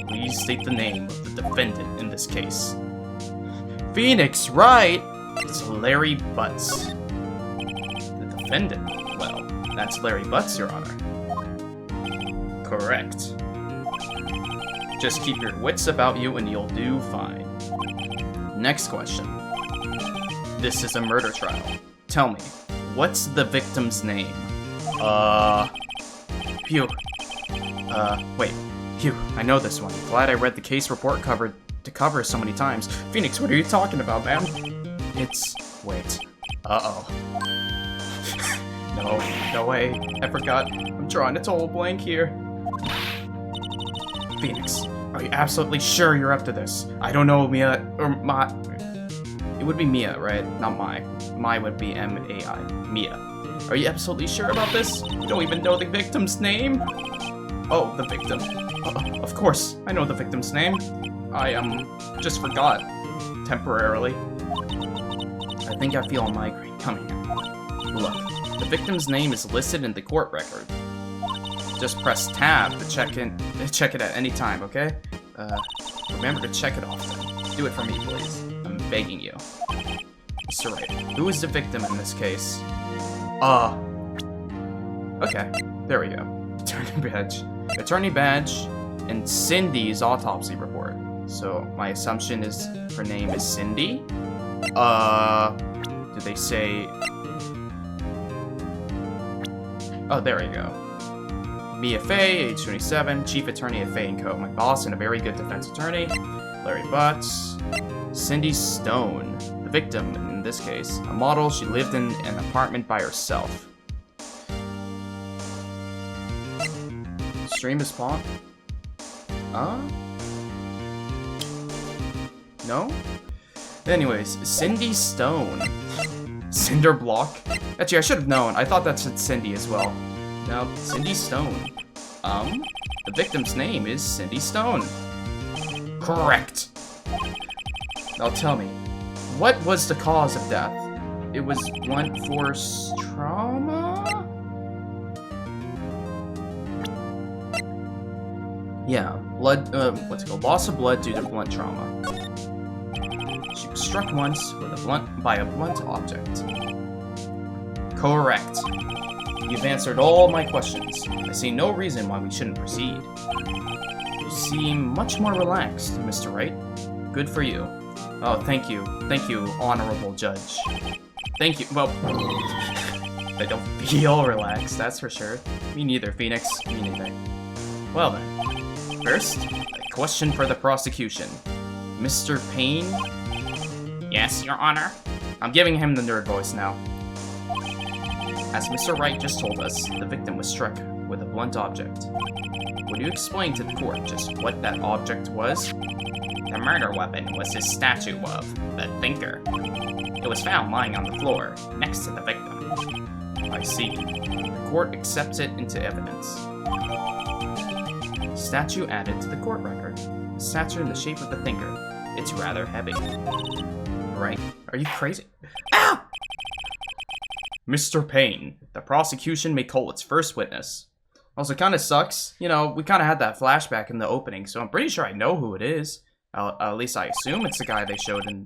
Please state the name of the defendant in this case. Phoenix, right? It's Larry Butts. The defendant? Well, that's Larry Butts, Your Honor. Correct. Just keep your wits about you and you'll do fine. Next question. This is a murder trial. Tell me, what's the victim's name? Phew. Wait. Phew, I know this one. Glad I read the case report cover so many times. Phoenix, what are you talking about, man? It's... wait. Uh-oh. No way. I forgot. I'm drawing a total blank here. Phoenix, are you absolutely sure you're up to this? I don't know, Mia, or my... It would be Mia, right? Not my. My would be M-A-I. Mia. Are you absolutely sure about this? You don't even know the victim's name? Oh, the victim. Of course, I know the victim's name. I, just forgot. Temporarily. I think I feel a migraine coming. Look, the victim's name is listed in the court record. Just press tab to check it at any time, okay? Remember to check it often. Do it for me, please. I'm begging you. Mr. Wright, who is the victim in this case? Okay, there we go. Attorney badge, and Cindy's autopsy report. So, my assumption is her name is Cindy? Did they say... Oh, there we go. Mia Fey, age 27, chief attorney at Fey & Co. My boss and a very good defense attorney. Larry Butts. Cindy Stone, the victim in this case. A model, she lived in an apartment by herself. Stream is pawn? No? Anyways, Cindy Stone. Cinder Block? Actually, I should have known. I thought that said Cindy as well. No, Cindy Stone. The victim's name is Cindy Stone. Correct. Now tell me, what was the cause of death? It was blunt force trauma? Yeah, blood, what's it called? Loss of blood due to blunt trauma. She was struck once with by a blunt object. Correct. You've answered all my questions. I see no reason why we shouldn't proceed. You seem much more relaxed, Mr. Wright. Good for you. Oh, thank you. Thank you, honorable judge. Thank you. Well, I don't feel relaxed, that's for sure. Me neither, Phoenix. Me neither. Well then. First, a question for the prosecution. Mr. Payne? Yes, Your Honor. I'm giving him the nerd voice now. As Mr. Wright just told us, the victim was struck with a blunt object. Would you explain to the court just what that object was? The murder weapon was his statue of the Thinker. It was found lying on the floor, next to the victim. I see. The court accepts it into evidence. Statue added to the court record. A statue in the shape of the Thinker. It's rather heavy. Right? Are you crazy? Ow! Mr. Payne, the prosecution may call its first witness. Also, kind of sucks. You know, we kind of had that flashback in the opening, so I'm pretty sure I know who it is. At least I assume it's the guy they showed in...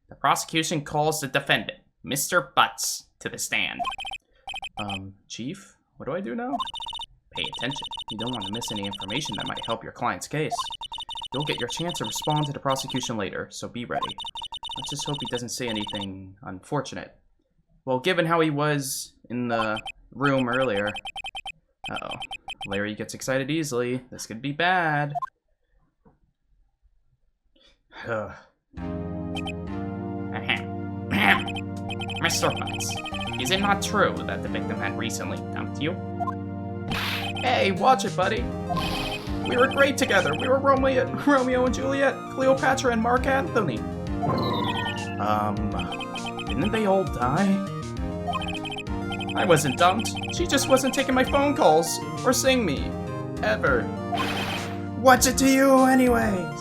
The prosecution calls the defendant, Mr. Butts, to the stand. Chief? What do I do now? Pay attention. You don't want to miss any information that might help your client's case. You'll get your chance to respond to the prosecution later, so be ready. Let's just hope he doesn't say anything unfortunate. Well, given how he was in the room earlier... Uh-oh. Larry gets excited easily. This could be bad. Mr. Butts, is it not true that the victim had recently dumped you? Hey, watch it, buddy. We were great together. We were Romeo and Juliet, Cleopatra and Mark Anthony. Didn't they all die? I wasn't dumped. She just wasn't taking my phone calls or seeing me. Ever. What's it to you, anyways?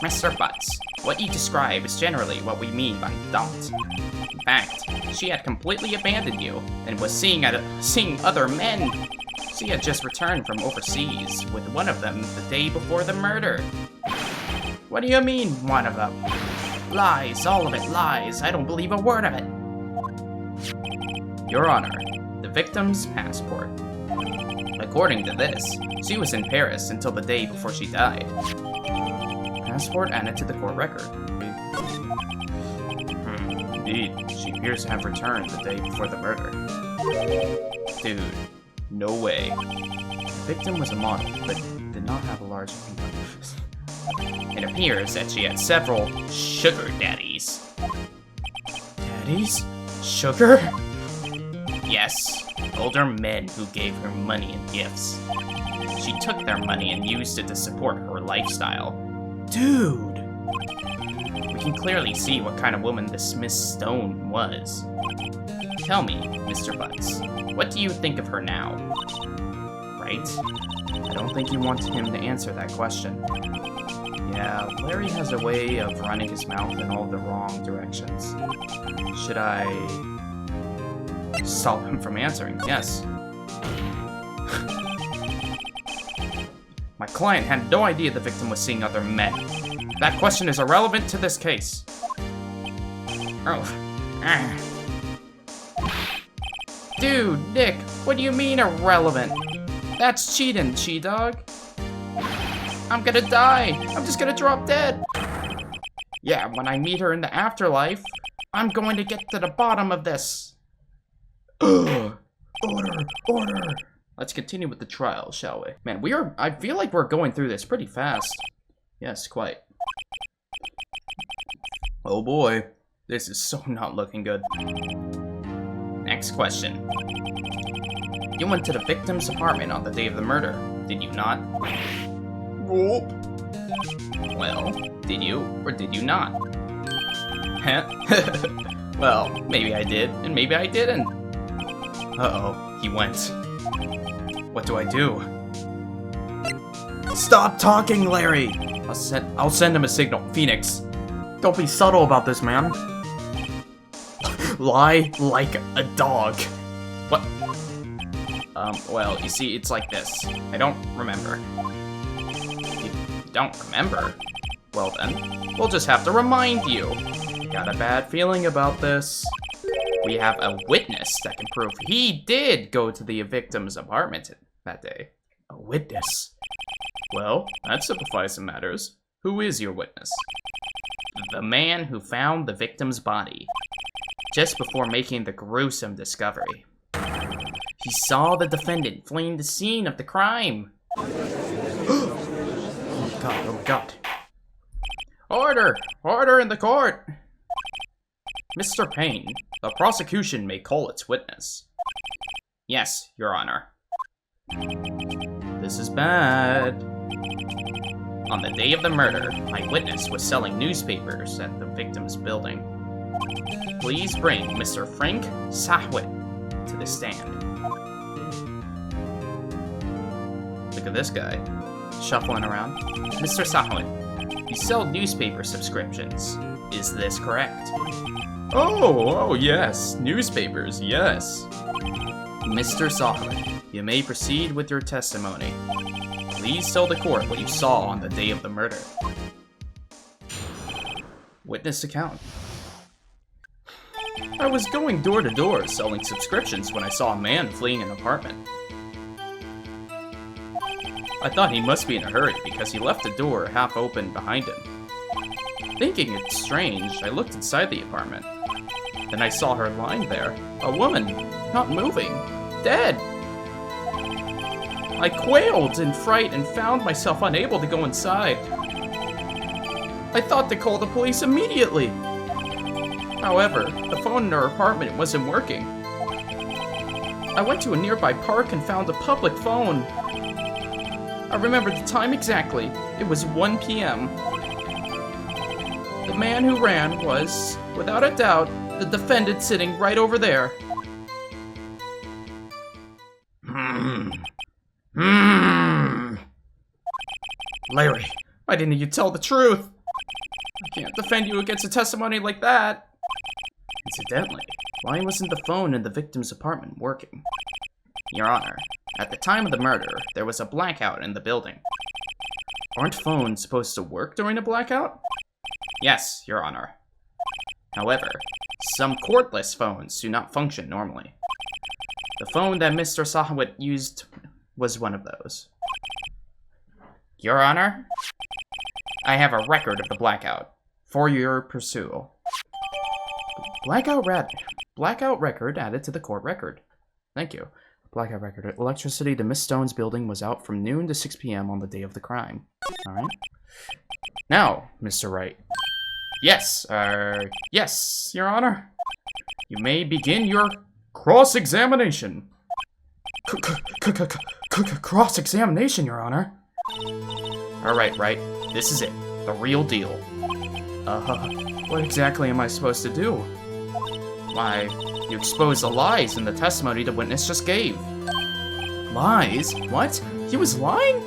Mr. Butts, what you describe is generally what we mean by dumped. In fact, she had completely abandoned you and was seeing other men. She had just returned from overseas with one of them the day before the murder. What do you mean, one of them? Lies, all of it lies. I don't believe a word of it. Your Honor, the victim's passport. According to this, she was in Paris until the day before she died. Passport added to the court record. Indeed, she appears to have returned the day before the murder. Dude, no way. The victim was a model, but did not have a large income. It appears that she had several sugar daddies. Daddies? Sugar? Yes, older men who gave her money and gifts. She took their money and used it to support her lifestyle. Dude! We can clearly see what kind of woman this Miss Stone was. Tell me, Mr. Butts, what do you think of her now? Right? I don't think you want him to answer that question. Yeah, Larry has a way of running his mouth in all the wrong directions. Should I stop him from answering? Yes. My client had no idea the victim was seeing other men. That question is irrelevant to this case. Dude, Nick, what do you mean irrelevant? That's cheating, She-Dog. I'm gonna die. I'm just gonna drop dead. Yeah, when I meet her in the afterlife, I'm going to get to the bottom of this. Order, order. Let's continue with the trial, shall we? Man, I feel like we're going through this pretty fast. Yes, quite. Oh boy, this is so not looking good. Next question. You went to the victim's apartment on the day of the murder, did you not? Whoop. Well, did you or did you not? Huh? Well, maybe I did, and maybe I didn't. Uh-oh, he went. What do I do? Stop talking, Larry! I'll send him a signal. Phoenix, don't be subtle about this, man. Lie like a dog. What? Well, you see, it's like this. I don't remember. You don't remember? Well then, we'll just have to remind you. Got a bad feeling about this. We have a witness that can prove he did go to the victim's apartment that day. A witness? Well, that simplifies some matters. Who is your witness? The man who found the victim's body just before making the gruesome discovery. He saw the defendant fleeing the scene of the crime. Oh my god, oh my god. Order! Order in the court! Mr. Payne, the prosecution may call its witness. Yes, Your Honor. This is bad. On the day of the murder, my witness was selling newspapers at the victim's building. Please bring Mr. Frank Sahwit to the stand. Look at this guy, shuffling around. Mr. Sahwit, you sell newspaper subscriptions. Is this correct? Oh, yes, newspapers, yes. Mr. Sahwit, you may proceed with your testimony. Please tell the court what you saw on the day of the murder. Witness account. I was going door to door selling subscriptions when I saw a man fleeing an apartment. I thought he must be in a hurry because he left the door half open behind him. Thinking it strange, I looked inside the apartment. Then I saw her lying there, a woman, not moving, dead. I quailed in fright and found myself unable to go inside. I thought to call the police immediately. However, the phone in her apartment wasn't working. I went to a nearby park and found a public phone. I remember the time exactly. It was 1 p.m. The man who ran was, without a doubt, the defendant sitting right over there. Larry, why didn't you tell the truth? I can't defend you against a testimony like that. Incidentally, why wasn't the phone in the victim's apartment working? Your Honor, At the time of the murder, there was a blackout in the building. Aren't phones supposed to work during a blackout? Yes, Your Honor. However, some cordless phones do not function normally. The phone that Mr. Sahawit used was one of those. Your Honor, I have a record of the blackout for your pursuit. Blackout record added to the court record. Thank you. Blackout record. Electricity to Miss Stone's building was out from noon to 6 p.m. on the day of the crime. Alright. Now, Mr. Wright. Yes, yes, Your Honor. You may begin your cross-examination. Cross-examination, Your Honor. Alright, Wright. This is it. The real deal. What exactly am I supposed to do? Why, you exposed the lies in the testimony the witness just gave. Lies? What? He was lying?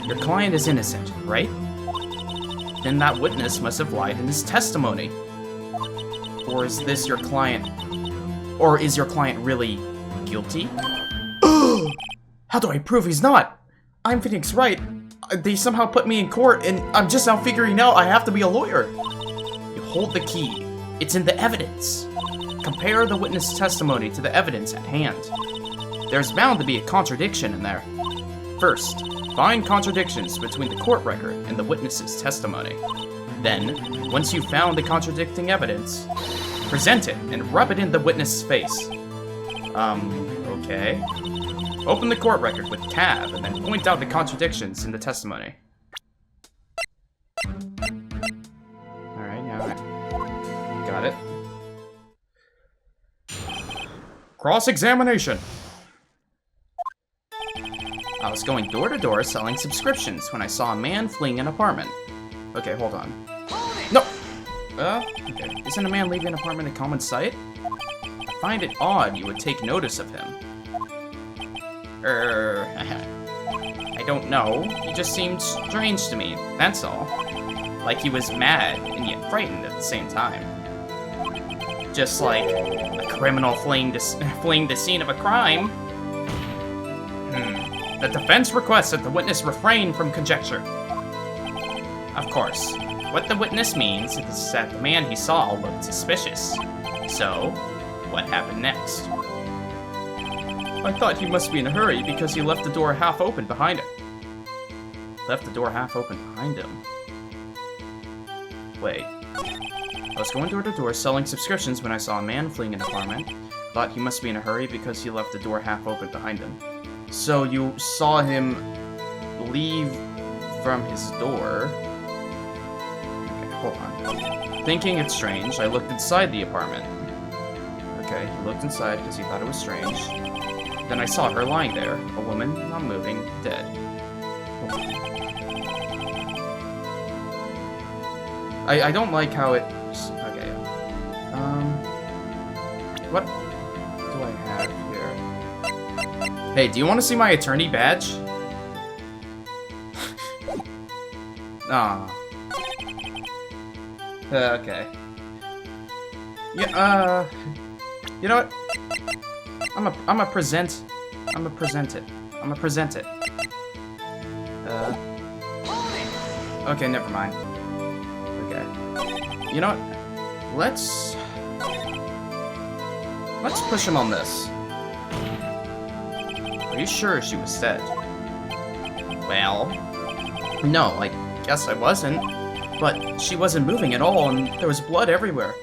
Your client is innocent, right? Then that witness must have lied in his testimony. Or is this your client? Or is your client really guilty? How do I prove he's not? I'm Phoenix Wright. They somehow put me in court, and I'm just now figuring out I have to be a lawyer. You hold the key. It's in the evidence. Compare the witness testimony to the evidence at hand. There's bound to be a contradiction in there. First, find contradictions between the court record and the witness's testimony. Then, once you've found the contradicting evidence, present it and rub it in the witness's face. Okay. Open the court record with tab and then point out the contradictions in the testimony. Alright, now got it. Cross-examination. I was going door to door selling subscriptions when I saw a man fleeing an apartment. Okay, hold on. No! Okay. Isn't a man leaving an apartment a common sight? I find it odd you would take notice of him. I don't know. He just seemed strange to me, that's all. Like he was mad and yet frightened at the same time. Just like a criminal fleeing the scene of a crime. The defense requests that the witness refrain from conjecture. Of course, what the witness means is that the man he saw looked suspicious. So, what happened next? I thought he must be in a hurry because he left the door half open behind him. Left the door half open behind him? Wait. I was going door to door selling subscriptions when I saw a man fleeing an apartment. Thought he must be in a hurry because he left the door half open behind him. So you saw him leave from his door. Okay, hold on. Thinking it's strange, I looked inside the apartment. Okay, he looked inside because he thought it was strange. Then I saw her lying there, a woman, not moving, dead. I don't like how it... Okay. What do I have here? Hey, do you want to see my attorney badge? Okay. Yeah, you know what? I'm gonna present it. Okay, never mind. Okay. You know what? Let's push him on this. Are you sure she was dead? Well, no, I guess I wasn't. But she wasn't moving at all, and there was blood everywhere.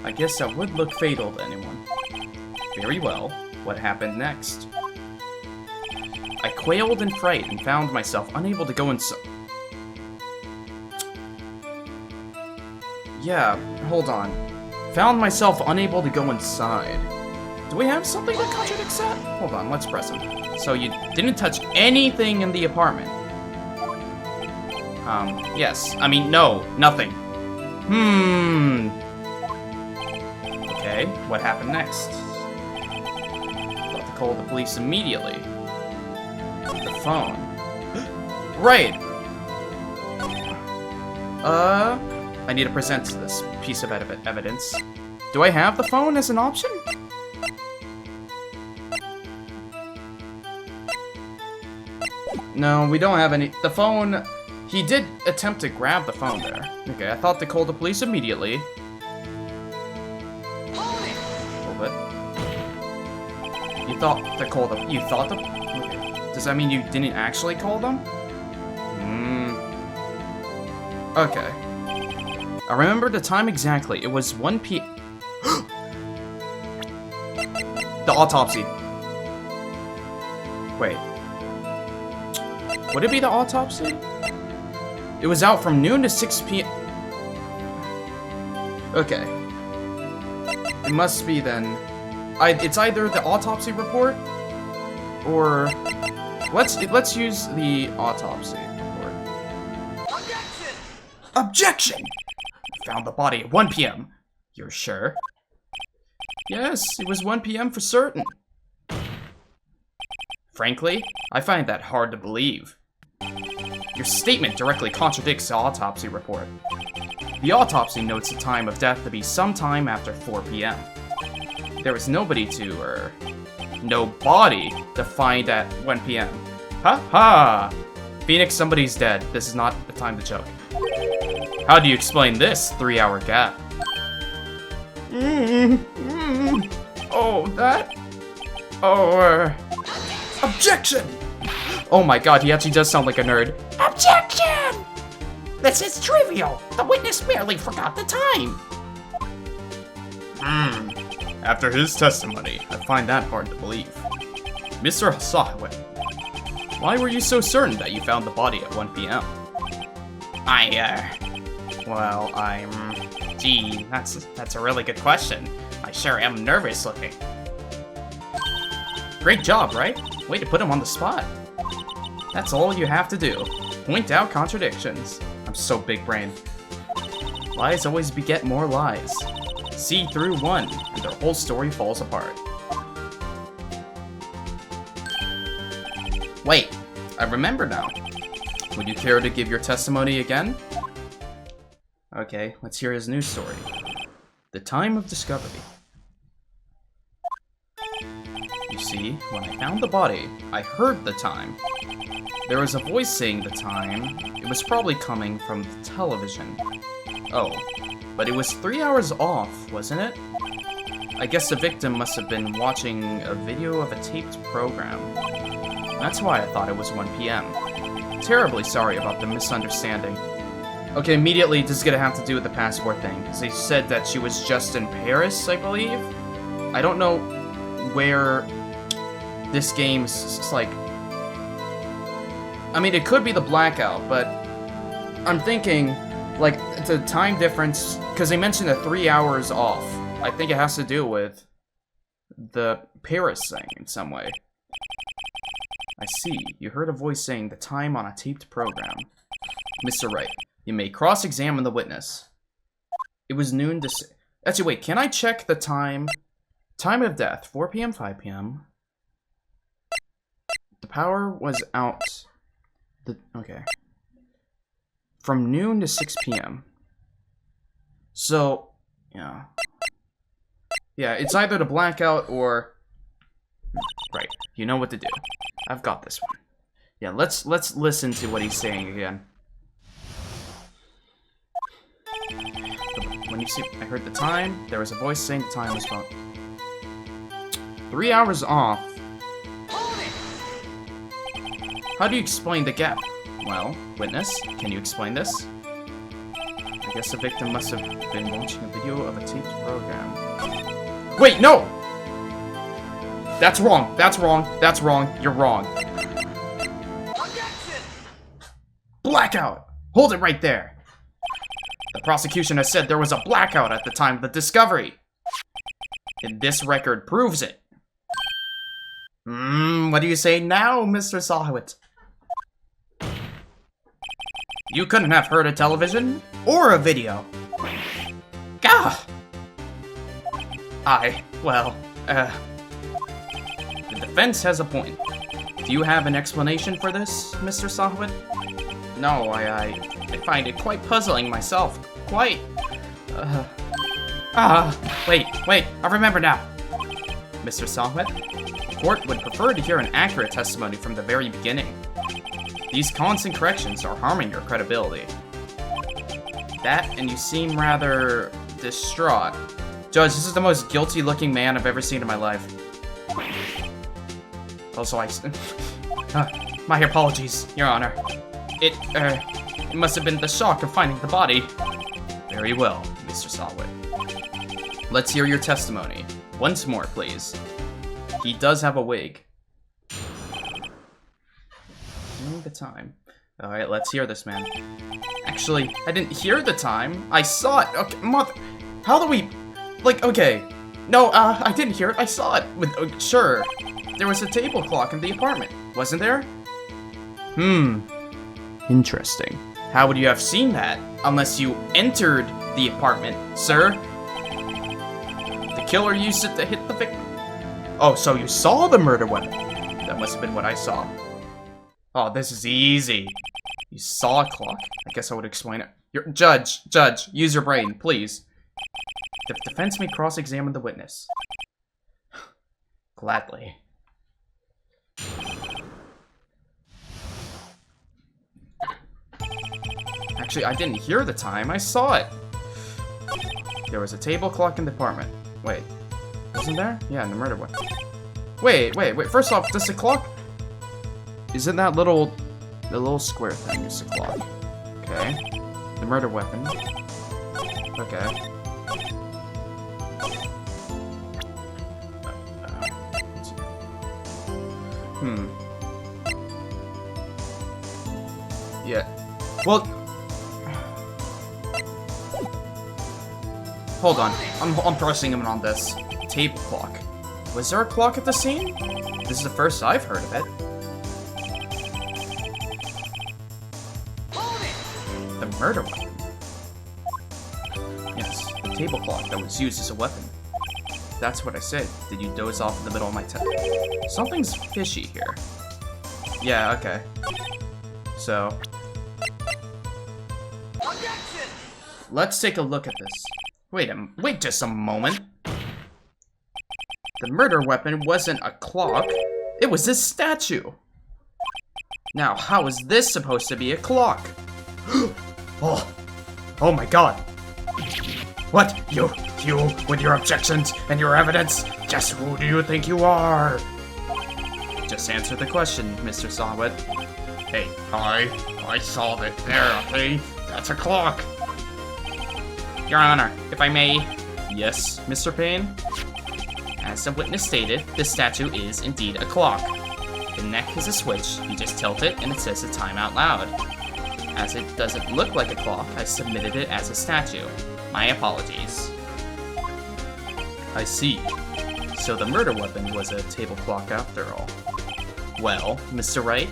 I guess that would look fatal to anyone. Very well. What happened next? I quailed in fright and found myself unable to go inside. Yeah, hold on. Found myself unable to go inside. Do we have something that contradicts that? Hold on, let's press him. So you didn't touch anything in the apartment? Yes. I mean, no, nothing. Okay, what happened next? Got to call the police immediately. The phone. Right! I need to present this piece of evidence. Do I have the phone as an option? No, we don't have any. The phone. He did attempt to grab the phone there. Okay, I thought to call the police immediately. A little bit. You thought to call them. You thought them? Okay. Does that mean you didn't actually call them? Okay. I remember the time exactly. It was 1 p.m. The autopsy. Wait. Would it be the autopsy? It was out from noon to 6 p.m. Okay. It must be then. It's either the autopsy report or let's use the autopsy report. Objection! Objection! Found the body at 1 p.m. You're sure? Yes, it was 1 p.m. for certain. Frankly, I find that hard to believe. Your statement directly contradicts the autopsy report. The autopsy notes the time of death to be sometime after 4 p.m. There was no body to find at 1 p.m. Ha ha! Phoenix, somebody's dead. This is not the time to joke. How do you explain this 3-hour gap? Oh, that? Oh, Objection! Oh my god, he actually does sound like a nerd. Objection! This is trivial. The witness merely forgot the time. After his testimony, I find that hard to believe. Mr. Hasahwe, why were you so certain that you found the body at 1 p.m.? Gee, that's a really good question. I sure am nervous looking. Great job, right? Way to put him on the spot. That's all you have to do. Point out contradictions. I'm so big-brained. Lies always beget more lies. See through one, and their whole story falls apart. Wait, I remember now. Would you care to give your testimony again? Okay, let's hear his news story. The time of discovery. You see, when I found the body, I heard the time. There was a voice saying the time. It was probably coming from the television. Oh, but it was 3 hours off, wasn't it? I guess the victim must have been watching a video of a taped program. That's why I thought it was 1 p.m. Terribly sorry about the misunderstanding. Okay, immediately this is gonna have to do with the passport thing. They said that she was just in Paris, I believe? I don't know where this game's like... I mean, it could be the blackout, but I'm thinking, like, it's a time difference, because they mentioned the 3 hours off. I think it has to do with the Paris thing in some way. I see. You heard a voice saying the time on a taped program. Mr. Wright, you may cross-examine the witness. It was noon to... Actually, wait, can I check the time? Time of death, 4 p.m., 5 p.m. The power was out... Okay. From noon to 6 p.m. So, yeah. Yeah, it's either the blackout or... Right, you know what to do. I've got this one. Yeah, let's listen to what he's saying again. When you see... I heard the time. There was a voice saying the time was gone. 3 hours off. How do you explain the gap? Well, witness, can you explain this? I guess the victim must have been watching a video of a taped program. Wait, no! That's wrong, that's wrong, that's wrong, you're wrong. Objection! Blackout! Hold it right there! The prosecution has said there was a blackout at the time of the discovery. And this record proves it. What do you say now, Mr. Sahowitz? You couldn't have heard a television or a video. Gah! The defense has a point. Do you have an explanation for this, Mr. Sahowitz? No, I find it quite puzzling myself. Quite. Wait, I remember now. Mr. Sahowitz, the court would prefer to hear an accurate testimony from the very beginning. These constant corrections are harming your credibility. That, and you seem rather distraught. Judge, this is the most guilty-looking man I've ever seen in my life. Also, my apologies, Your Honor. It must have been the shock of finding the body. Very well, Mr. Sawit. Let's hear your testimony. Once more, please. He does have a wig. The time. Alright, let's hear this, man. Actually, I didn't hear the time. I saw it. Okay, how do we... Like, okay. No, I didn't hear it. I saw it. Sure. There was a table clock in the apartment, wasn't there? Interesting. How would you have seen that? Unless you entered the apartment, sir. The killer used it to hit the victim. Oh, so you saw the murder weapon. That must have been what I saw. Oh, this is easy. You saw a clock. I guess I would explain it. Judge, use your brain, please. The defense may cross-examine the witness. Gladly. Actually, I didn't hear the time. I saw it. There was a table clock in the apartment. Wait. Wasn't there? Yeah, in the murder weapon. Wait. First off, does the clock... Isn't that the little square thing is the clock? Okay. The murder weapon. Okay. Yeah. Well... Hold on. I'm pressing him on this. Table clock. Was there a clock at the scene? This is the first I've heard of it. The murder weapon. Yes, the table clock that was used as a weapon. That's what I said. Did you doze off in the middle of my test? Something's fishy here. Yeah, okay. So... Let's take a look at this. Wait just a moment. The murder weapon wasn't a clock. It was this statue. Now, how is this supposed to be a clock? Oh my god. What? You, with your objections and your evidence, just who do you think you are? Just answer the question, Mr. Sawit. Hey, I saw that there, okay? That's a clock. Your Honor, if I may. Yes, Mr. Payne? As the witness stated, the statue is indeed a clock. The neck is a switch, you just tilt it and it says the time out loud. As it doesn't look like a clock, I submitted it as a statue. My apologies. I see. So the murder weapon was a table clock after all. Well, Mr. Wright,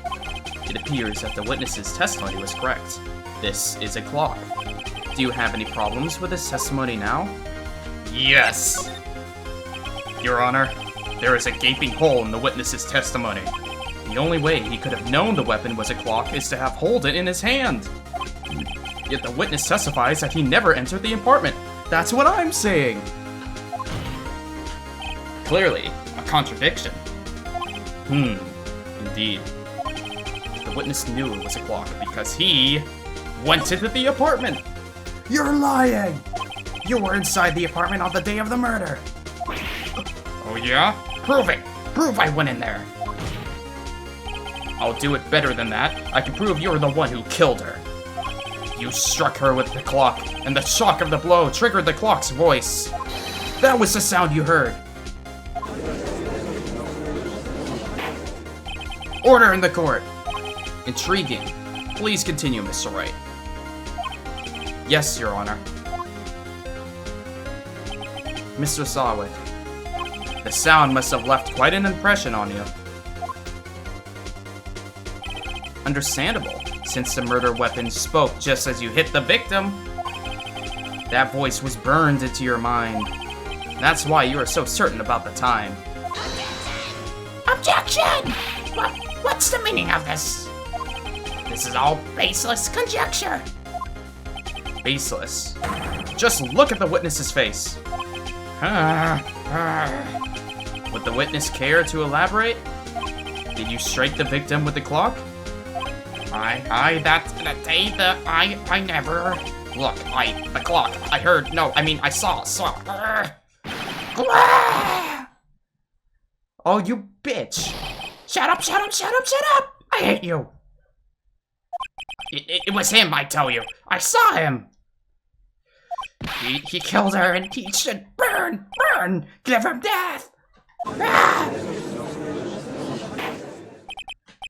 it appears that the witness's testimony was correct. This is a clock. Do you have any problems with his testimony now? Yes! Your Honor, there is a gaping hole in the witness's testimony. The only way he could have known the weapon was a clock is to have hold it in his hand. Yet the witness testifies that he never entered the apartment. That's what I'm saying! Clearly, a contradiction. Indeed. The witness knew it was a clock because he went into the apartment! You're lying! You were inside the apartment on the day of the murder! Oh yeah? Prove it! Prove I went in there! I'll do it better than that. I can prove you're the one who killed her. You struck her with the clock, and the shock of the blow triggered the clock's voice. That was the sound you heard. Order in the court. Intriguing. Please continue, Mr. Wright. Yes, Your Honor. Mr. Sawit, the sound must have left quite an impression on you. Understandable, since the murder weapon spoke just as you hit the victim. That voice was burned into your mind. That's why you are so certain about the time. Objection! What's the meaning of this? This is all baseless conjecture. Baseless. Just look at the witness's face. Would the witness care to elaborate? Did you strike the victim with the clock? That's the day that I never... Look, the clock, I heard, no, I mean, I saw. Oh, you bitch! Shut up! I hate you! It was him, I tell you. I saw him! He killed her and he should burn! Give him death!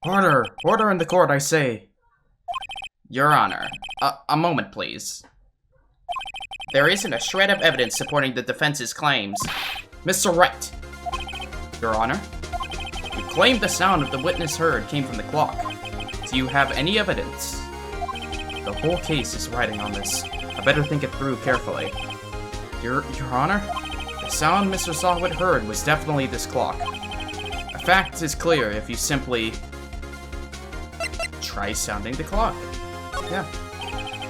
Order in the court, I say. Your Honor, a moment, please. There isn't a shred of evidence supporting the defense's claims. Mr. Wright. Your Honor, you claim the sound of the witness heard came from the clock. Do you have any evidence? The whole case is riding on this. I better think it through carefully. Your Honor, the sound Mr. Sawhit heard was definitely this clock. The fact is clear if you simply try sounding the clock. Yeah.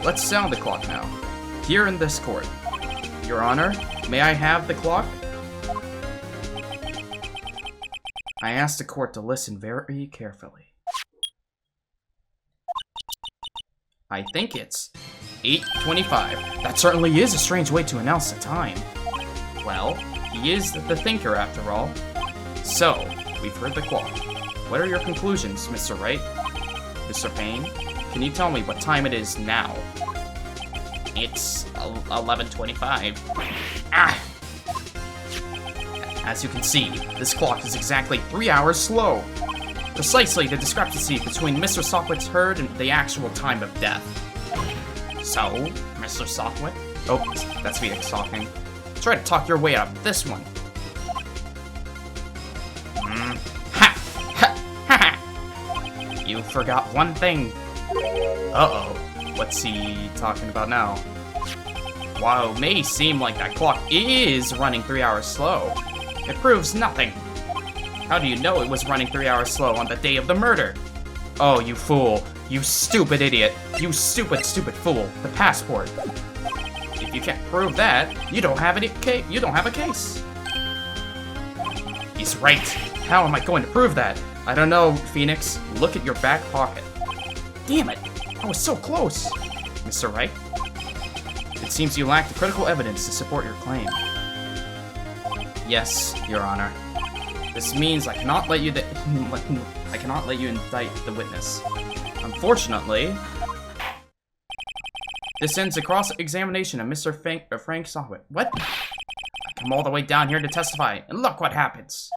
Let's sound the clock now. Here in this court. Your Honor, may I have the clock? I asked the court to listen very carefully. I think it's 8:25. That certainly is a strange way to announce the time. Well, he is the thinker after all. So, we've heard the clock. What are your conclusions, Mr. Wright? Mr. Payne, can you tell me what time it is now? It's 11:25. As you can see, this clock is exactly 3 hours slow. Precisely the discrepancy between Mr. Sawhit's heard and the actual time of death. So, Mr. Sawhit? Oh, that's Phoenix talking. Try to talk your way out of this one. You forgot one thing. Uh-oh. What's he talking about now? While it may seem like that clock is running 3 hours slow, it proves nothing. How do you know it was running 3 hours slow on the day of the murder? Oh, you fool. You stupid idiot. You stupid fool. The passport. If you can't prove that, you don't have a case. He's right. How am I going to prove that? I don't know, Phoenix. Look at your back pocket. Damn it. I was so close. Mr. Wright? It seems you lack the critical evidence to support your claim. Yes, Your Honor. This means I cannot let you indict the witness. Unfortunately, this ends the cross-examination of Mr. Frank Sawhit. What? I come all the way down here to testify, and look what happens.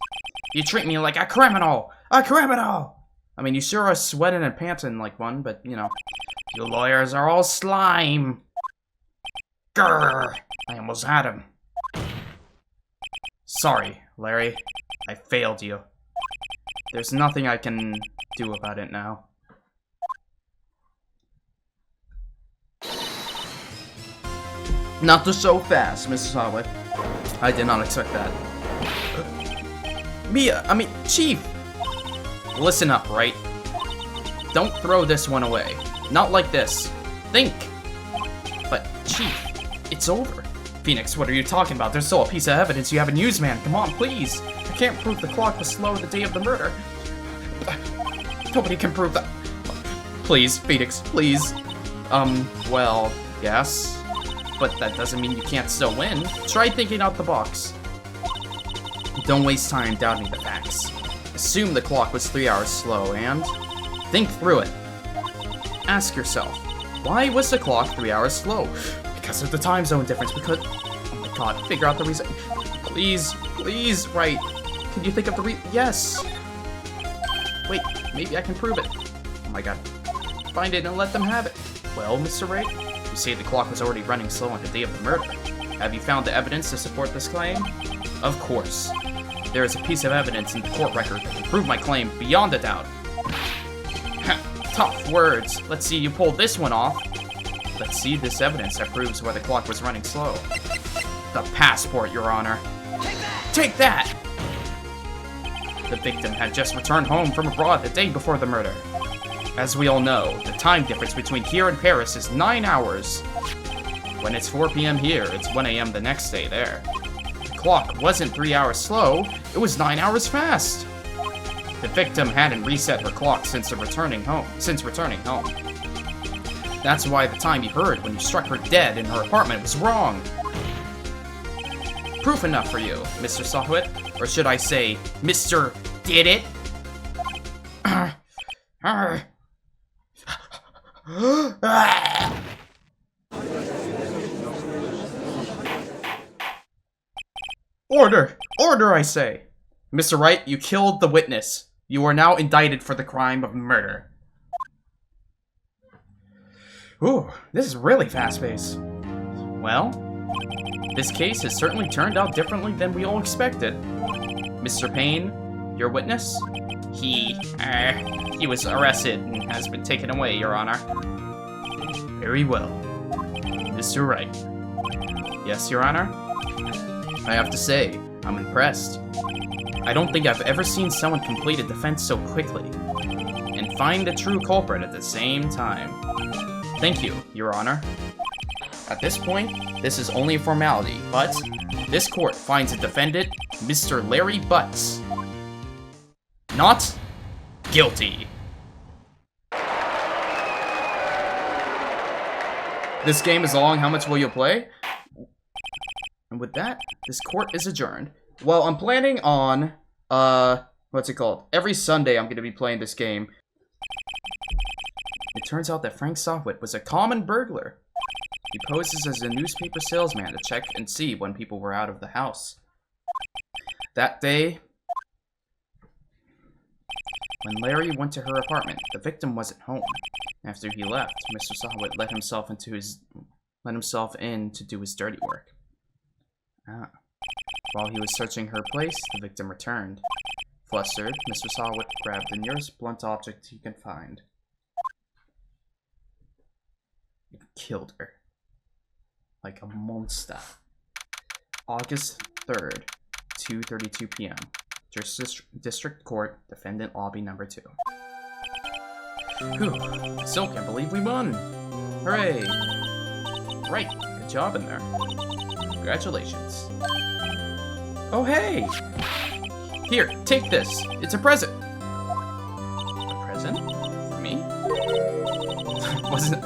You treat me like a criminal! A criminal! I mean, you sure are sweating and panting like one, but, you know, you lawyers are all slime. Grrr! I almost had him. Sorry, Larry. I failed you. There's nothing I can do about it now. Not so fast, Mrs. Sawhit. I did not expect that. Chief! Listen up, Wright? Don't throw this one away. Not like this. Think! But, Chief, it's over. Phoenix, what are you talking about? There's still a piece of evidence you haven't used, man. Come on, please. I can't prove the clock was slow the day of the murder. Nobody can prove that. Please, Phoenix, please. Well, yes. But that doesn't mean you can't still win. Try thinking out the box. Don't waste time doubting the facts. Assume the clock was 3 hours slow and think through it. Ask yourself, why was the clock 3 hours slow? Because of the time zone difference, because... Oh my god, figure out the reason. Please, Wright. Can you think of the Yes! Wait, maybe I can prove it. Oh my god. Find it and let them have it. Well, Mr. Wright, you say the clock was already running slow on the day of the murder. Have you found the evidence to support this claim? Of course. There is a piece of evidence in the court record that can prove my claim beyond a doubt. Tough words. Let's see you pull this one off. Let's see this evidence that proves why the clock was running slow. The passport, Your Honor. Take that! The victim had just returned home from abroad the day before the murder. As we all know, the time difference between here and Paris is 9 hours. When it's 4 p.m. here, it's 1 a.m. the next day there. The clock wasn't 3 hours slow, it was 9 hours fast. The victim hadn't reset her clock since returning home. That's why the time you heard when you struck her dead in her apartment was wrong. Proof enough for you, Mr. Sahwit, or should I say, Mr. Did It? Order! Order, I say! Mr. Wright, you killed the witness. You are now indicted for the crime of murder. Ooh, this is really fast-paced. Well, this case has certainly turned out differently than we all expected. Mr. Payne, your witness? He was arrested and has been taken away, Your Honor. Very well. Mr. Wright. Yes, Your Honor? I have to say, I'm impressed. I don't think I've ever seen someone complete a defense so quickly, and find the true culprit at the same time. Thank you, Your Honor. At this point, this is only a formality, but this court finds the defendant, Mr. Larry Butts, not guilty. This game is long. How much will you play? And with that, this court is adjourned. Well, I'm planning on, what's it called? Every Sunday I'm going to be playing this game. It turns out that Frank Sahwit was a common burglar. He poses as a newspaper salesman to check and see when people were out of the house. That day, when Larry went to her apartment, the victim wasn't home. After he left, Mr. Sahwit let himself in to do his dirty work. While he was searching her place, the victim returned. Flustered, Mr. Sahwit grabbed the nearest blunt object he could find. He killed her. Like a monster. August 3rd, 2:32 p.m. District Court, Defendant Lobby Number 2. Whew, I still can't believe we won! Hooray! Right, good job in there. Congratulations. Oh hey! Here, take this. It's a present. A present? For me? Wasn't...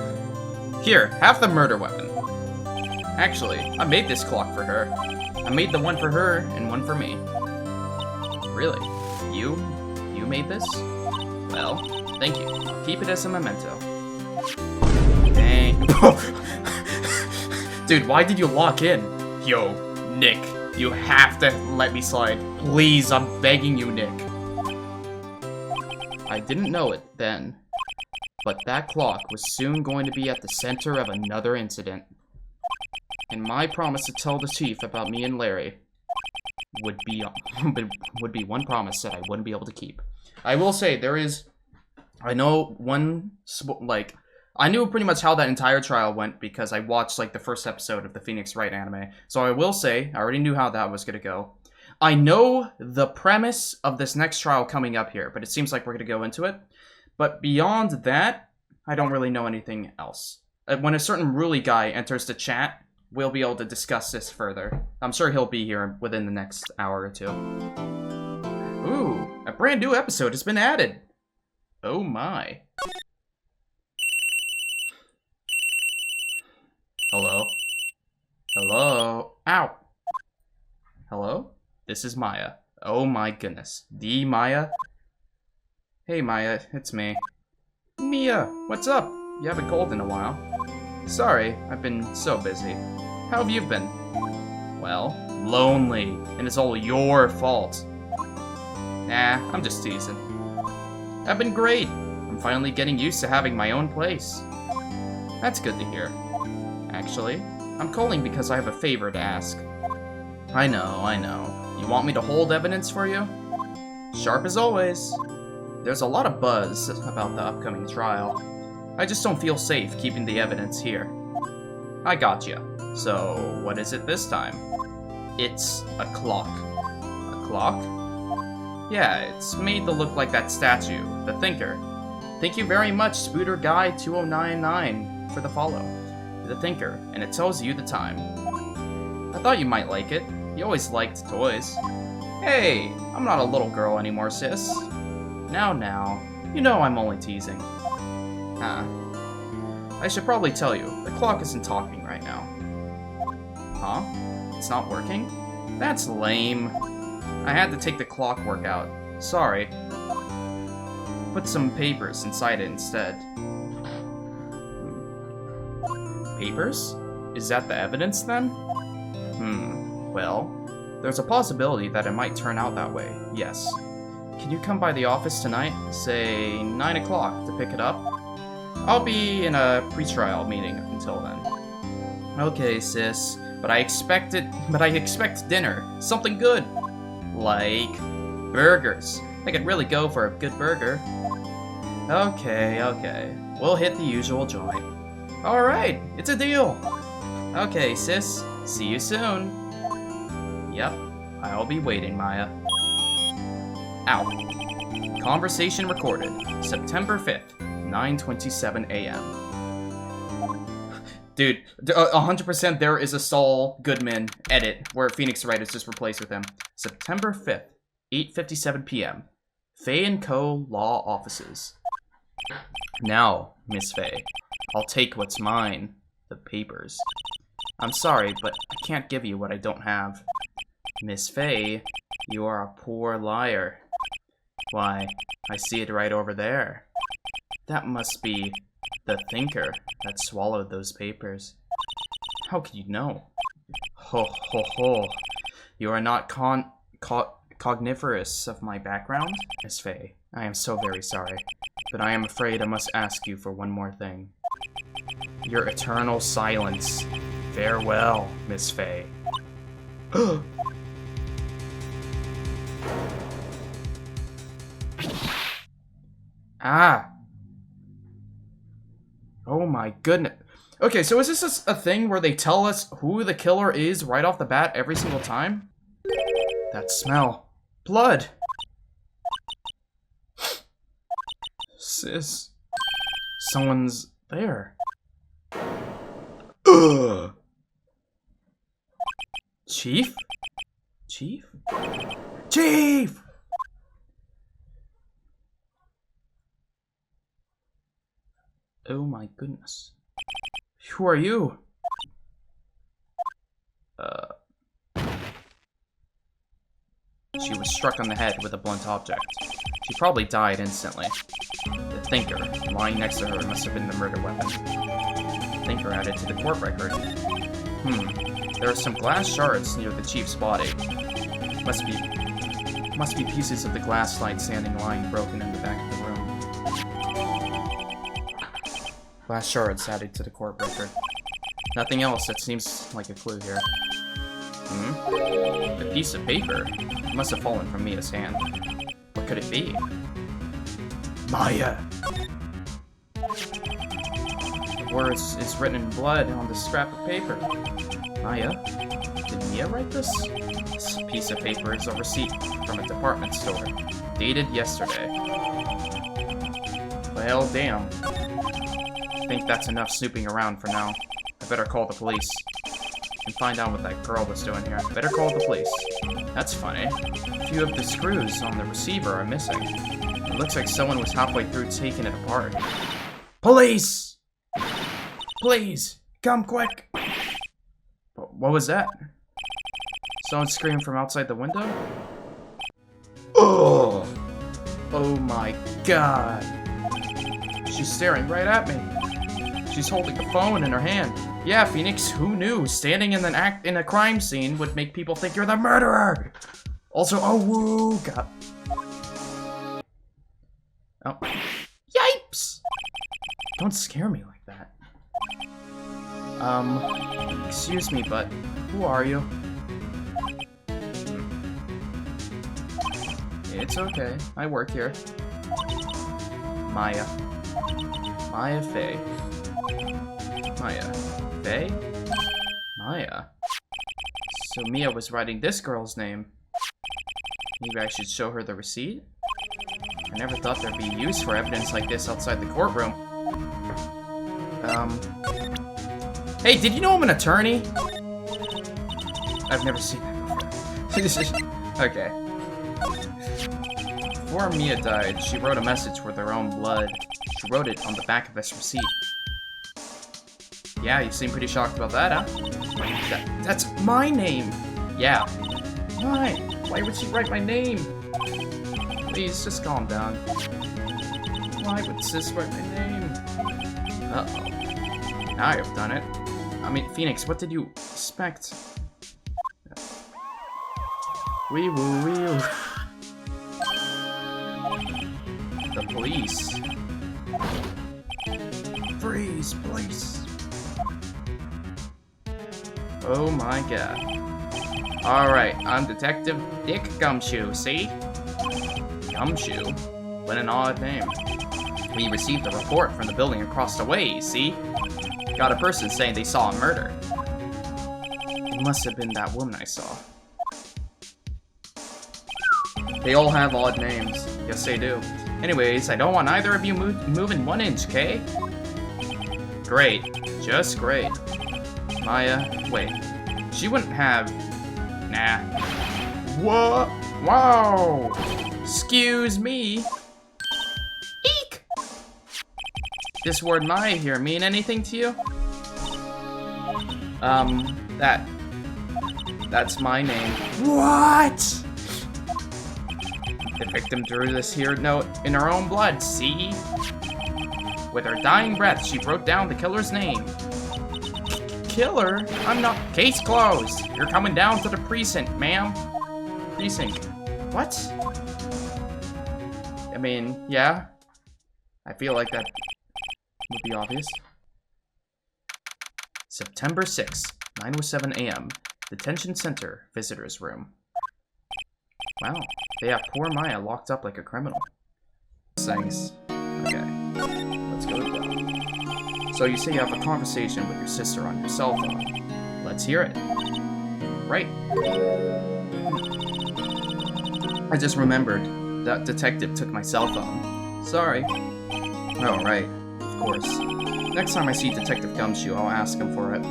Here, have the murder weapon. Actually, I made this clock for her. I made the one for her and one for me. Really? You made this? Well, thank you. Keep it as a memento. Dang. Dude, why did you lock in? Yo, Nick, you have to let me slide. Please, I'm begging you, Nick. I didn't know it then, but that clock was soon going to be at the center of another incident. And my promise to tell the chief about me and Larry would be one promise that I wouldn't be able to keep. I will say, I know I knew pretty much how that entire trial went because I watched, the first episode of the Phoenix Wright anime. So I will say, I already knew how that was going to go. I know the premise of this next trial coming up here, but it seems like we're going to go into it. But beyond that, I don't really know anything else. When a certain Ruli guy enters the chat, we'll be able to discuss this further. I'm sure he'll be here within the next hour or two. Ooh, a brand new episode has been added. Oh my. Hello? Hello? Ow! Hello? This is Maya. Oh my goodness. The Maya? Hey Maya, it's me. Mia, what's up? You haven't called in a while. Sorry, I've been so busy. How have you been? Well, lonely, and it's all your fault. Nah, I'm just teasing. I've been great. I'm finally getting used to having my own place. That's good to hear. Actually, I'm calling because I have a favor to ask. I know. You want me to hold evidence for you? Sharp as always. There's a lot of buzz about the upcoming trial. I just don't feel safe keeping the evidence here. I gotcha. So, what is it this time? It's a clock. A clock? Yeah, it's made to look like that statue, the Thinker. Thank you very much, Spooter Guy 2099, for the follow. The Thinker, and it tells you the time. I thought you might like it. You always liked toys. Hey, I'm not a little girl anymore, sis. Now. You know I'm only teasing. Huh. I should probably tell you, the clock isn't talking right now. Huh? It's not working? That's lame. I had to take the clockwork out. Sorry. Put some papers inside it instead. Papers? Is that the evidence then? Well, there's a possibility that it might turn out that way, yes. Can you come by the office tonight, say 9 o'clock, to pick it up? I'll be in a pre-trial meeting until then. Okay, sis, but I expect dinner, something good. Like burgers. I could really go for a good burger. Okay. We'll hit the usual joint. Alright, it's a deal. Okay, sis. See you soon. Yep, I'll be waiting, Maya. Out. Conversation recorded. September 5th, 9:27 a.m. Dude, 100% there is a Saul Goodman edit where Phoenix Wright is just replaced with him. September 5th, 8:57 p.m. Faye & Co. Law Offices. Now, Miss Faye, I'll take what's mine. The papers. I'm sorry, but I can't give you what I don't have. Miss Faye, you are a poor liar. Why, I see it right over there. That must be the thinker that swallowed those papers. How could you know? Ho. You are not cognivorous of my background, Miss Faye. I am so very sorry, but I am afraid I must ask you for one more thing. Your eternal silence. Farewell, Miss Faye. Ah. Oh my goodness. Okay, so is this a thing where they tell us who the killer is right off the bat every single time? That smell. Blood. Sis. Someone's there. Ugh. Chief? Chief? Chief! Oh my goodness. Who are you? She was struck on the head with a blunt object. She probably died instantly. The thinker, lying next to her, must have been the murder weapon. The thinker added to the court record. There are some glass shards near the chief's body. Must be pieces of the glass nightstanding lying broken in the back of the room. Glass shards added to the court record. Nothing else that seems like a clue here. A piece of paper. It must have fallen from Mia's hand. What could it be? Maya! The words is written in blood on the scrap of paper. Maya? Did Mia write this? This piece of paper is a receipt from a department store. Dated yesterday. Well, damn. I think that's enough snooping around for now. I better call the police. And find out what that girl was doing here. Better call the police. That's funny. A few of the screws on the receiver are missing. It looks like someone was halfway through taking it apart. Police! Please, come quick! What was that? Someone screamed from outside the window? Oh! Oh my god. She's staring right at me. She's holding a phone in her hand. Yeah, Phoenix, who knew? Standing in a crime scene would make people think you're the murderer! Also, oh, woo, god. Oh. Yipes! Don't scare me like that. Excuse me, but who are you? It's okay. I work here. Maya. Maya Faye. Maya. Faye? Maya. So Mia was writing this girl's name. Maybe I should show her the receipt? I never thought there'd be use for evidence like this outside the courtroom. Hey, did you know I'm an attorney? I've never seen that before. Okay. Before Mia died, she wrote a message with her own blood. She wrote it on the back of this receipt. Yeah, you seem pretty shocked about that, huh? That's my name! Yeah. Why? Why would she write my name? Please, just calm down. Why would Sis write my name? Uh-oh. Now I've done it. I mean, Phoenix, what did you expect? Wee woo wee woo. The police. Freeze, police. Oh my god. Alright, I'm Detective Dick Gumshoe, see? Gumshoe? What an odd name. We received a report from the building across the way, see? Got a person saying they saw a murder. It must have been that woman I saw. They all have odd names. Yes, they do. Anyways, I don't want either of you moving 1 inch, okay? Great. Just great. Maya, wait. She wouldn't have... Nah. What? Wow! Excuse me. Eek! This word Maya here mean anything to you? That's my name. What? The victim drew this here note in her own blood, see? With her dying breath, she wrote down the killer's name. Killer? I'm not... Case closed! You're coming down to the precinct, ma'am. Precinct. What? I mean, yeah. I feel like that would be obvious. September 6th, 9:07 a.m. Detention Center, Visitor's Room. Wow, they have poor Maya locked up like a criminal. Thanks. Okay, let's go down. So you say you have a conversation with your sister on your cell phone. Let's hear it. Right. I just remembered that detective took my cell phone. Sorry. Oh, right. Of course. Next time I see Detective Gumshoe, I'll ask him for it.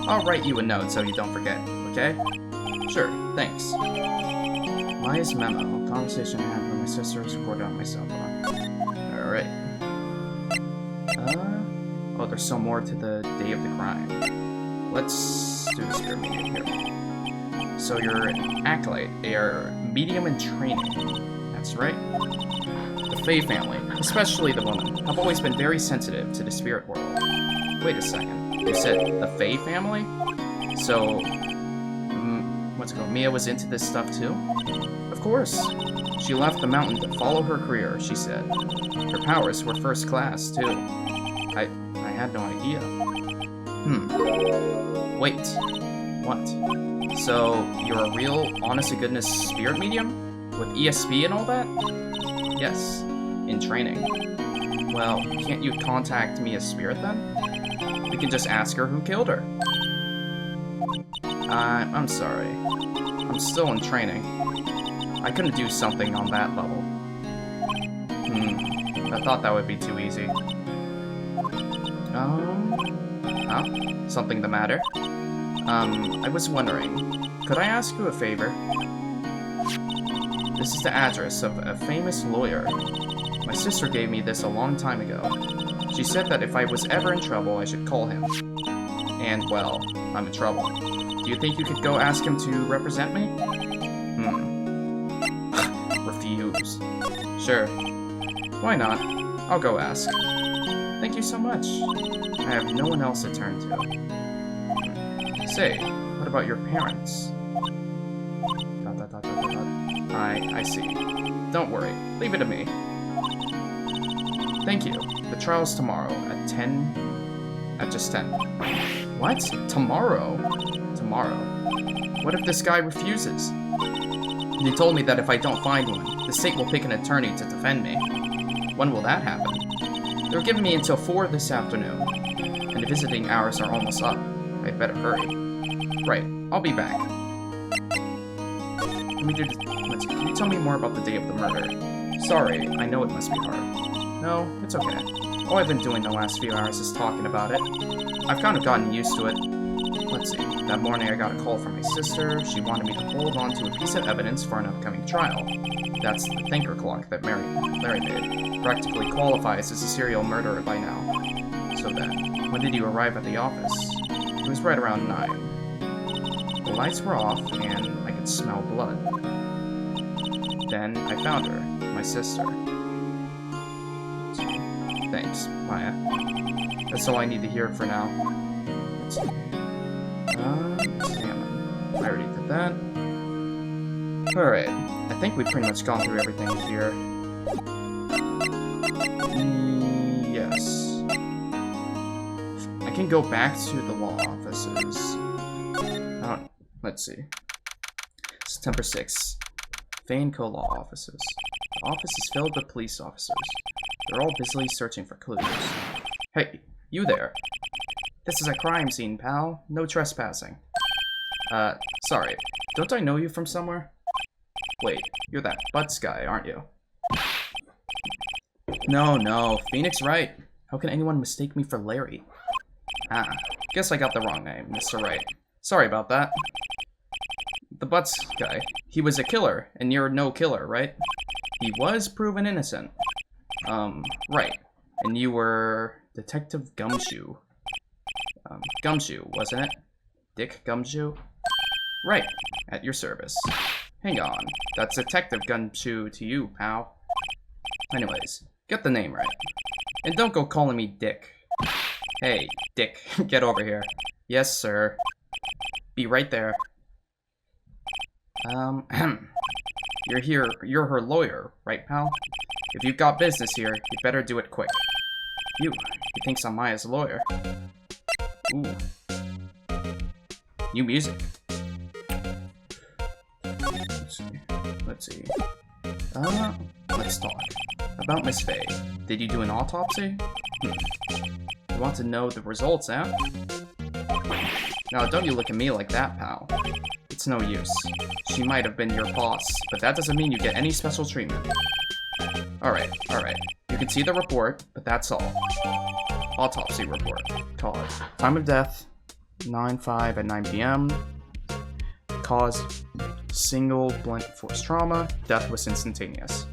I'll write you a note so you don't forget, okay? Sure, thanks. Maya's memo. Conversation I had with my sister is recorded on my cell phone. Alright. Oh, there's some more to the day of the crime. Let's do this here, medium here. So you're an acolyte. They are medium in training. That's right. The Faye family, especially the woman, have always been very sensitive to the spirit world. Wait a second. You said the Faye family? So, what's it called? Mia was into this stuff too? Of course. She left the mountain to follow her career, she said. Her powers were first class, too. I had no idea. Wait. What? So, you're a real, honest-to-goodness spirit medium? With ESP and all that? Yes. In training. Well, can't you contact Mia's spirit then? We can just ask her who killed her. I'm sorry. I'm still in training. I couldn't do something on that level. I thought that would be too easy. Huh? Something the matter? I was wondering, could I ask you a favor? This is the address of a famous lawyer. My sister gave me this a long time ago. She said that if I was ever in trouble, I should call him. And, well, I'm in trouble. Do you think you could go ask him to represent me? Refuse. Sure. Why not? I'll go ask. Thank you so much. I have no one else to turn to. Say, what about your parents? I see. Don't worry. Leave it to me. Thank you. The trial's tomorrow at 10... at just 10. What? Tomorrow? Tomorrow. What if this guy refuses? They told me that if I don't find one, the state will pick an attorney to defend me. When will that happen? They're giving me until 4 this afternoon, and the visiting hours are almost up. I'd better hurry. Right, I'll be back. Can you tell me more about the day of the murder? Sorry, I know it must be hard. No, it's okay. All I've been doing the last few hours is talking about it. I've kind of gotten used to it. Let's see. That morning I got a call from my sister. She wanted me to hold on to a piece of evidence for an upcoming trial. That's the thinker clock that Larry made. Practically qualifies as a serial murderer by now. So then, when did you arrive at the office? It was right around 9. The lights were off, and I could smell blood. Then I found her, my sister. Thanks, Maya. That's all I need to hear for now. Let's see. Examine. I already did that. Alright, I think we've pretty much gone through everything here. Yes. I can go back to the law offices. Let's see. September 6th. Fane Co-Law offices. The office is filled with police officers. They're all busily searching for clues. Hey, you there. This is a crime scene, pal. No trespassing. Sorry. Don't I know you from somewhere? Wait, you're that Butts guy, aren't you? No, Phoenix Wright. How can anyone mistake me for Larry? Ah, guess I got the wrong name, Mr. Wright. Sorry about that. The Butts guy. He was a killer, and you're no killer, right? He was proven innocent. Right. And you were Detective Gumshoe. Gumshoe, wasn't it? Dick Gumshoe? Right. At your service. Hang on. That's Detective Gumshoe to you, pal. Anyways, get the name right. And don't go calling me Dick. Hey, Dick, get over here. Yes, sir. Be right there. You're her lawyer, right, pal? If you've got business here, you better do it quick. He thinks I'm Maya's lawyer. Ooh. New music. Let's see. Let's talk. About Miss Faye. Did you do an autopsy? You want to know the results, huh? Now, don't you look at me like that, pal. It's no use. She might have been your boss, but that doesn't mean you get any special treatment. Alright. You can see the report, but that's all. Autopsy report. Cause. Time of death, 9/5 at 9 p.m. Cause, single blunt force trauma. Death was instantaneous.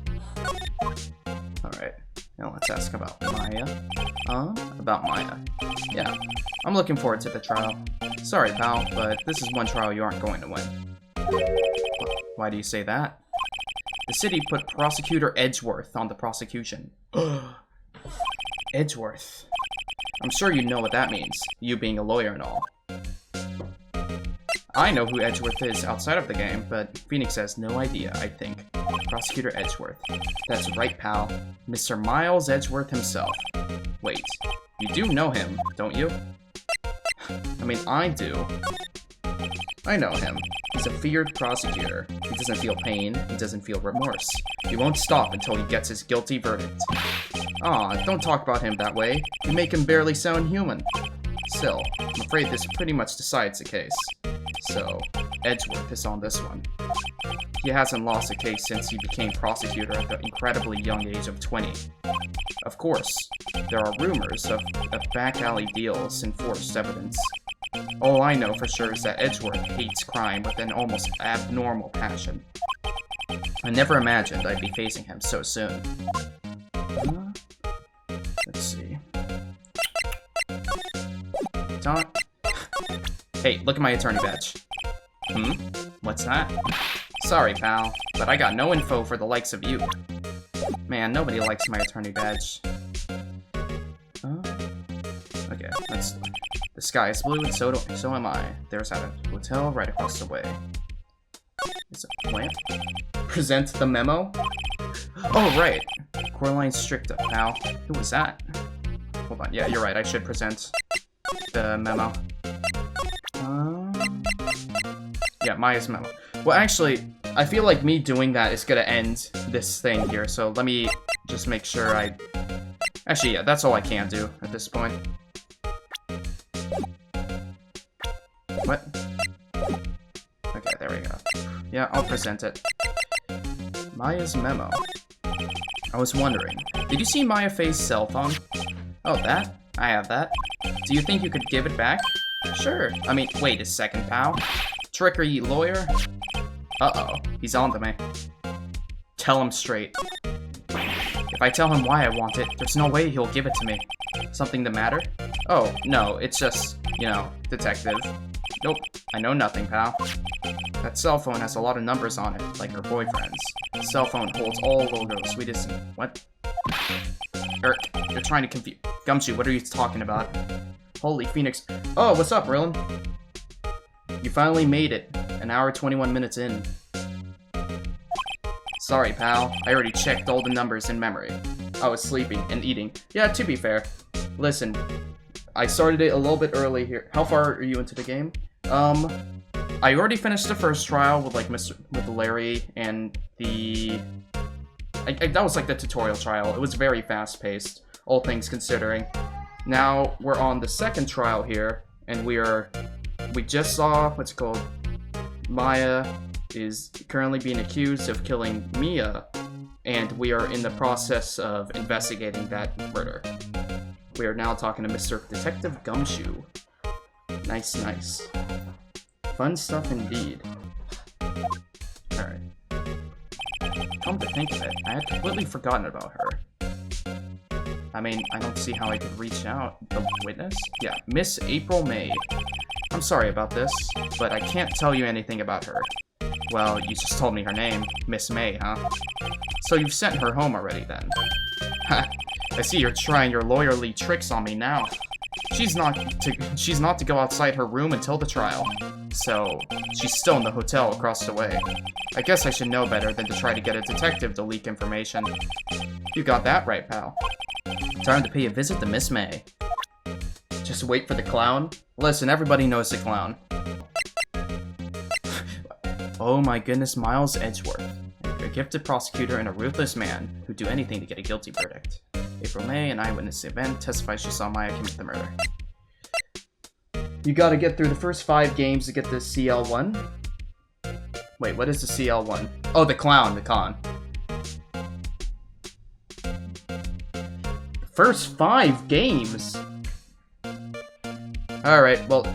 Alright. Now let's ask about Maya. About Maya. Yeah. I'm looking forward to the trial. Sorry, pal, but this is one trial you aren't going to win. Why do you say that? The city put Prosecutor Edgeworth on the prosecution. Edgeworth. I'm sure you know what that means, you being a lawyer and all. I know who Edgeworth is outside of the game, but Phoenix has no idea, I think. Prosecutor Edgeworth. That's right, pal. Mr. Miles Edgeworth himself. Wait, you do know him, don't you? I mean, I do. I know him. He's a feared prosecutor. He doesn't feel pain. He doesn't feel remorse. He won't stop until he gets his guilty verdict. Aw, don't talk about him that way. You make him barely sound human. Still, I'm afraid this pretty much decides the case. So, Edgeworth is on this one. He hasn't lost a case since he became prosecutor at the incredibly young age of 20. Of course, there are rumors of back alley deals and forged evidence. All I know for sure is that Edgeworth hates crime with an almost abnormal passion. I never imagined I'd be facing him so soon. Let's see. Talk. Hey, look at my attorney badge. What's that? Sorry, pal, but I got no info for the likes of you. Man, nobody likes my attorney badge. Okay, let's... The sky is blue, and so am I. There's a hotel right across the way. Is it a plant? Present the memo? Oh, right. Coraline Stricta, pal. Who was that? Hold on, yeah, you're right. I should present the memo. Yeah, Maya's memo. Well, actually, I feel like me doing that is gonna end this thing here, so let me just make sure I... Actually, yeah, that's all I can do at this point. What? Okay, there we go. Yeah, I'll present it. Maya's memo. I was wondering, did you see Maya Faye's cell phone? Oh, that? I have that. Do you think you could give it back? Sure. I mean, wait a second, pal. Trickery lawyer? Uh-oh. He's on to me. Tell him straight. If I tell him why I want it, there's no way he'll give it to me. Something the matter? Oh, no, it's just, you know, detective. Nope, I know nothing, pal. That cell phone has a lot of numbers on it, like her boyfriend's. The cell phone holds all logos. We just... What? You're trying to confuse... Gumshoe, what are you talking about? Holy Phoenix. Oh, what's up, Rillin? You finally made it. An hour 21 minutes in. Sorry, pal. I already checked all the numbers in memory. I was sleeping and eating. Yeah, to be fair. Listen, I started it a little bit early here. How far are you into the game? I already finished the first trial with, like, with Larry and the... that was, like, the tutorial trial. It was very fast-paced, all things considering. Now, we're on the second trial here, and we just saw, what's it called? Maya is currently being accused of killing Mia, and we are in the process of investigating that murder. We are now talking to Mr. Detective Gumshoe. Nice, nice. Fun stuff indeed. Alright. Come to think of it, I had completely forgotten about her. I mean, I don't see how I could reach out. The witness? Yeah, Miss April May. I'm sorry about this, but I can't tell you anything about her. Well, you just told me her name. Miss May, huh? So you've sent her home already, then? Ha! I see you're trying your lawyerly tricks on me now. She's not to go outside her room until the trial. So, she's still in the hotel across the way. I guess I should know better than to try to get a detective to leak information. You got that right, pal. Time to pay a visit to Miss May. Just wait for the clown? Listen, everybody knows the clown. Oh my goodness, Miles Edgeworth. A gifted prosecutor and a ruthless man who'd do anything to get a guilty verdict. April May, an eyewitness to the event, testifies she saw Maya commit the murder. You gotta get through the first 5 games to get the CL1? Wait, what is the CL1? Oh, the clown, the con. First 5 games? Alright, well,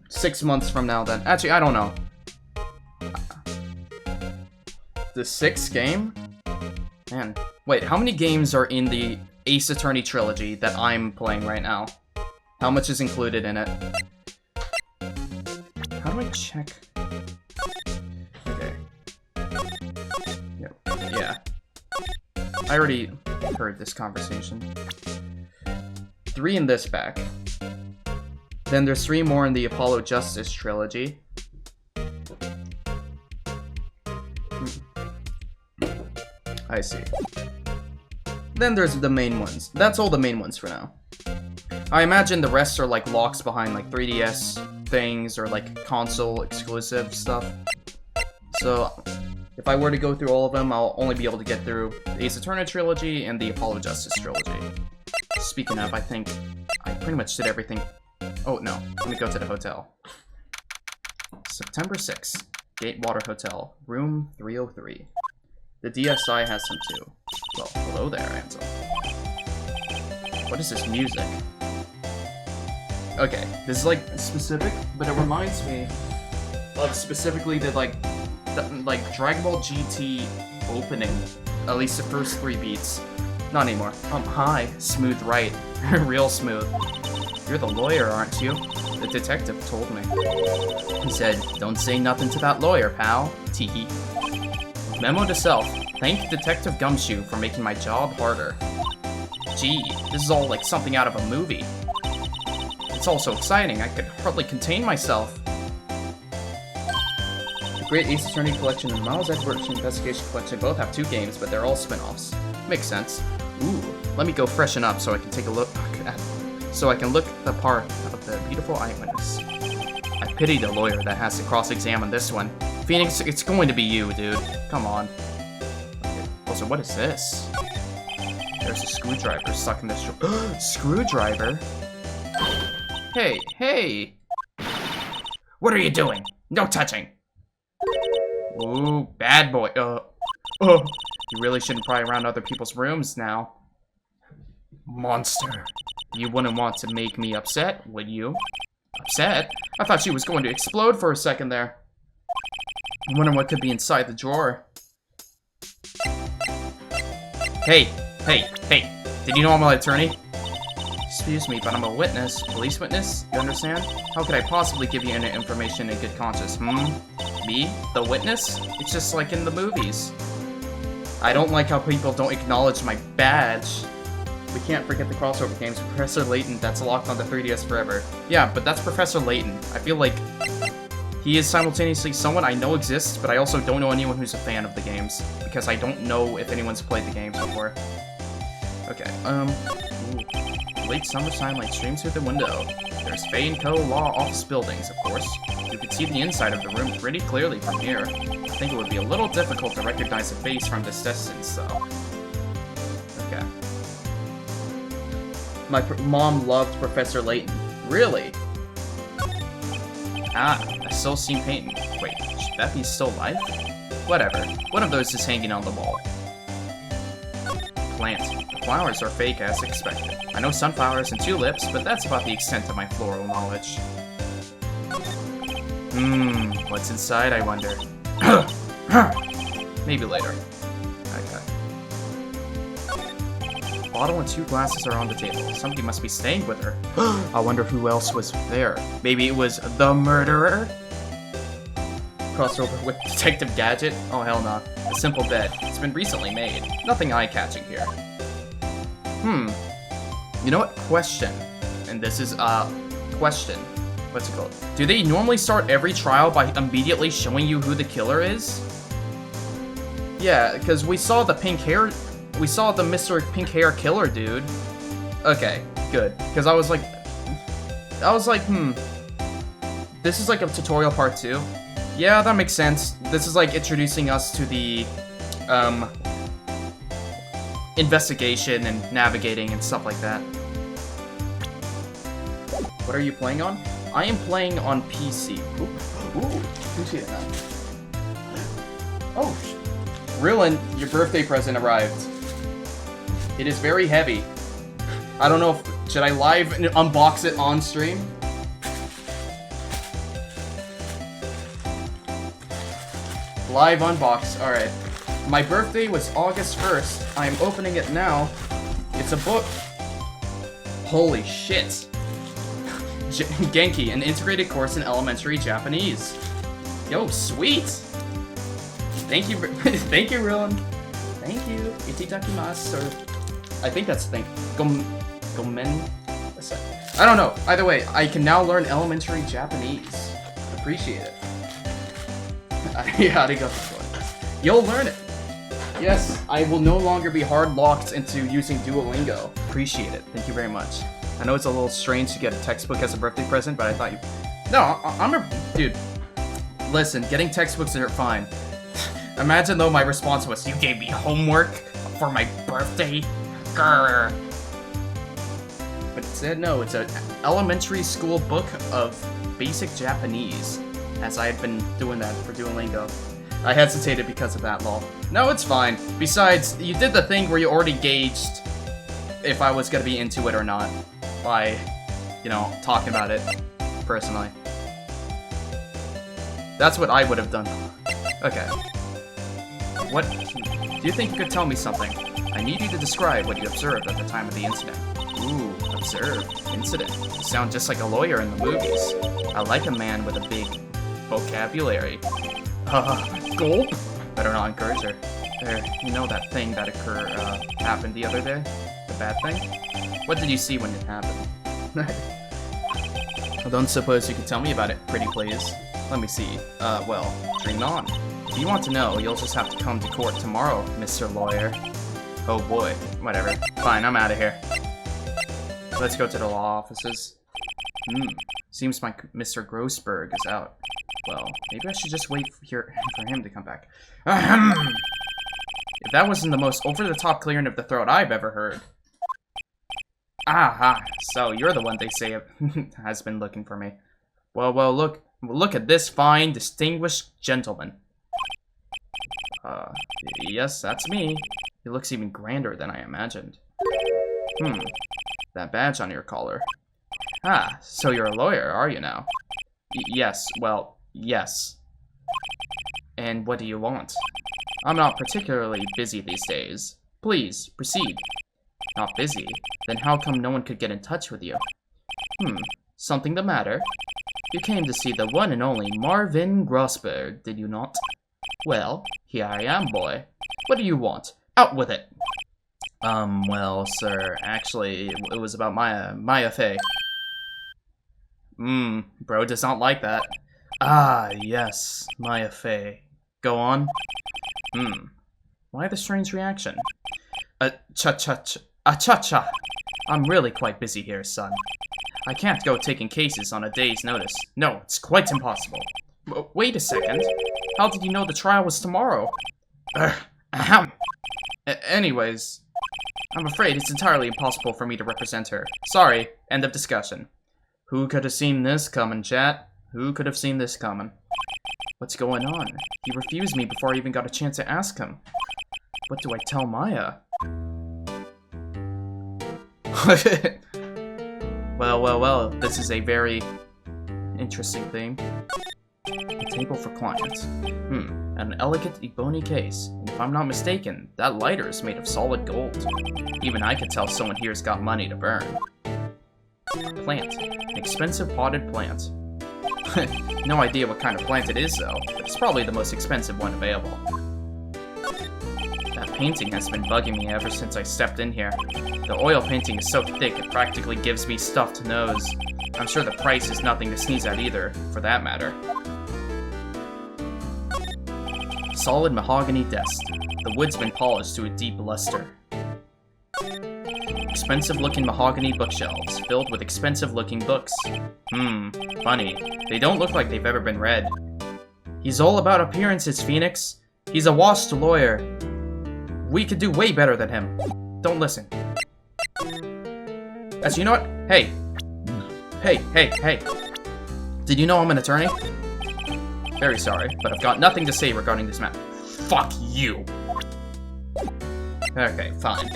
6 months from now then. Actually, I don't know. The 6th game? Man. Wait, how many games are in the Ace Attorney trilogy that I'm playing right now? How much is included in it? How do I check? Okay. Yep. Yeah. I already heard this conversation. 3 in this pack. Then there's 3 more in the Apollo Justice trilogy. I see. Then there's the main ones. That's all the main ones for now. I imagine the rest are like locks behind like 3DS things or like console exclusive stuff. So if I were to go through all of them, I'll only be able to get through the Ace Attorney trilogy and the Apollo Justice trilogy. Speaking of, I think I pretty much did everything. Oh no, let me go to the hotel. September 6th, Gatewater Hotel, room 303. The DSI has some too. Well, hello there, Ansel. What is this music? Okay, this is like specific, but it reminds me of specifically the like Dragon Ball GT opening. At least the first 3 beats. Not anymore. Hi, smooth Wright. Real smooth. You're the lawyer, aren't you? The detective told me. He said, don't say nothing to that lawyer, pal. Teehee. Memo to self. Thank Detective Gumshoe for making my job harder. Gee, this is all like something out of a movie. It's all so exciting, I could hardly contain myself. The Great Ace Attorney Collection and Miles Edgeworth's Investigation Collection both have 2 games, but they're all spin-offs. Makes sense. Ooh, let me go freshen up so I can take a look the part of the beautiful eyewitness. I pity the lawyer that has to cross-examine this one. Phoenix, it's going to be you, dude. Come on. Okay. Also, what is this? There's a screwdriver stuck in this screwdriver? Hey, hey! What are you doing? No touching! Ooh, bad boy. You really shouldn't pry around other people's rooms now. Monster. You wouldn't want to make me upset, would you? Upset? I thought she was going to explode for a second there. I wonder what could be inside the drawer. Hey, did you know I'm an attorney? Excuse me, but I'm a witness. Police witness? You understand? How could I possibly give you any information in good conscience, Me? The witness? It's just like in the movies. I don't like how people don't acknowledge my badge. We can't forget the crossover games. Professor Layton, that's locked on the 3DS forever. Yeah, but that's Professor Layton. I feel like he is simultaneously someone I know exists, but I also don't know anyone who's a fan of the games, because I don't know if anyone's played the games before. Okay, late summer sunlight streams through the window. There's Fay & Co. Law office buildings, of course. You can see the inside of the room pretty clearly from here. I think it would be a little difficult to recognize a face from this distance, though. Okay. My mom loved Professor Layton. Really? Ah, I still see Peyton. Wait, should that be still alive? Whatever. One of those is hanging on the wall. Plant. The flowers are fake as expected. I know sunflowers and tulips, but that's about the extent of my floral knowledge. What's inside, I wonder? Maybe later. Okay. Bottle and 2 glasses are on the table. Somebody must be staying with her. I wonder who else was there. Maybe it was the murderer? Crossover with Detective Gadget? Oh, hell no. A simple bed. It's been recently made. Nothing eye-catching here. You know what? Question. And this is, question. What's it called? Do they normally start every trial by immediately showing you who the killer is? Yeah, because we saw the pink hair... We saw the Mr. Pink Hair Killer dude. Okay, good. Because I was like, this is like a tutorial part 2. Yeah, that makes sense. This is like introducing us to the, investigation and navigating and stuff like that. What are you playing on? I am playing on PC. Ooh, appreciate that. Oh, Rylan, your birthday present arrived. It is very heavy. I don't know if... Should I live unbox it on stream? Live unbox. Alright. My birthday was August 1st. I am opening it now. It's a book. Holy shit. Genki, an integrated course in elementary Japanese. Yo, sweet! Thank you, thank you, Rylan. Thank you. Itadakimasu, or... I think that's the thing. Gomen? What's that? I don't know. Either way, I can now learn elementary Japanese. Appreciate it. You'll learn it. Yes, I will no longer be hard-locked into using Duolingo. Appreciate it. Thank you very much. I know it's a little strange to get a textbook as a birthday present, but I thought you... No, I'm a... Dude, listen, getting textbooks are fine. Imagine, though, my response was, you gave me homework for my birthday? Grr. But instead, no, it's an elementary school book of basic Japanese, as I had been doing that for Duolingo. I hesitated because of that, lol. No, it's fine. Besides, you did the thing where you already gauged if I was gonna be into it or not by, you know, talking about it personally. That's what I would have done. Okay. What? Do you think you could tell me something? I need you to describe what you observed at the time of the incident. Ooh, observed. Incident. You sound just like a lawyer in the movies. I like a man with a big vocabulary. Gulp? Better not encourage her. There, you know that thing that happened the other day? The bad thing? What did you see when it happened? I don't suppose you could tell me about it, pretty please. Let me see. Well, dream on. If you want to know, you'll just have to come to court tomorrow, Mr. Lawyer. Oh boy. Whatever. Fine, I'm out of here. Let's go to the law offices. Seems my Mr. Grossberg is out. Well, maybe I should just wait here for him to come back. Ahem. If that wasn't the most over-the-top clearing of the throat I've ever heard. Aha, so you're the one they say has been looking for me. Well, look at this fine, distinguished gentleman. Yes, that's me. He looks even grander than I imagined. That badge on your collar. Ah, so you're a lawyer, are you now? Yes, well, yes. And what do you want? I'm not particularly busy these days. Please, proceed. Not busy? Then how come no one could get in touch with you? Something the matter? You came to see the one and only Marvin Grossberg, did you not? Well, here I am, boy. What do you want? Out with it! Well, sir, actually, it was about Maya Fey. Bro does not like that. Ah, yes, Maya Fey. Go on. Why the strange reaction? Cha-cha. I'm really quite busy here, son. I can't go taking cases on a day's notice. No, it's quite impossible. Wait a second. How did you know the trial was tomorrow? Ahem. Anyways, I'm afraid it's entirely impossible for me to represent her. Sorry, end of discussion. Who could have seen this coming, chat? Who could have seen this coming? What's going on? He refused me before I even got a chance to ask him. What do I tell Maya? Well, this is a very interesting thing. A table for clients. An elegant ebony case. And if I'm not mistaken, that lighter is made of solid gold. Even I can tell someone here's got money to burn. A plant. An expensive potted plant. No idea what kind of plant it is, though, but it's probably the most expensive one available. That painting has been bugging me ever since I stepped in here. The oil painting is so thick it practically gives me stuffed nose. I'm sure the price is nothing to sneeze at either, for that matter. Solid mahogany desk. The wood's been polished to a deep luster. Expensive-looking mahogany bookshelves, filled with expensive-looking books. Funny. They don't look like they've ever been read. He's all about appearances, Phoenix. He's a washed lawyer. We could do way better than him. Don't listen. As you know what? Hey. Hey. Did you know I'm an attorney? Very sorry, but I've got nothing to say regarding this matter. Fuck you. Okay, fine.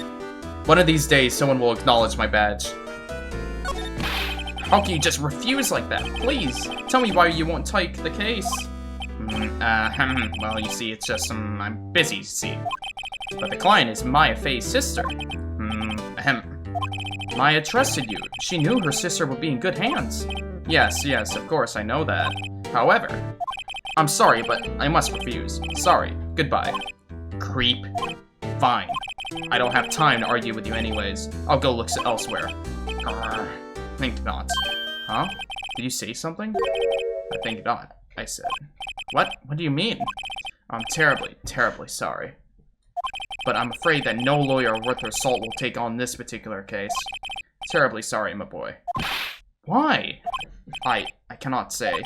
One of these days, someone will acknowledge my badge. How can you just refuse like that? Please, tell me why you won't take the case. Well, you see, it's just, I'm busy, see. But the client is Maya Fey's sister. Maya trusted you. She knew her sister would be in good hands. Yes, of course, I know that. However, I'm sorry, but I must refuse. Sorry, goodbye. Creep. Fine. I don't have time to argue with you anyways. I'll go look elsewhere. Think not. Huh? Did you say something? I think not, I said. What? What do you mean? I'm terribly sorry. But I'm afraid that no lawyer worth their salt will take on this particular case. Terribly sorry, my boy. Why? I cannot say.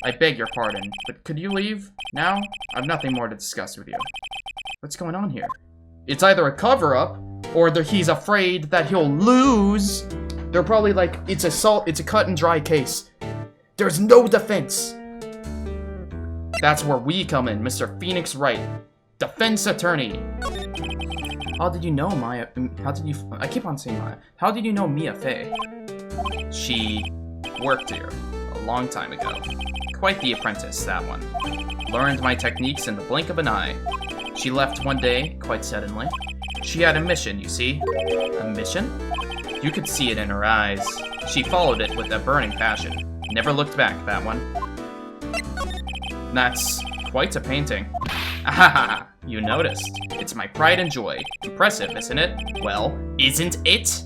I beg your pardon, but could you leave now? I have nothing more to discuss with you. What's going on here? It's either a cover-up, or he's afraid that he'll lose. They're probably like, it's a cut and dry case. There's no defense. That's where we come in, Mr. Phoenix Wright. Defense attorney. How did you know Maya? I keep on saying Maya. How did you know Mia Fey? She worked here a long time ago. Quite the apprentice, that one. Learned my techniques in the blink of an eye. She left one day, quite suddenly. She had a mission, you see. A mission? You could see it in her eyes. She followed it with a burning passion. Never looked back, that one. That's quite a painting. Ahaha, you noticed. It's my pride and joy. Impressive, isn't it? Well, isn't it?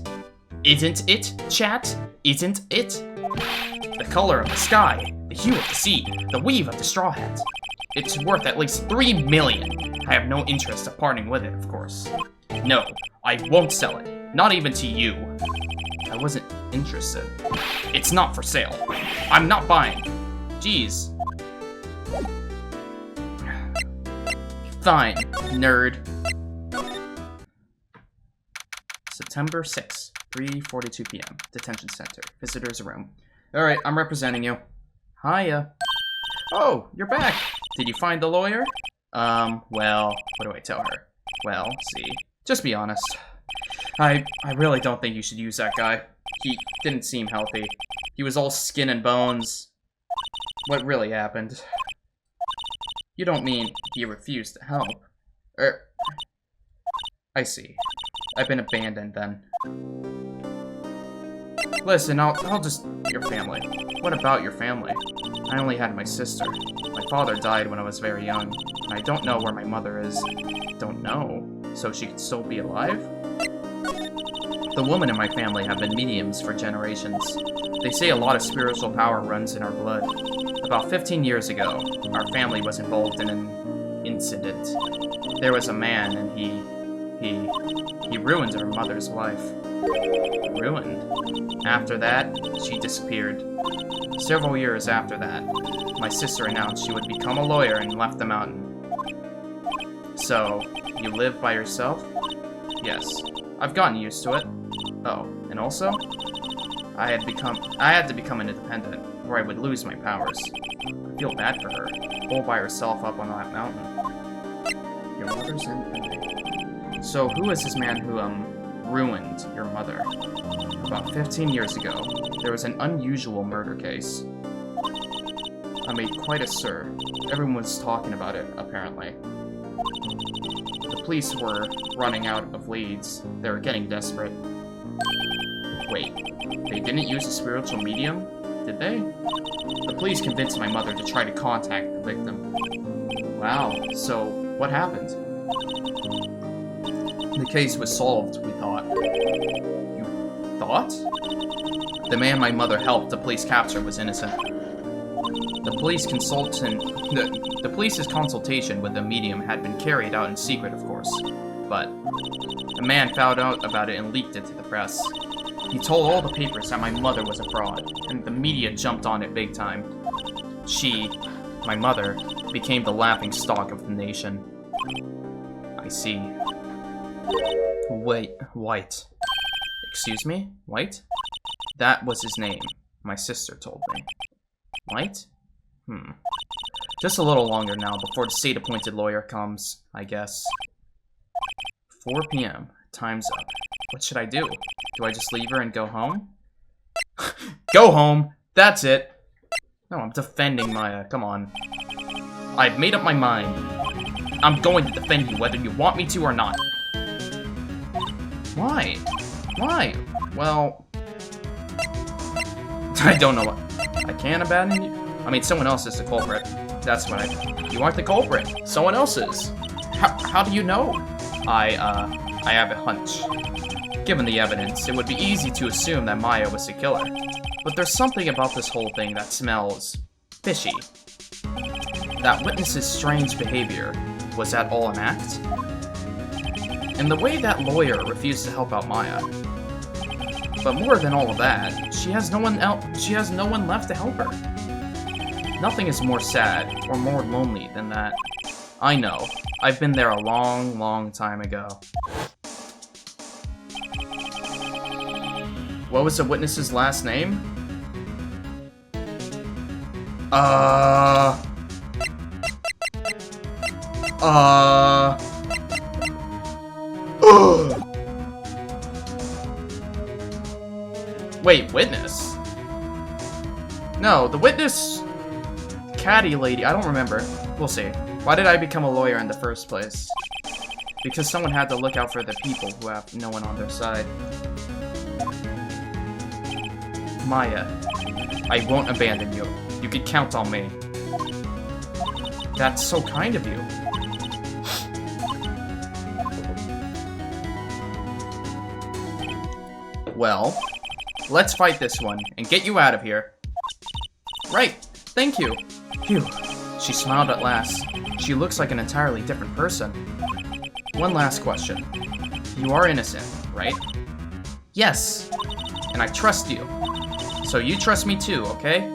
Isn't it, chat? Isn't it? The color of the sky, the hue of the sea, the weave of the straw hat. It's worth at least 3 million. I have no interest of parting with it, of course. No, I won't sell it. Not even to you. I wasn't interested. It's not for sale. I'm not buying. Jeez. Fine, nerd. September 6th, 3:42 p.m. Detention Center. Visitor's room. Alright, I'm representing you. Hiya. Oh, you're back. Did you find the lawyer? Well, what do I tell her? Well, see. Just be honest. I really don't think you should use that guy. He didn't seem healthy. He was all skin and bones. What really happened? You don't mean he refused to help? I see. I've been abandoned then. Listen, I'll just... Your family. What about your family? I only had my sister. My father died when I was very young, and I don't know where my mother is. Don't know? So she could still be alive? The women in my family have been mediums for generations. They say a lot of spiritual power runs in our blood. About 15 years ago, our family was involved in an incident. There was a man, and he ruined our mother's life. Ruined. After that, she disappeared. Several years after that, my sister announced she would become a lawyer and left the mountain. So, you live by yourself? Yes. I've gotten used to it. Oh, and also, I had to become independent, or I would lose my powers. I feel bad for her, all by herself up on that mountain. Your mother's independent. So who is this man who, ruined your mother? About 15 years ago, there was an unusual murder case. I made quite a stir. Everyone was talking about it, apparently. The police were running out of leads. They were getting desperate. Wait, they didn't use a spiritual medium? Did they? The police convinced my mother to try to contact the victim. Wow, so what happened? The case was solved, we thought. You thought? The man my mother helped the police capture was innocent. The police's consultation with the medium had been carried out in secret, of course, but a man found out about it and leaked it to the press. He told all the papers that my mother was a fraud, and the media jumped on it big time. She, my mother, became the laughing stock of the nation. I see. Wait, White. Excuse me? White? That was his name. My sister told me. White? Just a little longer now before the state-appointed lawyer comes, I guess. 4 p.m. Time's up. What should I do? Do I just leave her and go home? Go home! That's it! No, I'm defending Maya. Come on. I've made up my mind. I'm going to defend you whether you want me to or not. Why? Why? Well... I don't know what... I can't abandon you? I mean, someone else is the culprit. That's right. You aren't the culprit. Someone else is. How do you know? I have a hunch. Given the evidence, it would be easy to assume that Maya was the killer. But there's something about this whole thing that smells... fishy. That witness's strange behavior, was that all an act? And the way that lawyer refused to help out Maya. But more than all of that, she has no one left to help her. Nothing is more sad or more lonely than that. I know. I've been there a long, long time ago. What was the witness's last name? Wait, witness? No, the witness... Catty lady, I don't remember. We'll see. Why did I become a lawyer in the first place? Because someone had to look out for the people who have no one on their side. Maya, I won't abandon you. You can count on me. That's so kind of you. Well, let's fight this one and get you out of here. Right, thank you. Phew, she smiled at last. She looks like an entirely different person. One last question. You are innocent, right? Yes, and I trust you. So you trust me too, okay?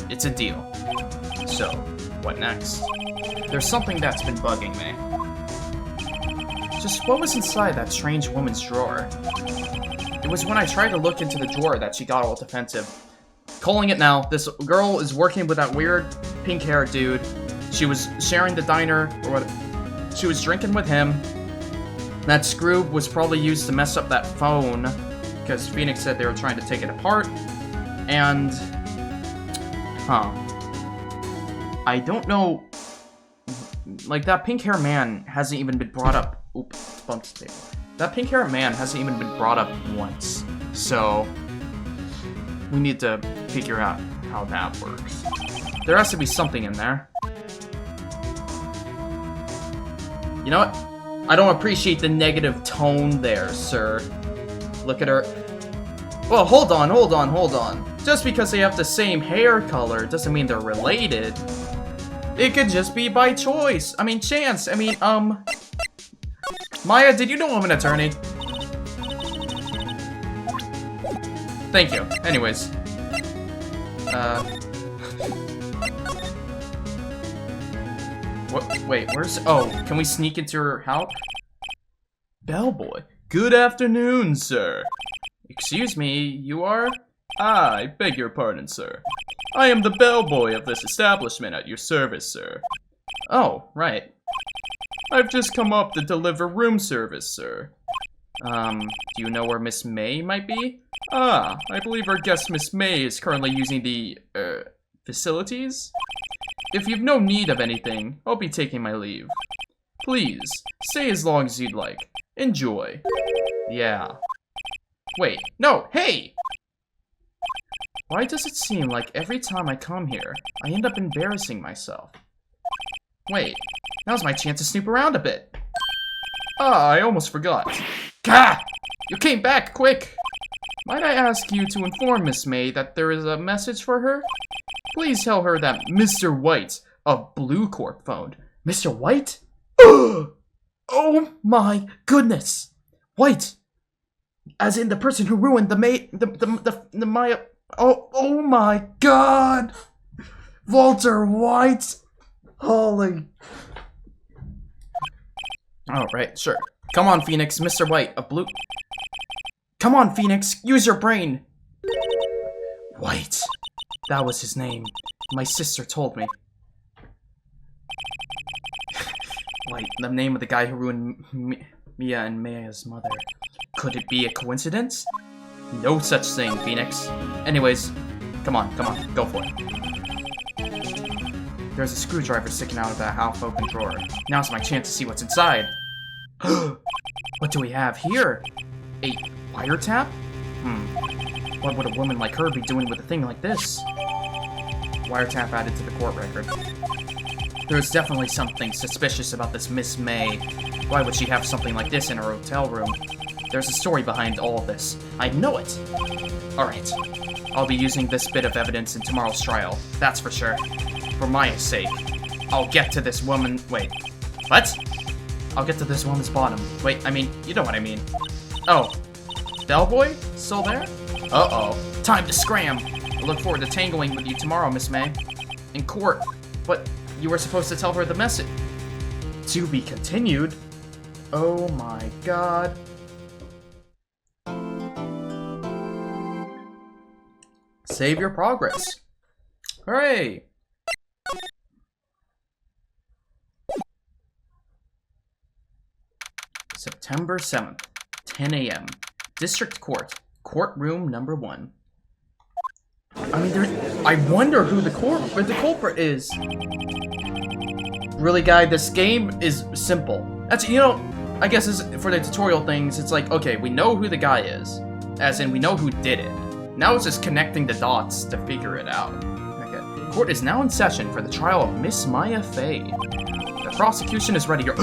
It's a deal. So, what next? There's something that's been bugging me. Just what was inside that strange woman's drawer? It was when I tried to look into the drawer that she got all defensive. Calling it now, this girl is working with that weird pink-haired dude. She was sharing the diner, or what? She was drinking with him. That screw was probably used to mess up that phone, because Phoenix said they were trying to take it apart, and... I don't know... Like, that pink-haired man hasn't even been brought up... Oops, bumped the table. That pink-haired man hasn't even been brought up once, so... We need to figure out how that works. There has to be something in there. You know what? I don't appreciate the negative tone there, sir. Look at her. Well, hold on. Just because they have the same hair color doesn't mean they're related. It could just be by choice. I mean, chance. I mean, Maya, did you know I'm an attorney? Thank you. Anyways. What? Wait, where's... Oh, can we sneak into her house? Bellboy. Good afternoon, sir. Excuse me, you are? I beg your pardon, sir. I am the bellboy of this establishment at your service, sir. Oh, right. I've just come up to deliver room service, sir. Do you know where Miss May might be? Ah, I believe our guest Miss May is currently using the, facilities? If you've no need of anything, I'll be taking my leave. Please, stay as long as you'd like. Enjoy. Yeah. Wait, no, hey! Why does it seem like every time I come here, I end up embarrassing myself? Wait, now's my chance to snoop around a bit. Ah, I almost forgot. Gah! You came back, quick! Might I ask you to inform Miss May that there is a message for her? Please tell her that Mr. White of Blue Corp phoned. Mr. White? Oh my goodness! White! As in the person who ruined the Maya... Oh my god! Walter White! Holy... Oh, right, sure. Come on, Phoenix, Mr. White, a blue... Come on, Phoenix, use your brain! White. That was his name. My sister told me. White, the name of the guy who ruined Mia and Maya's mother. Could it be a coincidence? No such thing, Phoenix. Anyways, come on, go for it. There's a screwdriver sticking out of that half-open drawer. Now's my chance to see what's inside. What do we have here? A wiretap? What would a woman like her be doing with a thing like this? Wiretap added to the court record. There's definitely something suspicious about this Miss May. Why would she have something like this in her hotel room? There's a story behind all of this. I know it! Alright. I'll be using this bit of evidence in tomorrow's trial. That's for sure. For Maya's sake. I'll get to this woman... Wait. What? I'll get to this woman's bottom. Wait, I mean, you know what I mean. Oh. Bellboy? Still there? Uh-oh. Time to scram! I look forward to tangling with you tomorrow, Miss May. In court. But you were supposed to tell her the message. To be continued? Oh my god. Save your progress. Hooray! September 7th, 10 a.m. District Court, courtroom number 1. I mean, I wonder who the culprit is. Really, guy, this game is simple. That's, you know, I guess for the tutorial things, it's like, okay, we know who the guy is. As in, we know who did it. Now it's just connecting the dots to figure it out. Okay. Court is now in session for the trial of Miss Maya Fey. The prosecution is ready here.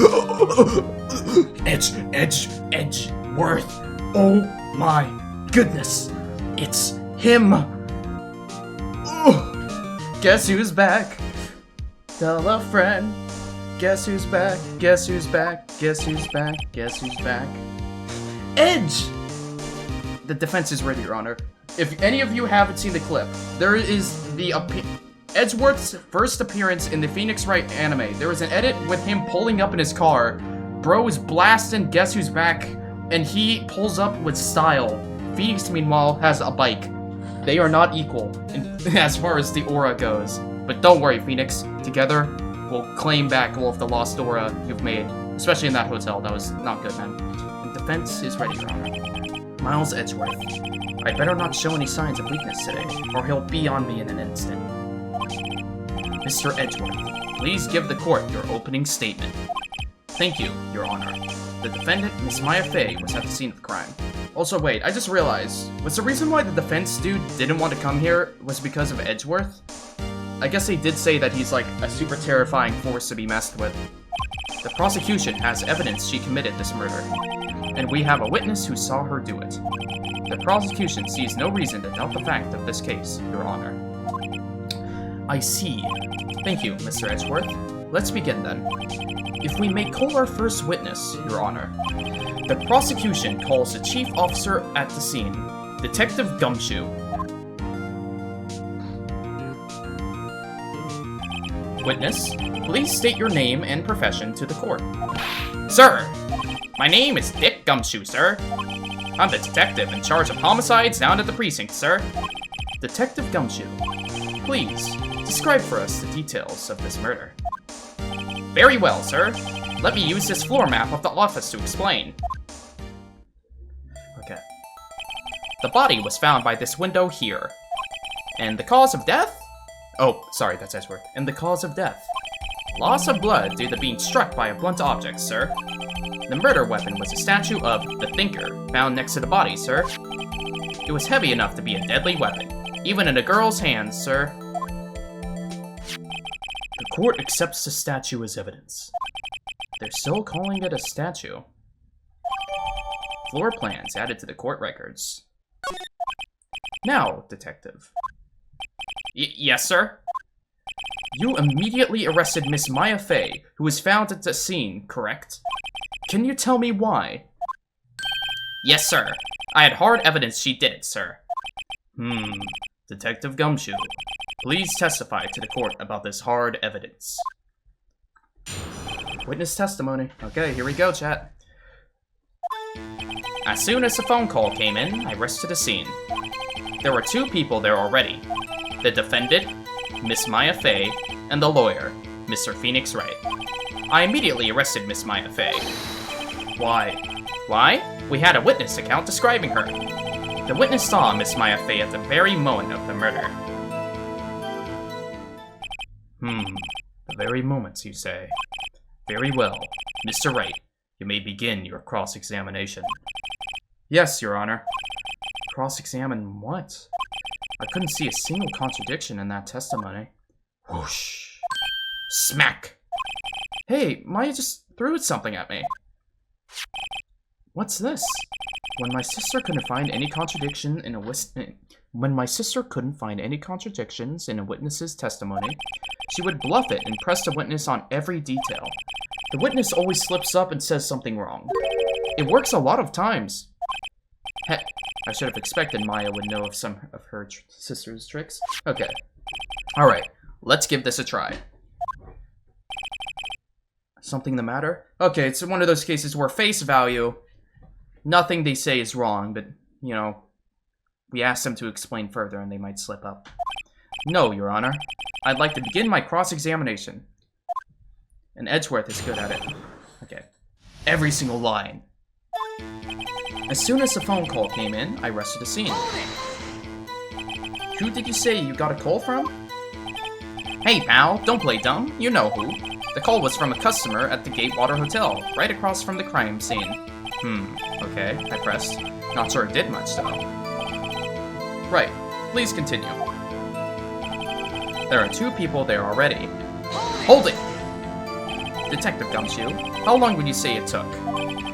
Edgeworth. Oh my goodness. It's him. Guess who's back? Tell a friend. Guess who's back? Guess who's back? Guess who's back? Guess who's back? Edge! The defense is ready, Your Honor. If any of you haven't seen the clip, there is the Edgeworth's first appearance in the Phoenix Wright anime. There was an edit with him pulling up in his car. Bro is blasting Guess Who's Back, and he pulls up with style. Phoenix, meanwhile, has a bike. They are not equal as far as the aura goes. But don't worry, Phoenix. Together, we'll claim back all of the lost aura you've made. Especially in that hotel. That was not good, man. The defense is ready, Your Honor. Miles Edgeworth. I'd better not show any signs of weakness today, or he'll be on me in an instant. Mr. Edgeworth, please give the court your opening statement. Thank you, Your Honor. The defendant, Miss Maya Fey, was at the scene of the crime. Also, wait, I just realized, was the reason why the defense dude didn't want to come here was because of Edgeworth? I guess they did say that he's like a super terrifying force to be messed with. The prosecution has evidence she committed this murder, and we have a witness who saw her do it. The prosecution sees no reason to doubt the fact of this case, Your Honor. I see. Thank you, Mr. Edgeworth. Let's begin then. If we may call our first witness, Your Honor. The prosecution calls the chief officer at the scene, Detective Gumshoe. Witness, please state your name and profession to the court. Sir, my name is Dick Gumshoe, sir. I'm the detective in charge of homicides down at the precinct, sir. Detective Gumshoe, please describe for us the details of this murder. Very well, sir. Let me use this floor map of the office to explain. Okay. The body was found by this window here. And the cause of death? Oh, sorry, that's Edgeworth. And the cause of death? Loss of blood due to being struck by a blunt object, sir. The murder weapon was a statue of the Thinker found next to the body, sir. It was heavy enough to be a deadly weapon, even in a girl's hands, sir. The court accepts the statue as evidence. They're still calling it a statue. Floor plans added to the court records. Now, Detective. Yes, sir? You immediately arrested Miss Maya Fey, who was found at the scene, correct? Can you tell me why? Yes, sir. I had hard evidence she did it, sir. Detective Gumshoe, please testify to the court about this hard evidence. Witness testimony. Okay, here we go, chat. As soon as the phone call came in, I rushed to the scene. There were two people there already. The defendant, Miss Maya Fey, and the lawyer, Mr. Phoenix Wright. I immediately arrested Miss Maya Fey. Why? Why? We had a witness account describing her. The witness saw Miss Maya Fey at the very moment of the murder. The very moments, you say. Very well. Mr. Wright, you may begin your cross-examination. Yes, Your Honor. Cross-examine what? I couldn't see a single contradiction in that testimony. Whoosh. Smack! Hey, Maya just threw something at me. What's this? When my sister couldn't find any contradictions in a witness's testimony, she would bluff it and press the witness on every detail. The witness always slips up and says something wrong. It works a lot of times. Heck, I should have expected Maya would know of some of her sister's tricks. Okay. Alright, let's give this a try. Something the matter? Okay, it's one of those cases where face value, nothing they say is wrong, but, you know, we ask them to explain further and they might slip up. No, Your Honor. I'd like to begin my cross-examination. And Edgeworth is good at it. Okay. Every single line. As soon as the phone call came in, I rushed to the scene. Who did you say you got a call from? Hey, pal, don't play dumb. You know who. The call was from a customer at the Gatewater Hotel, right across from the crime scene. Okay, I pressed. Not sure it did much, though. Right, please continue. There are two people there already. Hold it! Detective Gumshoe, how long would you say it took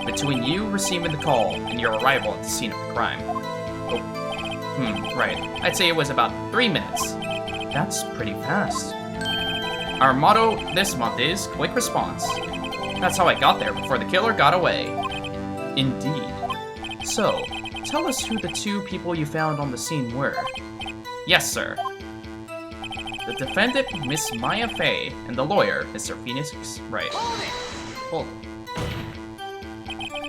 between you receiving the call and your arrival at the scene of the crime? Right. I'd say it was about 3 minutes. That's pretty fast. Our motto this month is quick response. That's how I got there before the killer got away. Indeed. So, tell us who the two people you found on the scene were. Yes, sir. The defendant, Miss Maya Fey, and the lawyer, Mr. Phoenix Wright. Hold on.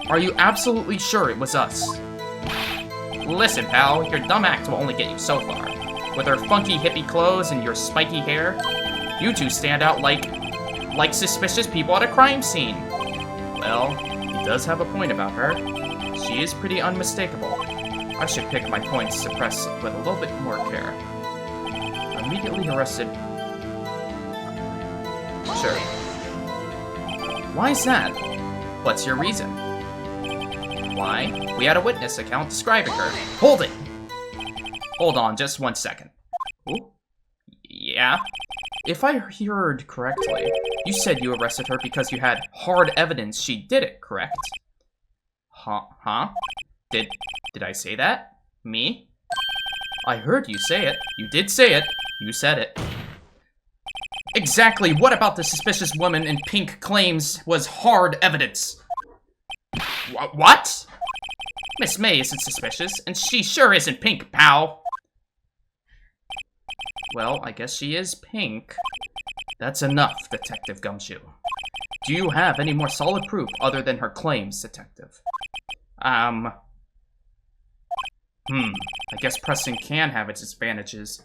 Are you absolutely sure it was us? Listen, pal, your dumb act will only get you so far. With her funky hippie clothes and your spiky hair, you two stand out like suspicious people at a crime scene. Well, he does have a point about her. She is pretty unmistakable. I should pick my points to press with a little bit more care. Immediately arrested. Sure. Why is that? What's your reason? Why? We had a witness account describing her. Hold it! Hold on, just 1 second. Ooh. Yeah? If I heard correctly, you said you arrested her because you had hard evidence she did it, correct? Huh? Did I say that? Me? I heard you say it. You did say it. You said it. Exactly what about the suspicious woman in pink claims was hard evidence? What? Miss May isn't suspicious, and she sure isn't pink, pal. Well, I guess she is pink. That's enough, Detective Gumshoe. Do you have any more solid proof other than her claims, Detective? I guess pressing can have its advantages.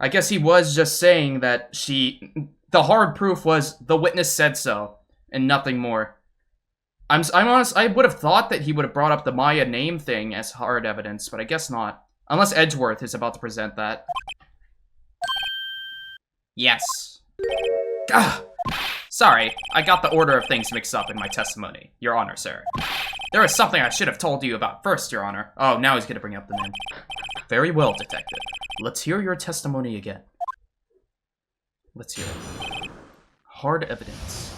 I guess he was just saying that the hard proof was the witness said so, and nothing more. I'm honest, I would have thought that he would have brought up the Maya name thing as hard evidence, but I guess not. Unless Edgeworth is about to present that. Yes. Gah! Sorry, I got the order of things mixed up in my testimony, Your Honor, sir. There is something I should have told you about first, Your Honor. Oh, now he's gonna bring up the name. Very well, Detective. Let's hear your testimony again. Let's hear it. Hard evidence.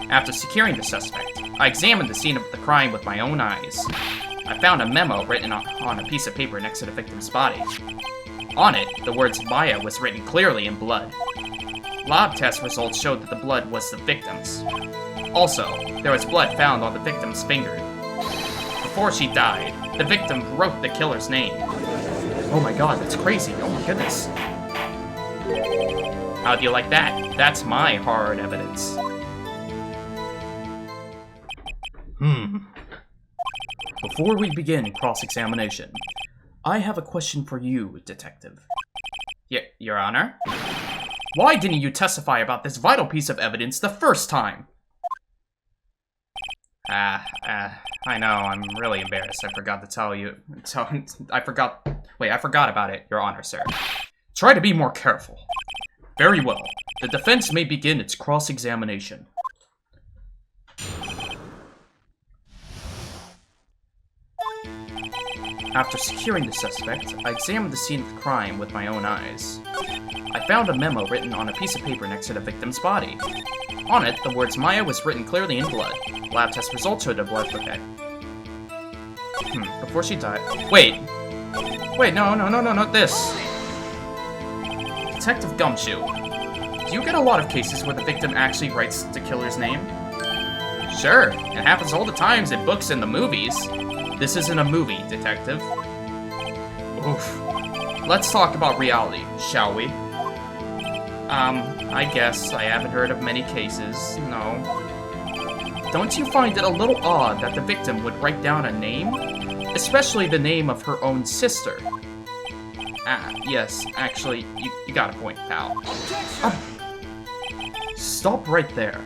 After securing the suspect, I examined the scene of the crime with my own eyes. I found a memo written on a piece of paper next to the victim's body. On it, the words Maya was written clearly in blood. Lab test results showed that the blood was the victim's. Also, there was blood found on the victim's finger. Before she died, the victim wrote the killer's name. Oh my god, that's crazy. Oh my goodness. How do you like that? That's my hard evidence. Before we begin cross-examination, I have a question for you, Detective. Your Honor? Why didn't you testify about this vital piece of evidence the first time? I know, I'm really embarrassed. I forgot to tell you. I forgot about it, Your Honor, sir. Try to be more careful. Very well. The defense may begin its cross-examination. After securing the suspect, I examined the scene of the crime with my own eyes. I found a memo written on a piece of paper next to the victim's body. On it, the words Maya was written clearly in blood. Lab test results showed a blood bouquet. Before she died... Wait, no, not this. Detective Gumshoe, do you get a lot of cases where the victim actually writes the killer's name? Sure, it happens all the times in books and the movies. This isn't a movie, Detective. Oof. Let's talk about reality, shall we? I guess I haven't heard of many cases, no. Don't you find it a little odd that the victim would write down a name? Especially the name of her own sister. Yes, actually, you got a point, pal. Stop right there.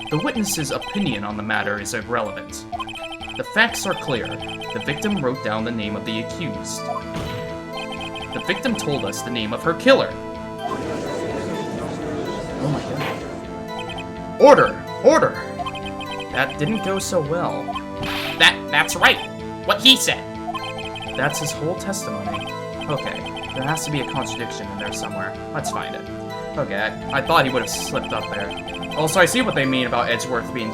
The witness's opinion on the matter is irrelevant. The facts are clear. The victim wrote down the name of the accused. The victim told us the name of her killer. Oh my god. Order! That didn't go so well. That's right. What he said. That's his whole testimony. Okay, there has to be a contradiction in there somewhere. Let's find it. Okay, I thought he would have slipped up there. Also, I see what they mean about Edgeworth being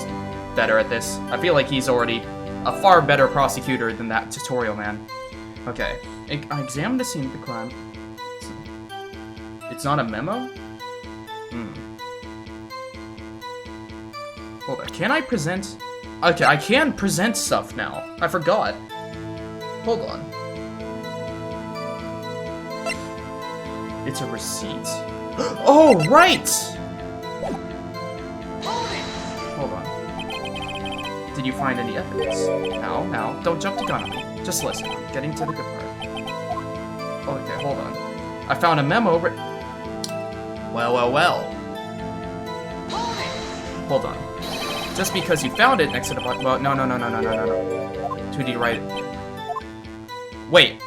better at this. I feel like he's already a far better prosecutor than that tutorial man. Okay, I examined the scene of the crime. It's not a memo? Hold on, can I present? Okay, I can present stuff now. I forgot. Hold on. It's a receipt. Oh, right! Hold on. Did you find any evidence? Now, don't jump the gun on me. Just listen. I'm getting to the good part. Okay, hold on. I found a memo Well. Hold on. Just because you found it next to the button. Well, no. 2D right. Wait.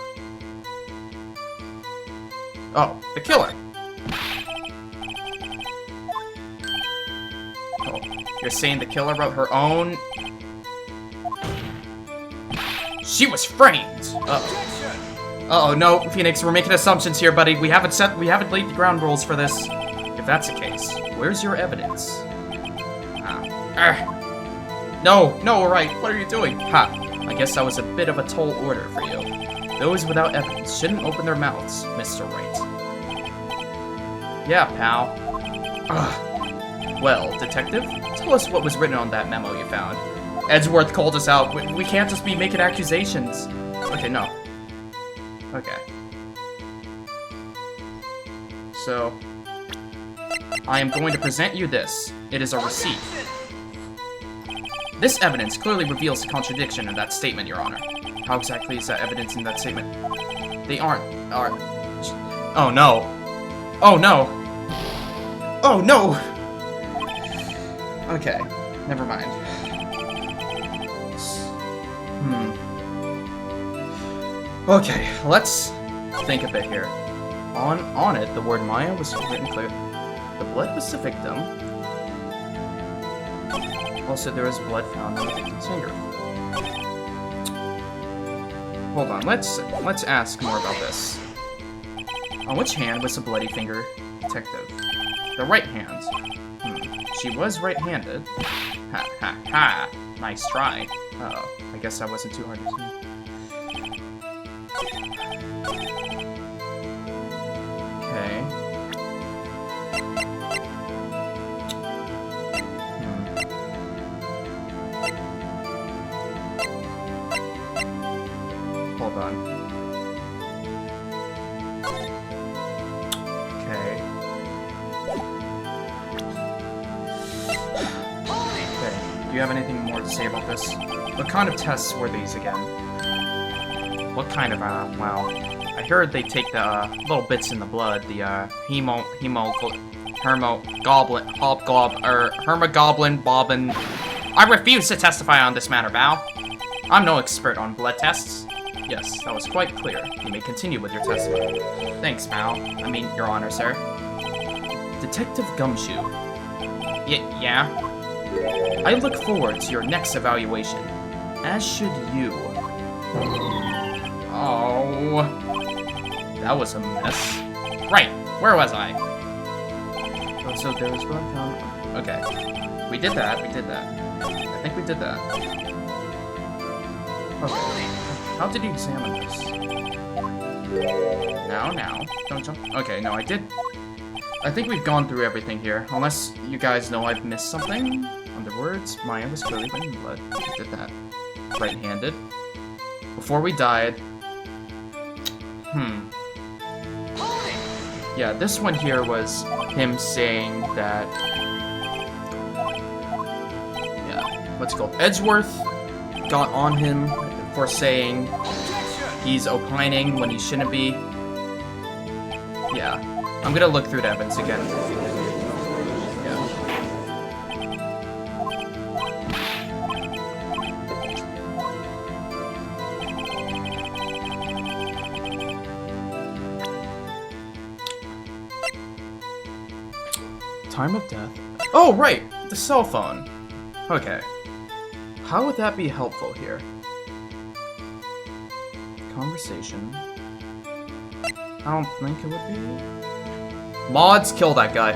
Oh, the killer. Oh, you're saying the killer wrote her own? She was framed. Uh-oh, no, Phoenix, we're making assumptions here, buddy. We haven't laid the ground rules for this. If that's the case, where's your evidence? No, Wright, what are you doing? Ha, I guess that was a bit of a tall order for you. Those without evidence shouldn't open their mouths, Mr. Wright. Yeah, pal. Well, detective, tell us what was written on that memo you found. Edgeworth called us out. We can't just be making accusations. Okay, no. Okay. So, I am going to present you this. It is a receipt. This evidence clearly reveals the contradiction in that statement, Your Honor. How exactly is that evidence in that statement? They are... Oh no. Oh no. Oh no! Okay, never mind. Okay, let's think a bit here. On it, the word Maya was written clear. The blood was the victim. Also, there was blood found on the victim's finger. Hold on, let's ask more about this. On which hand was the bloody finger, detective? The right hand. She was right-handed. Ha ha ha. Nice try. Uh-oh, I guess that wasn't too hard to see. Okay. Hold on. Okay. Do you have anything more to say about this? What kind of tests were these again? What kind of, well, I heard they take the, little bits in the blood, the, hermogoblin, bobbin. I refuse to testify on this matter, Val. I'm no expert on blood tests. Yes, that was quite clear. You may continue with your testimony. Thanks, Val. I mean, Your Honor, sir. Detective Gumshoe. Yeah? I look forward to your next evaluation. As should you. Oh. That was a mess. Right, where was I? Oh, so there was blood found. Okay. We did that. I think we did that. Okay. How did you examine this? Now. Don't jump. Okay, no, I did. I think we've gone through everything here. Unless you guys know I've missed something. Under words, Maya was clearly written in blood. We did that. Right-handed. Before we died. Yeah, this one here was him saying that... Yeah, what's it called? Edgeworth got on him for saying he's opining when he shouldn't be. Yeah, I'm gonna look through the evidence again. Yeah. Time of death. Oh, right! The cell phone. Okay. How would that be helpful here? Conversation. I don't think it would be. Mods, kill that guy.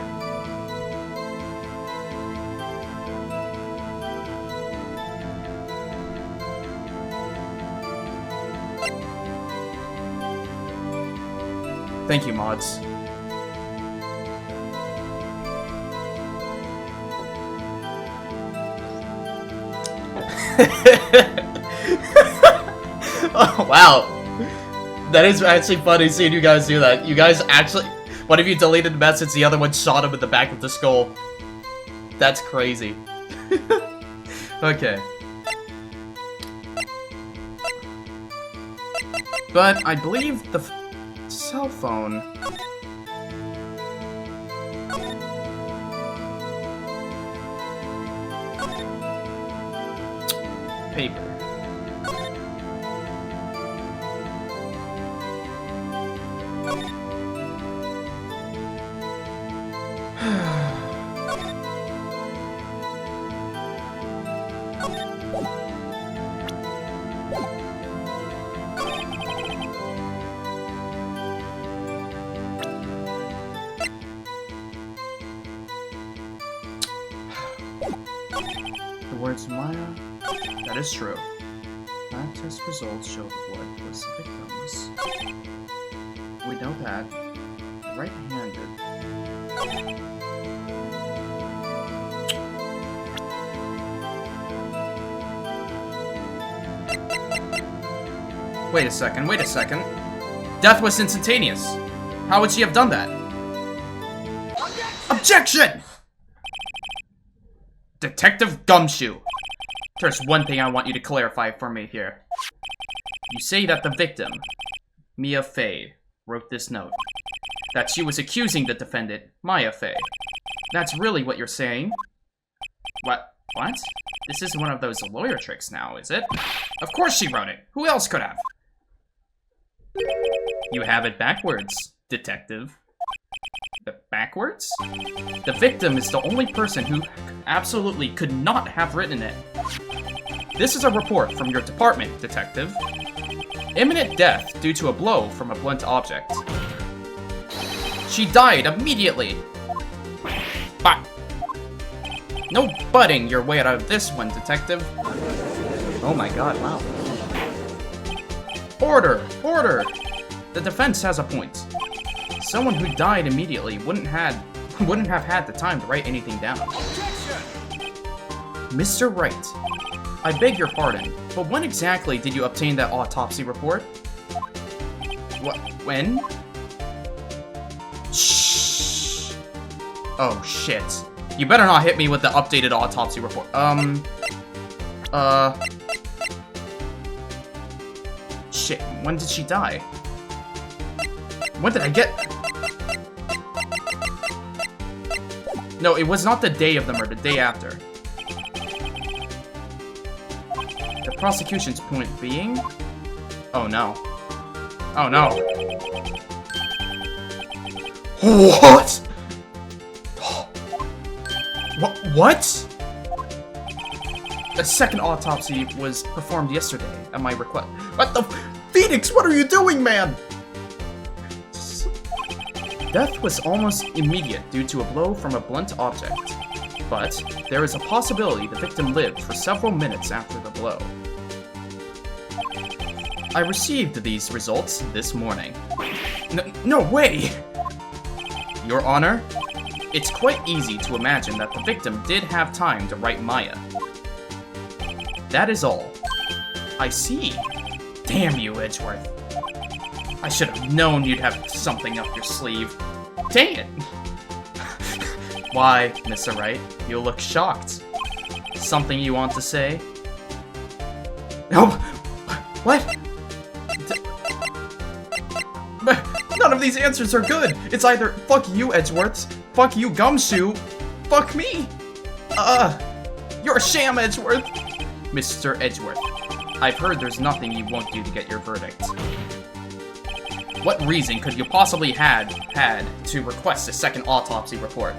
Thank you, mods. Oh, wow. That is actually funny seeing you guys do that. You guys actually... One of you deleted the message, the other one shot him in the back of the skull. That's crazy. Okay. But I believe the cell phone... words of Maya, that is true. Lab test results show the blood was the victim's. We know that. Right-handed. Wait a second. Death was instantaneous. How would she have done that? Objection! Detective Gumshoe. There's one thing I want you to clarify for me here. You say that the victim, Mia Fey, wrote this note. That she was accusing the defendant, Maya Fey. That's really what you're saying? What? This isn't one of those lawyer tricks now, is it? Of course she wrote it. Who else could have? You have it backwards, detective. Backwards? The victim is the only person who absolutely could not have written it. This is a report from your department, detective. Imminent death due to a blow from a blunt object. She died immediately. But no butting your way out of this one, detective. Oh my god, wow. Order! The defense has a point. Someone who died immediately wouldn't have had the time to write anything down. Mr. Wright, I beg your pardon, but when exactly did you obtain that autopsy report? What? When? Shh. Oh shit. You better not hit me with the updated autopsy report. Shit, when did she die? When did I get... No, it was not the day of the murder, the day after. The prosecution's point being... Oh no. Oh no. What? What? The second autopsy was performed yesterday at my request. What the... Phoenix, what are you doing, man? Death was almost immediate due to a blow from a blunt object, but there is a possibility the victim lived for several minutes after the blow. I received these results this morning. No way! Your Honor, it's quite easy to imagine that the victim did have time to write Maya. That is all. I see. Damn you, Edgeworth. I should have known you'd have something up your sleeve. Dang it! Why, Mr. Wright, you look shocked. Something you want to say? No! What? None of these answers are good! It's either fuck you, Edgeworth, fuck you, Gumshoe, fuck me! You're a sham, Edgeworth! Mr. Edgeworth, I've heard there's nothing you won't do to get your verdict. What reason could you possibly had to request a second autopsy report?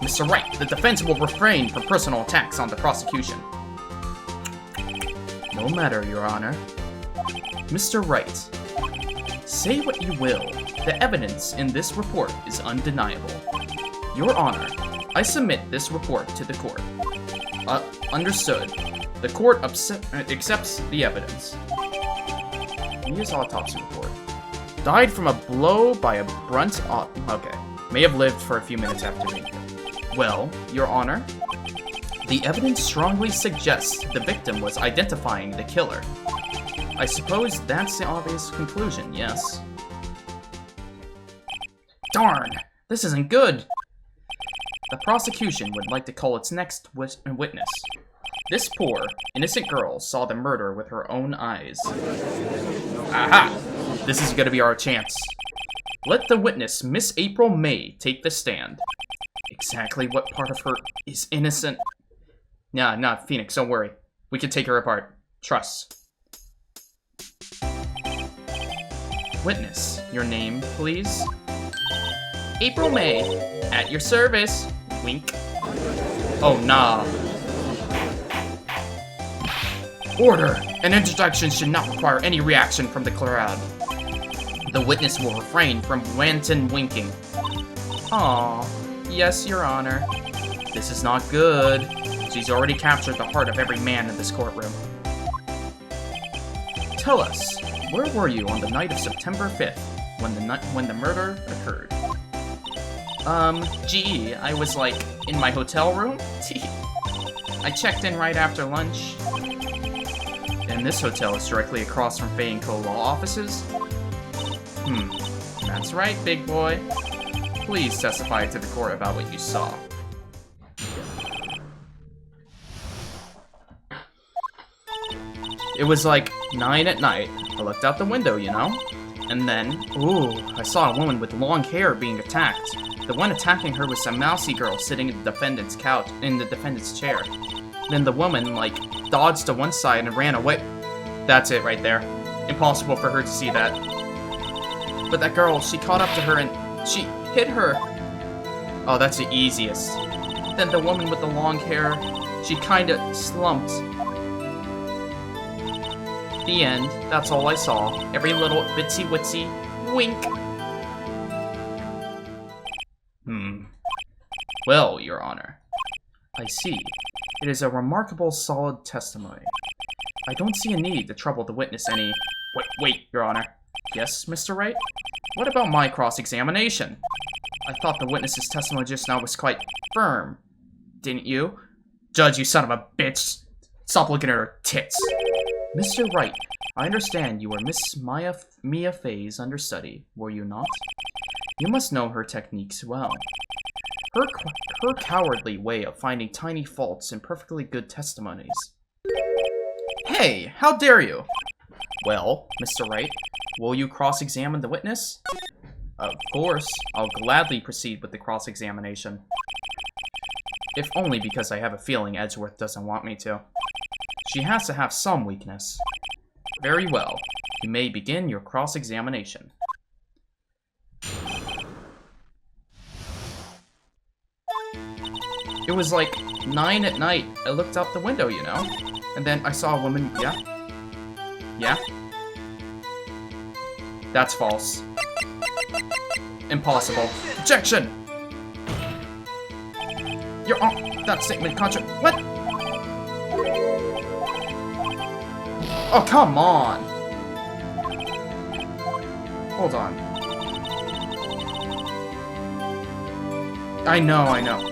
Mr. Wright, the defense will refrain from personal attacks on the prosecution. No matter, Your Honor. Mr. Wright, say what you will, the evidence in this report is undeniable. Your Honor, I submit this report to the court. Understood. The court accepts the evidence. Mia's autopsy report. Died from a blow by a blunt okay. May have lived for a few minutes after being hit. Well, Your Honor, the evidence strongly suggests the victim was identifying the killer. I suppose that's the obvious conclusion, yes? Darn! This isn't good! The prosecution would like to call its next witness. This poor, innocent girl saw the murder with her own eyes. Aha! This is gonna be our chance. Let the witness, Miss April May, take the stand. Exactly what part of her is innocent? Nah, Phoenix, don't worry. We can take her apart. Trust. Witness, your name, please? April May, at your service. Wink. Oh, nah. Order! An introduction should not require any reaction from the crowd. The witness will refrain from wanton winking. Aw, yes, Your Honor. This is not good. She's already captured the heart of every man in this courtroom. Tell us, where were you on the night of September 5th, when the murder occurred? Gee, I was, like, in my hotel room? I checked in right after lunch. And this hotel is directly across from Fei & Co. law offices? That's right, big boy. Please testify to the court about what you saw. It was like 9 at night. I looked out the window, you know? And then, I saw a woman with long hair being attacked. The one attacking her was a mousy girl sitting in the defendant's couch, in the defendant's chair. Then the woman, like, dodged to one side and ran away. That's it right there. Impossible for her to see that. But that girl, she caught up to her and she hit her. Oh, that's the easiest. Then the woman with the long hair, she kinda slumped. The end. That's all I saw. Every little bitsy-witsy wink. Well, Your Honor. I see. It is a remarkable, solid testimony. I don't see a need to trouble the witness any... Wait, Your Honor. Yes, Mr. Wright? What about my cross-examination? I thought the witness's testimony just now was quite firm. Didn't you? Judge, you son of a bitch. Stop looking at her tits. Mr. Wright, I understand you were Miss Mia Fey's understudy, were you not? You must know her techniques well. Her cowardly way of finding tiny faults in perfectly good testimonies. Hey, how dare you? Well, Mr. Wright, will you cross-examine the witness? Of course, I'll gladly proceed with the cross-examination. If only because I have a feeling Edgeworth doesn't want me to. She has to have some weakness. Very well, you may begin your cross-examination. It was like 9 at night. I looked out the window, you know? And then I saw a woman... Yeah? That's false. Impossible. Objection! That statement What? Oh, come on! Hold on. I know.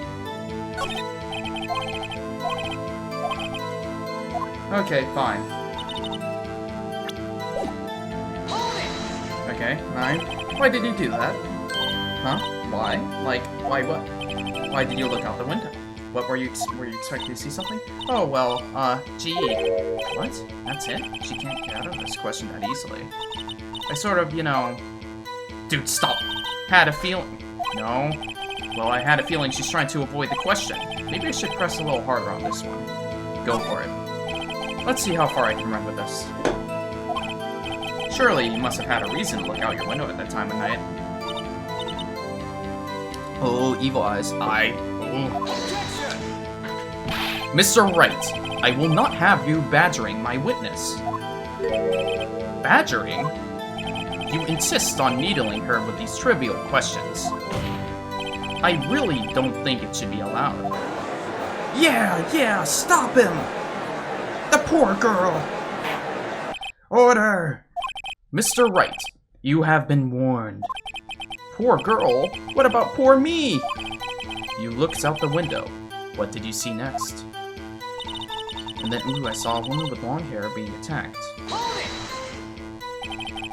Okay, fine. Okay, 9. Why did you do that? Huh? Why? Like, why what? Why did you look out the window? What were you expecting to see something? Oh, well, gee. What? That's it? She can't get out of this question that easily. I sort of, you know... Dude, stop. Had a feeling... No. Well, I had a feeling she's trying to avoid the question. Maybe I should press a little harder on this one. Go for it. Let's see how far I can run with this. Surely you must have had a reason to look out your window at that time of night. Oh, evil eyes. Mr. Wright, I will not have you badgering my witness. Badgering? You insist on needling her with these trivial questions. I really don't think it should be allowed. Yeah, stop him! The poor girl! Order! Mr. Wright, you have been warned. Poor girl? What about poor me? You looked out the window. What did you see next? And then, I saw a woman with long hair being attacked.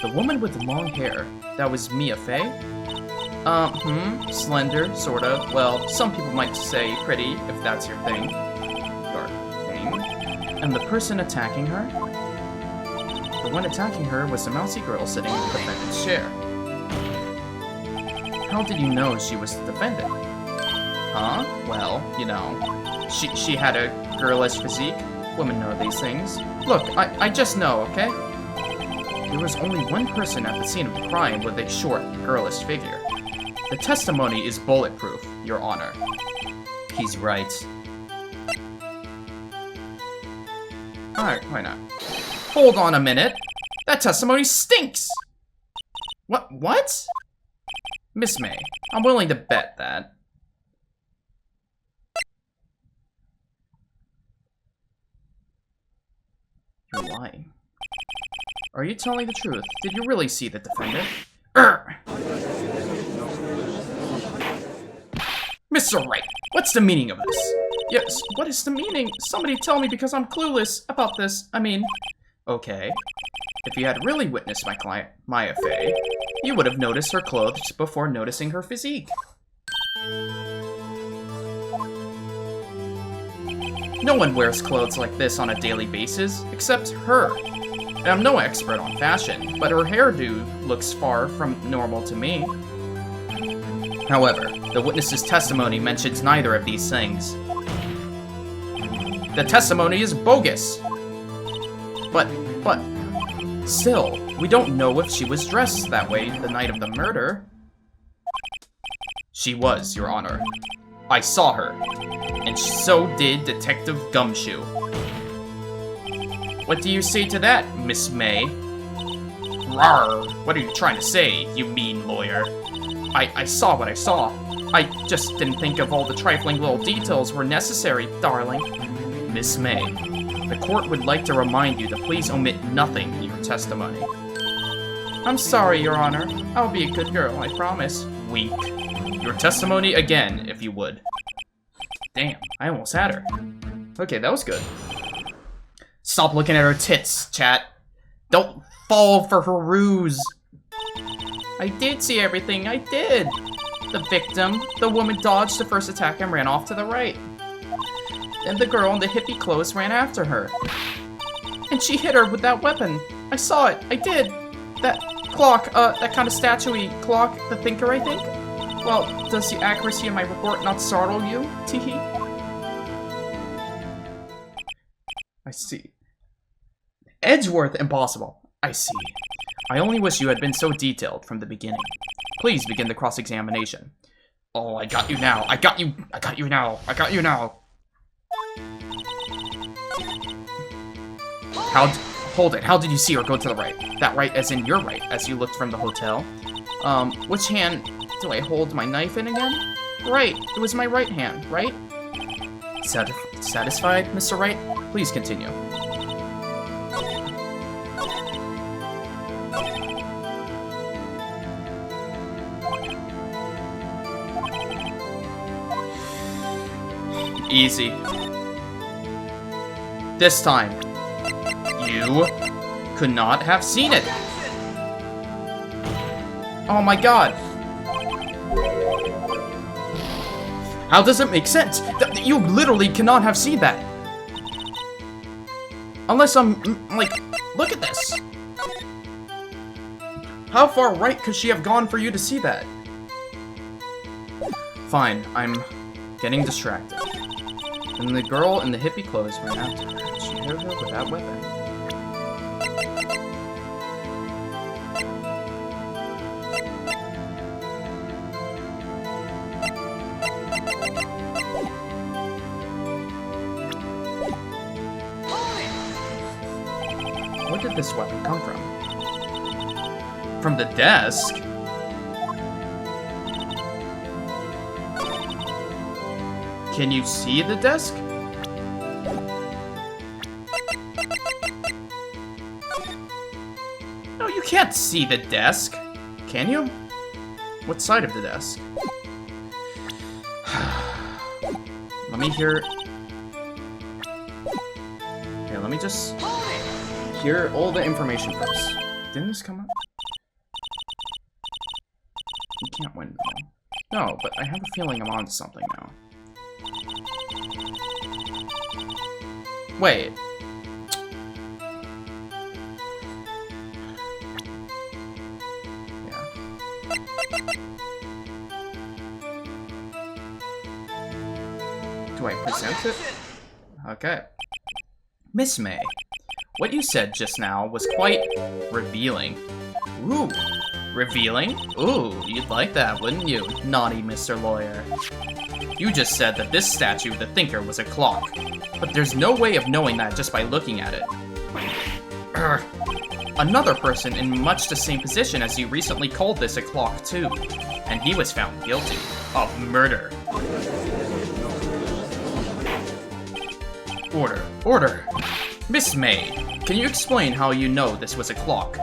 The woman with the long hair, that was Mia Fey? Slender, sort of. Well, some people might say pretty, if that's your thing. Your thing? And the person attacking her? The one attacking her was the mousy girl sitting in the defendant's chair. How did you know she was the defendant? Huh? Well, you know, she had a girlish physique. Women know these things. Look, I just know, okay? There was only one person at the scene of the crime with a short, girlish figure. The testimony is bulletproof, Your Honor. He's right. Alright, why not? Hold on a minute! That testimony stinks! What? Miss May, I'm willing to bet that. You're lying. Are you telling the truth? Did you really see the defendant? Mr. Wright, what's the meaning of this? Yes, what is the meaning? Somebody tell me because I'm clueless about this. I mean, okay. If you had really witnessed my client, Maya Fey, you would have noticed her clothes before noticing her physique. No one wears clothes like this on a daily basis, except her. And I'm no expert on fashion, but her hairdo looks far from normal to me. However, the witness's testimony mentions neither of these things. The testimony is bogus! But, still, we don't know if she was dressed that way the night of the murder. She was, Your Honor. I saw her, and so did Detective Gumshoe. What do you say to that, Miss May? Rawr! What are you trying to say, you mean lawyer? I saw what I saw. I just didn't think of all the trifling little details were necessary, darling. Miss May, the court would like to remind you to please omit nothing in your testimony. I'm sorry, Your Honor. I'll be a good girl, I promise. Wink. Your testimony again, if you would. Damn, I almost had her. Okay, that was good. Stop looking at her tits, chat. Don't fall for her ruse. I did see everything, I did. The victim, the woman dodged the first attack and ran off to the right. Then the girl in the hippie clothes ran after her. And she hit her with that weapon. I saw it, I did. That clock, that kind of statue-y clock, the thinker, I think? Well, does the accuracy of my report not startle you? Teehee. I see. Edgeworth, impossible. I see. I only wish you had been so detailed from the beginning. Please begin the cross-examination. Oh, I got you now. I got you. I got you now. I got you now. Hold it. How did you see her go to the right? That right as in your right, as you looked from the hotel? Which hand do I hold my knife in again? Right. It was my right hand, right? Satisfied, Mr. Wright? Please continue. Easy. This time, you could not have seen it. Oh my god. How does it make sense? You literally cannot have seen that. Unless I'm, like, look at this. How far right could she have gone for you to see that? Fine, I'm getting distracted. And the girl in the hippie clothes ran after her. She hit her with that weapon. Where did this weapon come from? From the desk? Can you see the desk? No, you can't see the desk. Can you? What side of the desk? Let me hear... Here, let me just hear all the information first. Didn't this come up? You can't win though. No, but I have a feeling I'm onto something now. Wait. Yeah. Do I present it? Okay. Miss May, what you said just now was quite revealing. Ooh. Revealing? Ooh, you'd like that, wouldn't you, naughty Mr. Lawyer? You just said that this statue, the Thinker, was a clock. But there's no way of knowing that just by looking at it. Another person in much the same position as you recently called this a clock too, and he was found guilty of murder. Order. Order! Miss May, Can you explain how you know this was a clock?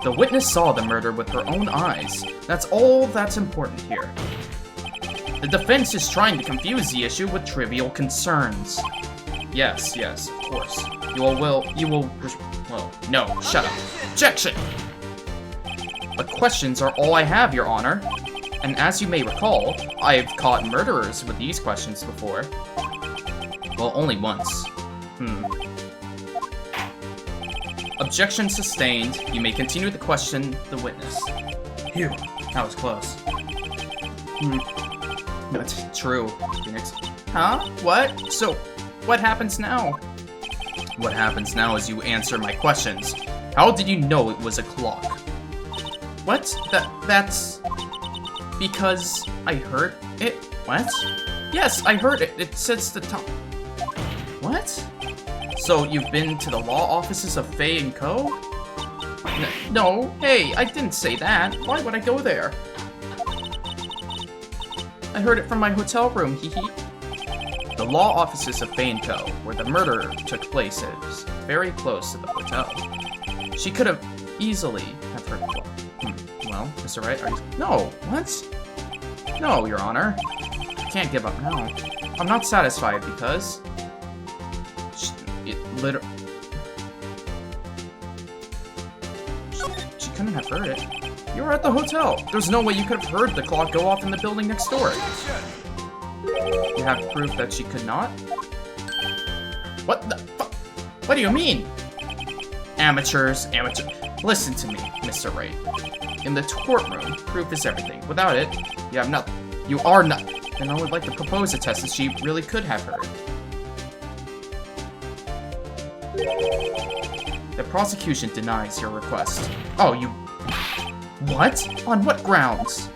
The witness saw the murder with her own eyes. That's all that's important here. The defense is trying to confuse the issue with trivial concerns. Yes, of course. Well, no, shut up. Objection! But questions are all I have, Your Honor. And as you may recall, I've caught murderers with these questions before. Well, only once. Objection sustained. You may continue to question the witness. Phew, that was close. That's true, Phoenix. Huh? What? So, what happens now? What happens now is you answer my questions. How did you know it was a clock? What? That's... Because I heard it? What? Yes, I heard it. It says the top... What? So, you've been to the law offices of Faye & Co.? No, hey, I didn't say that. Why would I go there? I heard it from my hotel room, hee hee. The law offices of Faye & Co., where the murder took place, is very close to the hotel. She could have easily have heard the clock. Well, Mr. Wright, are you... No, what? No, Your Honor. I can't give up now. I'm not satisfied because... She couldn't have heard it. You were at the hotel. There's no way you could have heard the clock go off in the building next door. You have proof that she could not? What the fuck? What do you mean? Amateurs. Listen to me, Mr. Wright. In the courtroom, proof is everything. Without it, you have nothing. You are nothing. And I would like to propose a test that she really could have heard. The prosecution denies your request. Oh, you... What? On what grounds?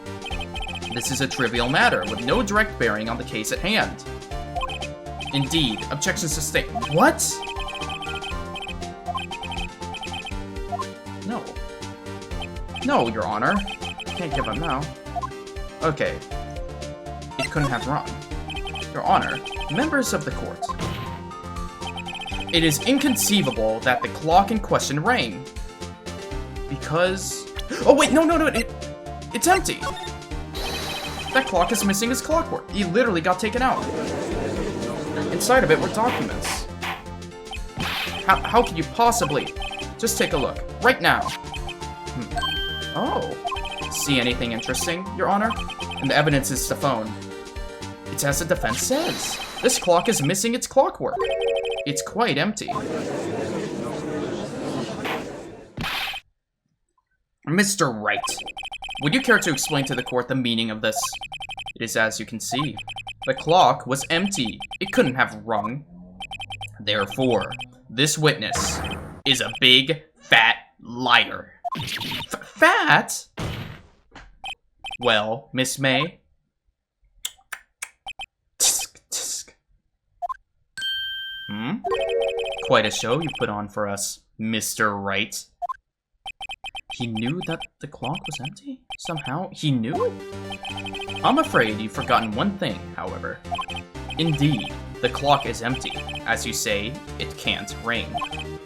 This is a trivial matter with no direct bearing on the case at hand. Indeed, objection sustained. What? No. No, Your Honor. Can't give up now. Okay. It couldn't have run. Your Honor, members of the court. It is inconceivable that the clock in question rang. Because... Oh wait, no, it's empty! That clock is missing its clockwork. It literally got taken out. Inside of it were documents. How could you possibly? Just take a look. Right now. Oh. See anything interesting, Your Honor? And the evidence is the phone. It's as the defense says. This clock is missing its clockwork. It's quite empty. Mr. Wright, would you care to explain to the court the meaning of this? It is as you can see. The clock was empty. It couldn't have rung. Therefore, this witness is a big, fat liar. Fat? Well, Miss May? Tisk, tisk. Quite a show you put on for us, Mr. Wright. He knew that the clock was empty? Somehow, he knew it? I'm afraid you've forgotten one thing, however. Indeed, the clock is empty. As you say, it can't ring.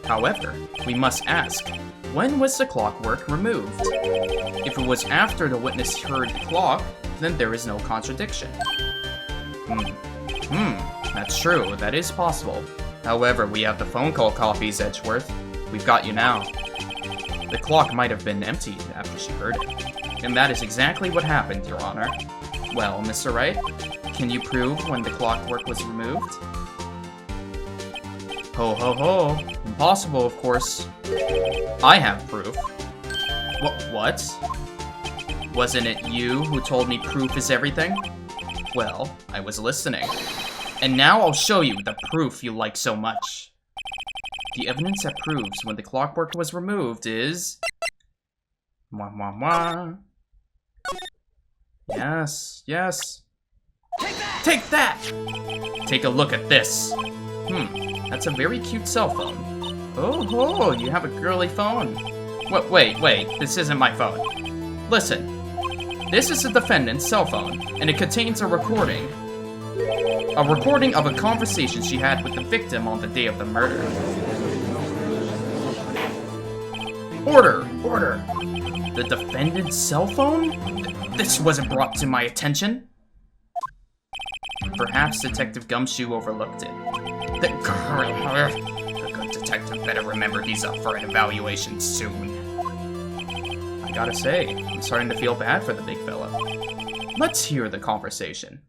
However, we must ask, when was the clockwork removed? If it was after the witness heard the clock, then there is no contradiction. That's true, that is possible. However, we have the phone call copies, Edgeworth. We've got you now. The clock might have been emptied after she heard it. And that is exactly what happened, Your Honor. Well, Mr. Wright, can you prove when the clockwork was removed? Ho ho ho. Impossible, of course. I have proof. What? Wasn't it you who told me proof is everything? Well, I was listening. And now I'll show you the proof you like so much. The evidence that proves when the clockwork was removed is... Mwah, mwah, mwah. Yes. Take that! Take a look at this. That's a very cute cell phone. Oh, you have a girly phone. Wait, this isn't my phone. Listen, this is the defendant's cell phone, and it contains a recording. A recording of a conversation she had with the victim on the day of the murder. Order! Order! The defendant's cell phone? This wasn't brought to my attention. Perhaps Detective Gumshoe overlooked it. The good detective better remember he's up for an evaluation soon. I gotta say, I'm starting to feel bad for the big fella. Let's hear the conversation.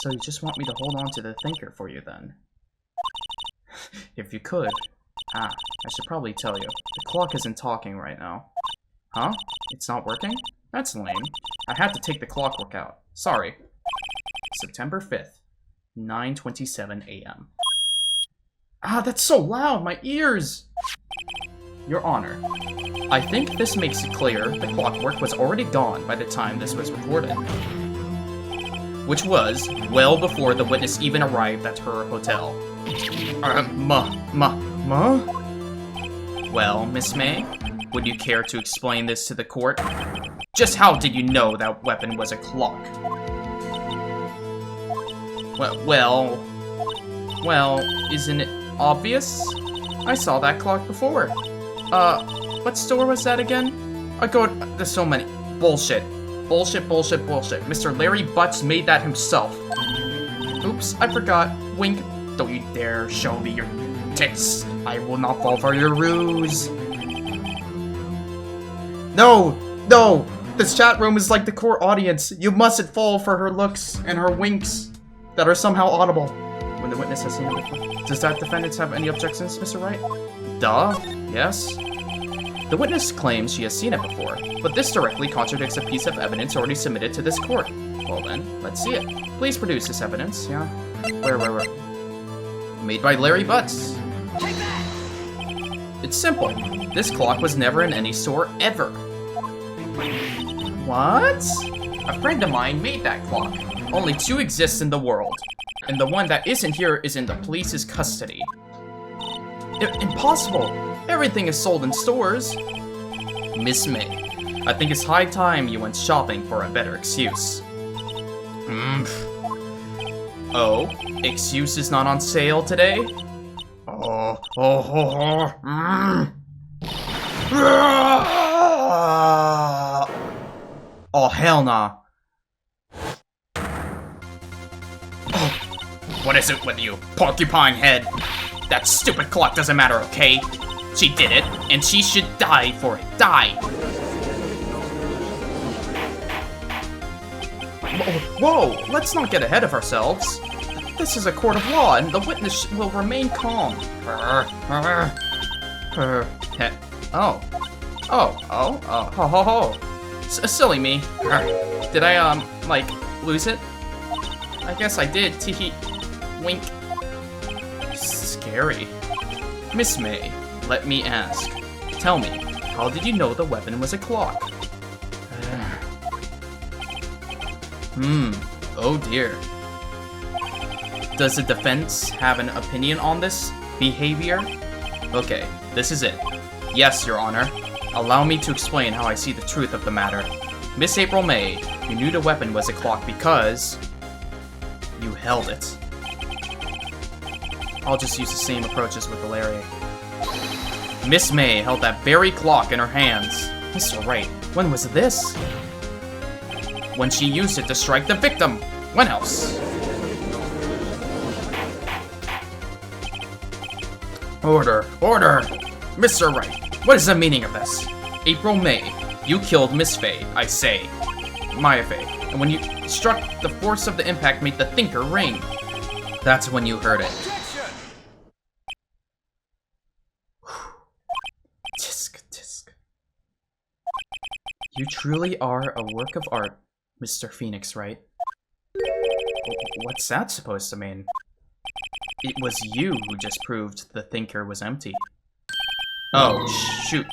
So you just want me to hold on to the thinker for you then? If you could. I should probably tell you. The clock isn't talking right now. Huh? It's not working? That's lame. I had to take the clockwork out. Sorry. September 5th, 9:27 a.m. That's so loud! My ears! Your Honor, I think this makes it clear the clockwork was already gone by the time this was recorded. Which was well before the witness even arrived at her hotel. Well, Miss May, would you care to explain this to the court? Just how did you know that weapon was a clock? Well, isn't it obvious? I saw that clock before. What store was that again? There's so many. Bullshit. Bullshit. Mr. Larry Butts made that himself. Oops, I forgot. Wink. Don't you dare show me your tits. I will not fall for your ruse. No! This chat room is like the core audience. You mustn't fall for her looks and her winks that are somehow audible. When the witness has seen it, does that defendant have any objections, Mr. Wright? Duh. Yes. The witness claims she has seen it before, but this directly contradicts a piece of evidence already submitted to this court. Well then, let's see it. Please produce this evidence, yeah? Where? Made by Larry Butts. Take that! It's simple. This clock was never in any store, ever. What? A friend of mine made that clock. Only 2 exist in the world, and the one that isn't here is in the police's custody. Impossible! Everything is sold in stores. Miss May, I think it's high time you went shopping for a better excuse. Oh, excuse is not on sale today? Oh, hell nah. What is it with you, porcupine head? That stupid clock doesn't matter, okay? She did it, and she should die for it. Die! Whoa, let's not get ahead of ourselves. This is a court of law, and the witness will remain calm. Silly me. Did I, lose it? I guess I did, teehee. Wink. Scary. Miss May, let me ask. Tell me, how did you know the weapon was a clock? Oh dear. Does the defense have an opinion on this behavior? Okay, this is it. Yes, Your Honor. Allow me to explain how I see the truth of the matter. Miss April May, you knew the weapon was a clock because you held it. I'll just use the same approach as with the Larry. Miss May held that very clock in her hands. Mr. Wright, when was this? When she used it to strike the victim. When else? Order! Mr. Wright, what is the meaning of this? April May, you killed Miss Faye, I say. Maya Faye. And when you struck, the force of the impact made the thinker ring. That's when you heard it. Tisk. You truly are a work of art, Mr. Phoenix, Wright? What's that supposed to mean? It was you who just proved the thinker was empty. Oh, shoot.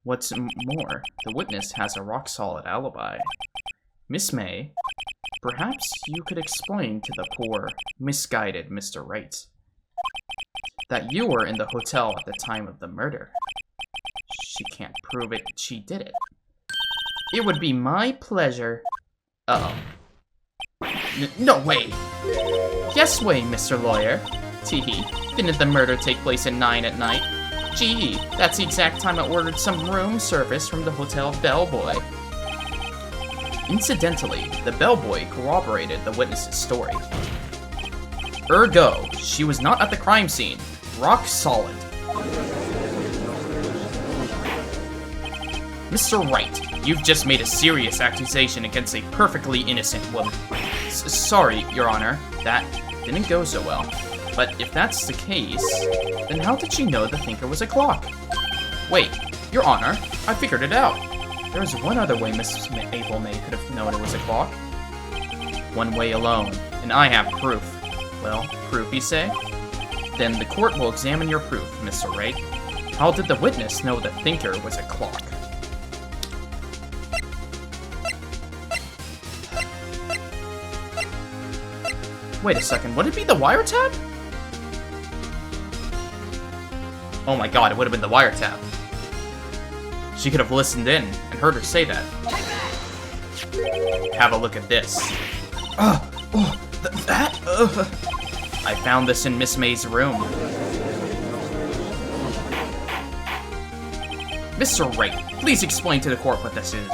What's more, the witness has a rock-solid alibi. Miss May, perhaps you could explain to the poor, misguided Mr. Wright that you were in the hotel at the time of the murder. She can't prove it, she did it. It would be my pleasure. Uh-oh. No way! Yes way, Mr. Lawyer. Teehee. Didn't the murder take place at 9 at night? Gee, that's the exact time I ordered some room service from the hotel bellboy. Incidentally, the bellboy corroborated the witness's story. Ergo, she was not at the crime scene. Rock solid. Mr. Wright, you've just made a serious accusation against a perfectly innocent woman. Sorry, Your Honor, that didn't go so well. But if that's the case, then how did she know the thinker was a clock? Wait, Your Honor, I figured it out. There's one other way Miss April May could have known it was a clock. One way alone, and I have proof. Well, proof, you say? Then the court will examine your proof, Mr. Wright. How did the witness know the thinker was a clock? Wait a second, would it be the wiretap? Oh my god, it would have been the wiretap. She could have listened in and heard her say that. Have a look at this. I found this in Miss May's room. Mr. Wright, please explain to the court what this is.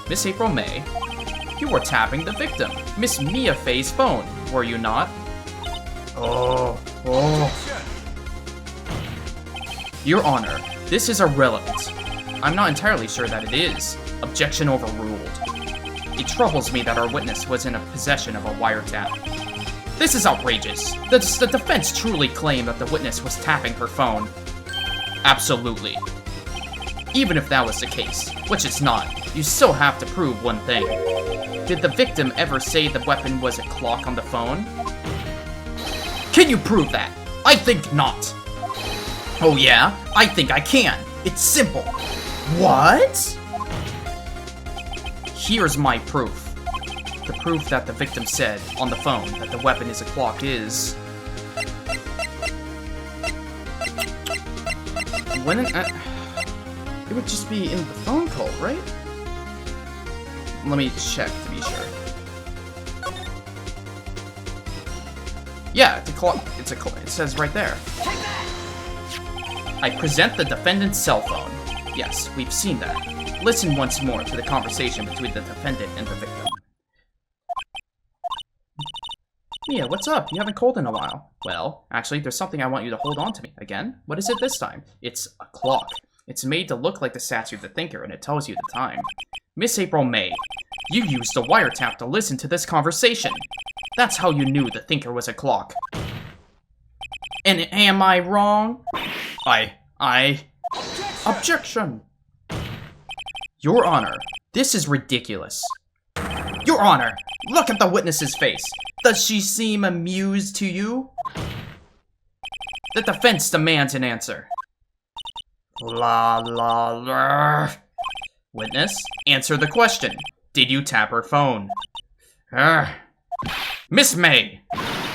Miss April May, you were tapping the victim, Miss Mia Fey's phone, were you not? Oh. Your Honor, this is irrelevant. I'm not entirely sure that it is. Objection overruled. It troubles me that our witness was in a possession of a wiretap. This is outrageous. Does the defense truly claim that the witness was tapping her phone? Absolutely. Even if that was the case, which it's not, you still have to prove one thing. Did the victim ever say the weapon was a clock on the phone? Can you prove that? I think not. Oh yeah? I think I can. It's simple. What? Here's my proof. The proof that the victim said on the phone that the weapon is a clock is... it would just be in the phone call, right? Let me check to be sure. Yeah, it's a clock. It says right there. I present the defendant's cell phone. Yes, we've seen that. Listen once more to the conversation between the defendant and the victim. Mia, what's up? You haven't called in a while. Well, actually, there's something I want you to hold on to me. Again? What is it this time? It's a clock. It's made to look like the statue of the thinker, and it tells you the time. Miss April May, you used the wiretap to listen to this conversation. That's how you knew the thinker was a clock. And am I wrong? Objection! Your Honor, this is ridiculous. Your Honor, look at the witness's face. Does she seem amused to you? The defense demands an answer. La. Witness, answer the question. Did you tap her phone? Miss May!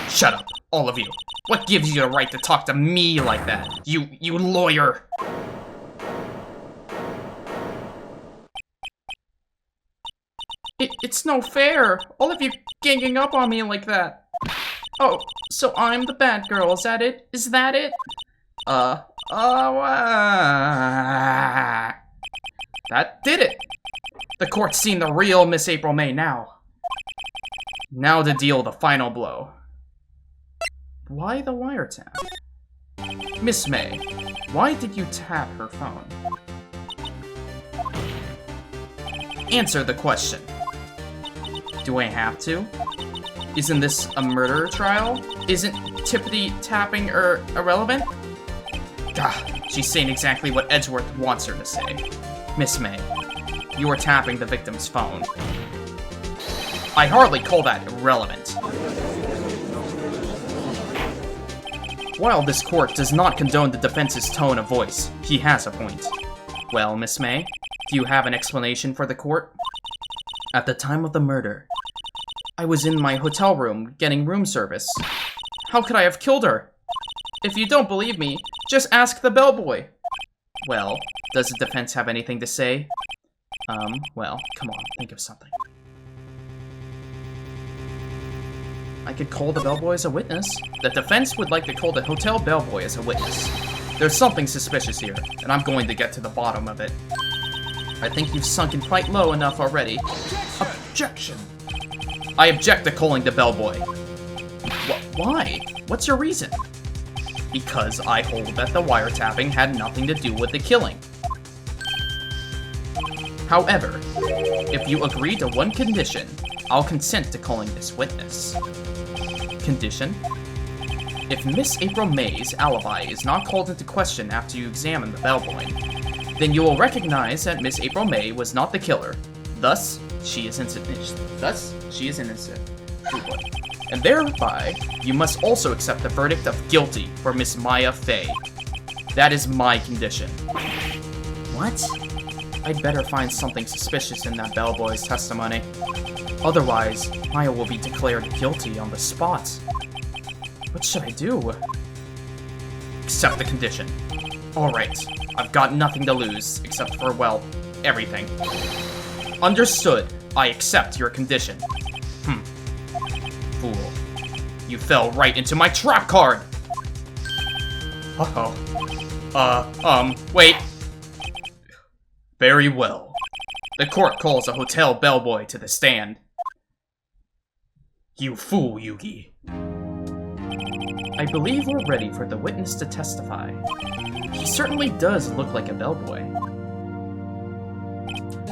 Shut up, all of you. What gives you the right to talk to me like that? You lawyer! It's no fair. All of you ganging up on me like that. Oh, so I'm the bad girl, is that it? Is that it? That did it. The court's seen the real Miss April May now. Now to deal the final blow. Why the wiretap? Miss May, why did you tap her phone? Answer the question. Do I have to? Isn't this a murder trial? Isn't tippity-tapping irrelevant? Gah, she's saying exactly what Edgeworth wants her to say. Miss May, you are tapping the victim's phone. I hardly call that irrelevant. While this court does not condone the defense's tone of voice, he has a point. Well, Miss May, do you have an explanation for the court? At the time of the murder, I was in my hotel room getting room service. How could I have killed her? If you don't believe me, just ask the bellboy. Well, does the defense have anything to say? Well, come on, think of something. I could call the bellboy as a witness. The defense would like to call the hotel bellboy as a witness. There's something suspicious here, and I'm going to get to the bottom of it. I think you've sunken quite low enough already. Objection! I object to calling the bellboy. Why? What's your reason? Because I hold that the wiretapping had nothing to do with the killing. However, if you agree to one condition, I'll consent to calling this witness. Condition? If Miss April May's alibi is not called into question after you examine the bellboy, then you will recognize that Miss April May was not the killer. Thus, she is innocent. Oh boy. And thereby, you must also accept the verdict of guilty for Miss Maya Fey. That is my condition. What? I'd better find something suspicious in that bellboy's testimony. Otherwise, Maya will be declared guilty on the spot. What should I do? Accept the condition. Alright, I've got nothing to lose, except for, well, everything. Understood. I accept your condition. Fool. You fell right into my trap card! Uh-oh. Wait. Very well. The court calls a hotel bellboy to the stand. You fool, Yugi. I believe we're ready for the witness to testify. He certainly does look like a bellboy.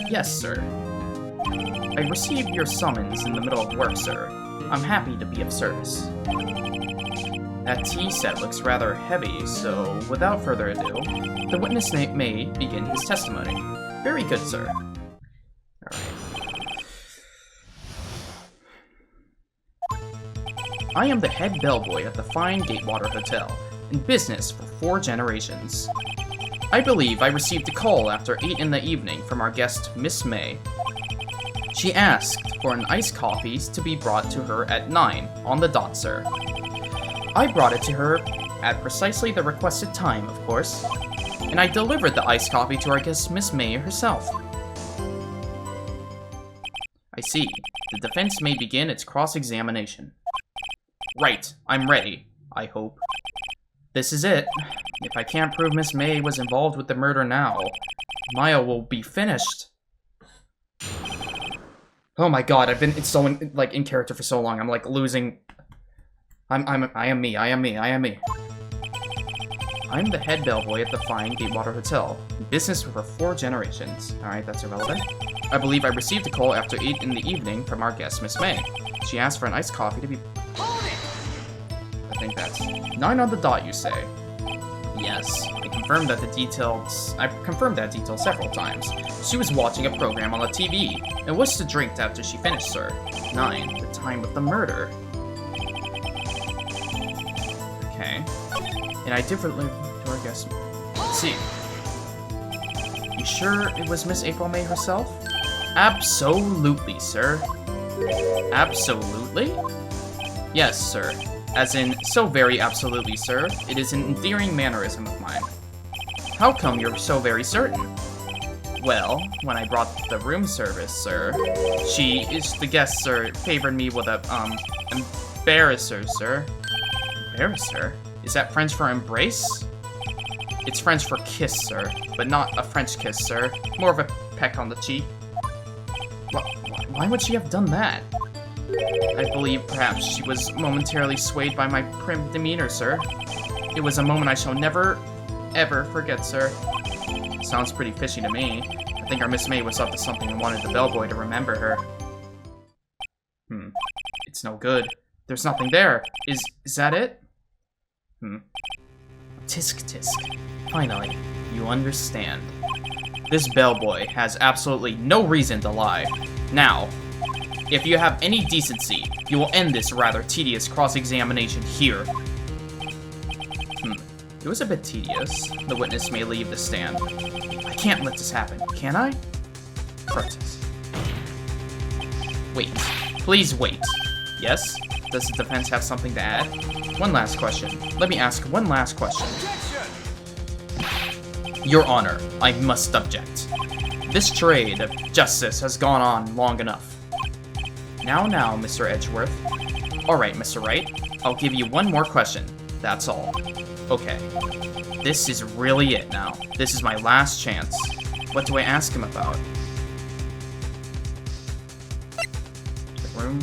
Yes, sir. I received your summons in the middle of work, sir. I'm happy to be of service. That tea set looks rather heavy, so without further ado, the witness may begin his testimony. Very good, sir. Alright. I am the head bellboy at the fine Gatewater Hotel, in business for 4 generations. I believe I received a call after 8 in the evening from our guest, Miss May. She asked for an iced coffee to be brought to her at 9 on the dot, sir. I brought it to her at precisely the requested time, of course, and I delivered the iced coffee to our guest, Miss May herself. I see. The defense may begin its cross-examination. Right, I'm ready, I hope. This is it. If I can't prove Miss May was involved with the murder now, Maya will be finished. Oh my god, I've been in character for so long. I'm like losing. I am me. I'm the head bellboy at the fine Gatewater Hotel, in business for 4 generations. Alright, that's irrelevant. I believe I received a call after 8 in the evening from our guest, Miss May. She asked for an iced coffee to be... I think that's 9 on the dot, you say? Yes. I confirmed that detail several times. She was watching a program on the TV, and wished to drink after she finished, sir. 9, the time of the murder. Okay. And I differently to our guest. Let's see. You sure it was Miss April May herself? Absolutely, sir. Absolutely? Yes, sir. As in, so very absolutely, sir. It is an endearing mannerism of mine. How come you're so very certain? Well, when I brought the room service, sir, the guest, sir, favored me with a, embarrasser, sir. Embarrasser? Is that French for embrace? It's French for kiss, sir, but not a French kiss, sir. More of a peck on the cheek. Why would she have done that? I believe perhaps she was momentarily swayed by my prim demeanor, sir. It was a moment I shall never, ever forget, sir. Sounds pretty fishy to me. I think our Miss May was up to something and wanted the bellboy to remember her. It's no good. There's nothing there. Is that it? Tisk tisk. Finally, you understand. This bellboy has absolutely no reason to lie. Now, if you have any decency, you will end this rather tedious cross-examination here. It was a bit tedious. The witness may leave the stand. I can't let this happen, can I? Protest. Wait. Please wait. Yes? Does the defense have something to add? One last question. Let me ask one last question. Your Honor, I must object. This trade of justice has gone on long enough. Now, Mr. Edgeworth. Alright, Mr. Wright. I'll give you one more question. That's all. Okay. This is really it now. This is my last chance. What do I ask him about? The room.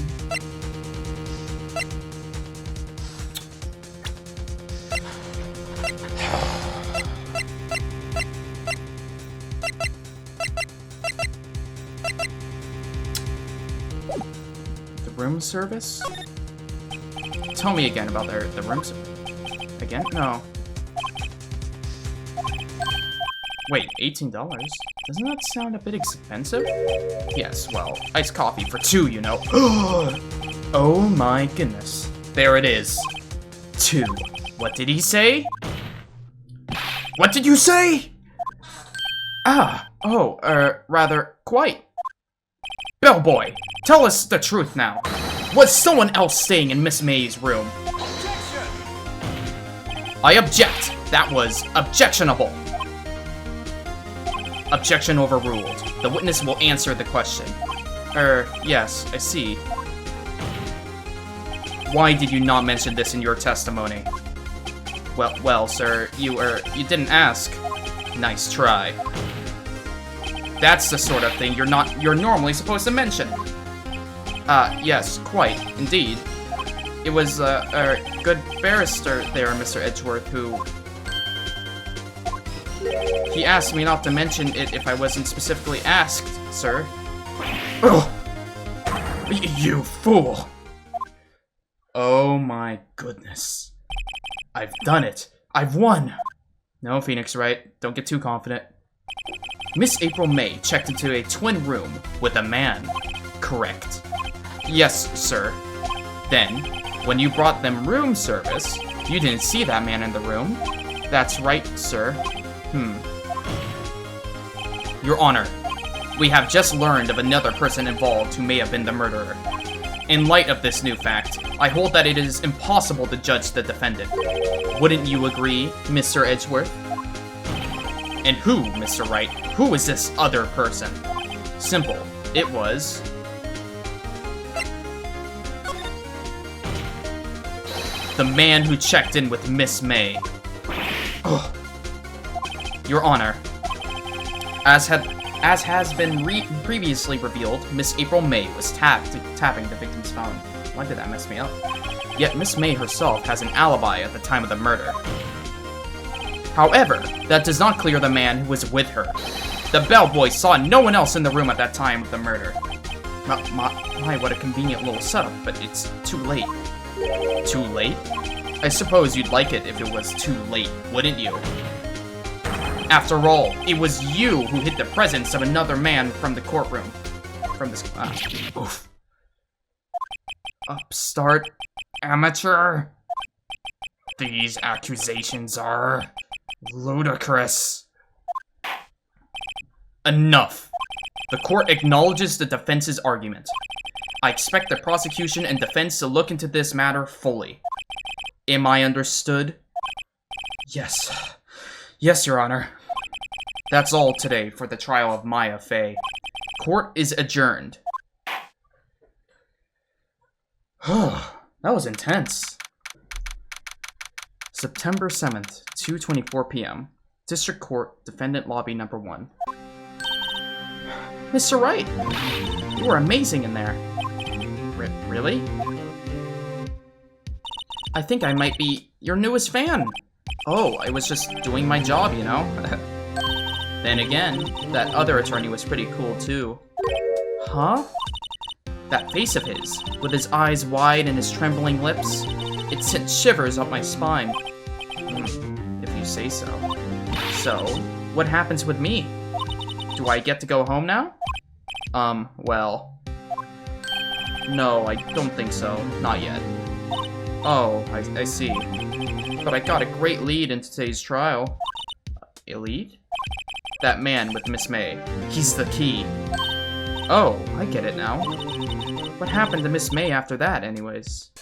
The room service? Tell me again about the room service. Again? No. Wait, $18? Doesn't that sound a bit expensive? Yes, well, iced coffee for 2, you know. Oh my goodness. There it is. 2. What did he say? What did you say? Rather, quite. Bellboy, tell us the truth now. Was someone else staying in Miss May's room? Objection! I object. That was objectionable. Objection overruled. The witness will answer the question. Yes, I see. Why did you not mention this in your testimony? Well, sir, you didn't ask. Nice try. That's the sort of thing you're normally supposed to mention. Yes, quite, indeed. It was, a good barrister there, Mr. Edgeworth, who... He asked me not to mention it if I wasn't specifically asked, sir. Ugh! You fool! Oh my goodness. I've done it. I've won! No, Phoenix Wright. Don't get too confident. Miss April May checked into a twin room with a man. Correct. Yes, sir. Then, when you brought them room service, you didn't see that man in the room. That's right, sir. Your Honor, we have just learned of another person involved who may have been the murderer. In light of this new fact, I hold that it is impossible to judge the defendant. Wouldn't you agree, Mr. Edgeworth? And who, Mr. Wright? Who is this other person? Simple. It was... the man who checked in with Miss May. Ugh. Your Honor, as has been previously revealed, Miss April May was tapping the victim's phone. Why did that mess me up? Yet Miss May herself has an alibi at the time of the murder. However, that does not clear the man who was with her. The bellboy saw no one else in the room at that time of the murder. My, what a convenient little setup, but it's too late. Too late? I suppose you'd like it if it was too late, wouldn't you? After all, it was you who hid the presence of another man from the courtroom. From this oof. Upstart amateur. These accusations are ludicrous. Enough. The court acknowledges the defense's argument. I expect the prosecution and defense to look into this matter fully. Am I understood? Yes. Yes, Your Honor. That's all today for the trial of Maya Fey. Court is adjourned. That was intense. September 7th, 2:24 p.m. District Court, Defendant Lobby Number 1. Mr. Wright, you were amazing in there. Really? I think I might be your newest fan. Oh, I was just doing my job, you know? Then again, that other attorney was pretty cool too. Huh? That face of his, with his eyes wide and his trembling lips, it sent shivers up my spine. If you say so. So, what happens with me? Do I get to go home now? Well... No, I don't think so. Not yet. Oh, I see. But I got a great lead in today's trial. A lead? That man with Miss May. He's the key. Oh, I get it now. What happened to Miss May after that, anyways?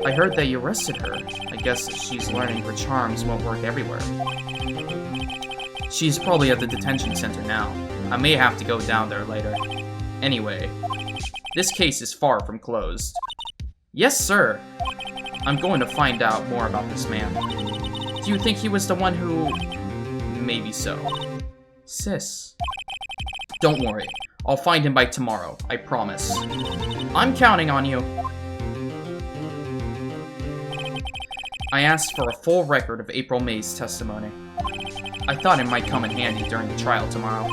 I heard that you arrested her. I guess she's learning her charms won't work everywhere. She's probably at the detention center now. I may have to go down there later. Anyway, this case is far from closed. Yes, sir. I'm going to find out more about this man. Do you think he was the one who... Maybe so. Sis. Don't worry. I'll find him by tomorrow. I promise. I'm counting on you. I asked for a full record of April May's testimony. I thought it might come in handy during the trial tomorrow,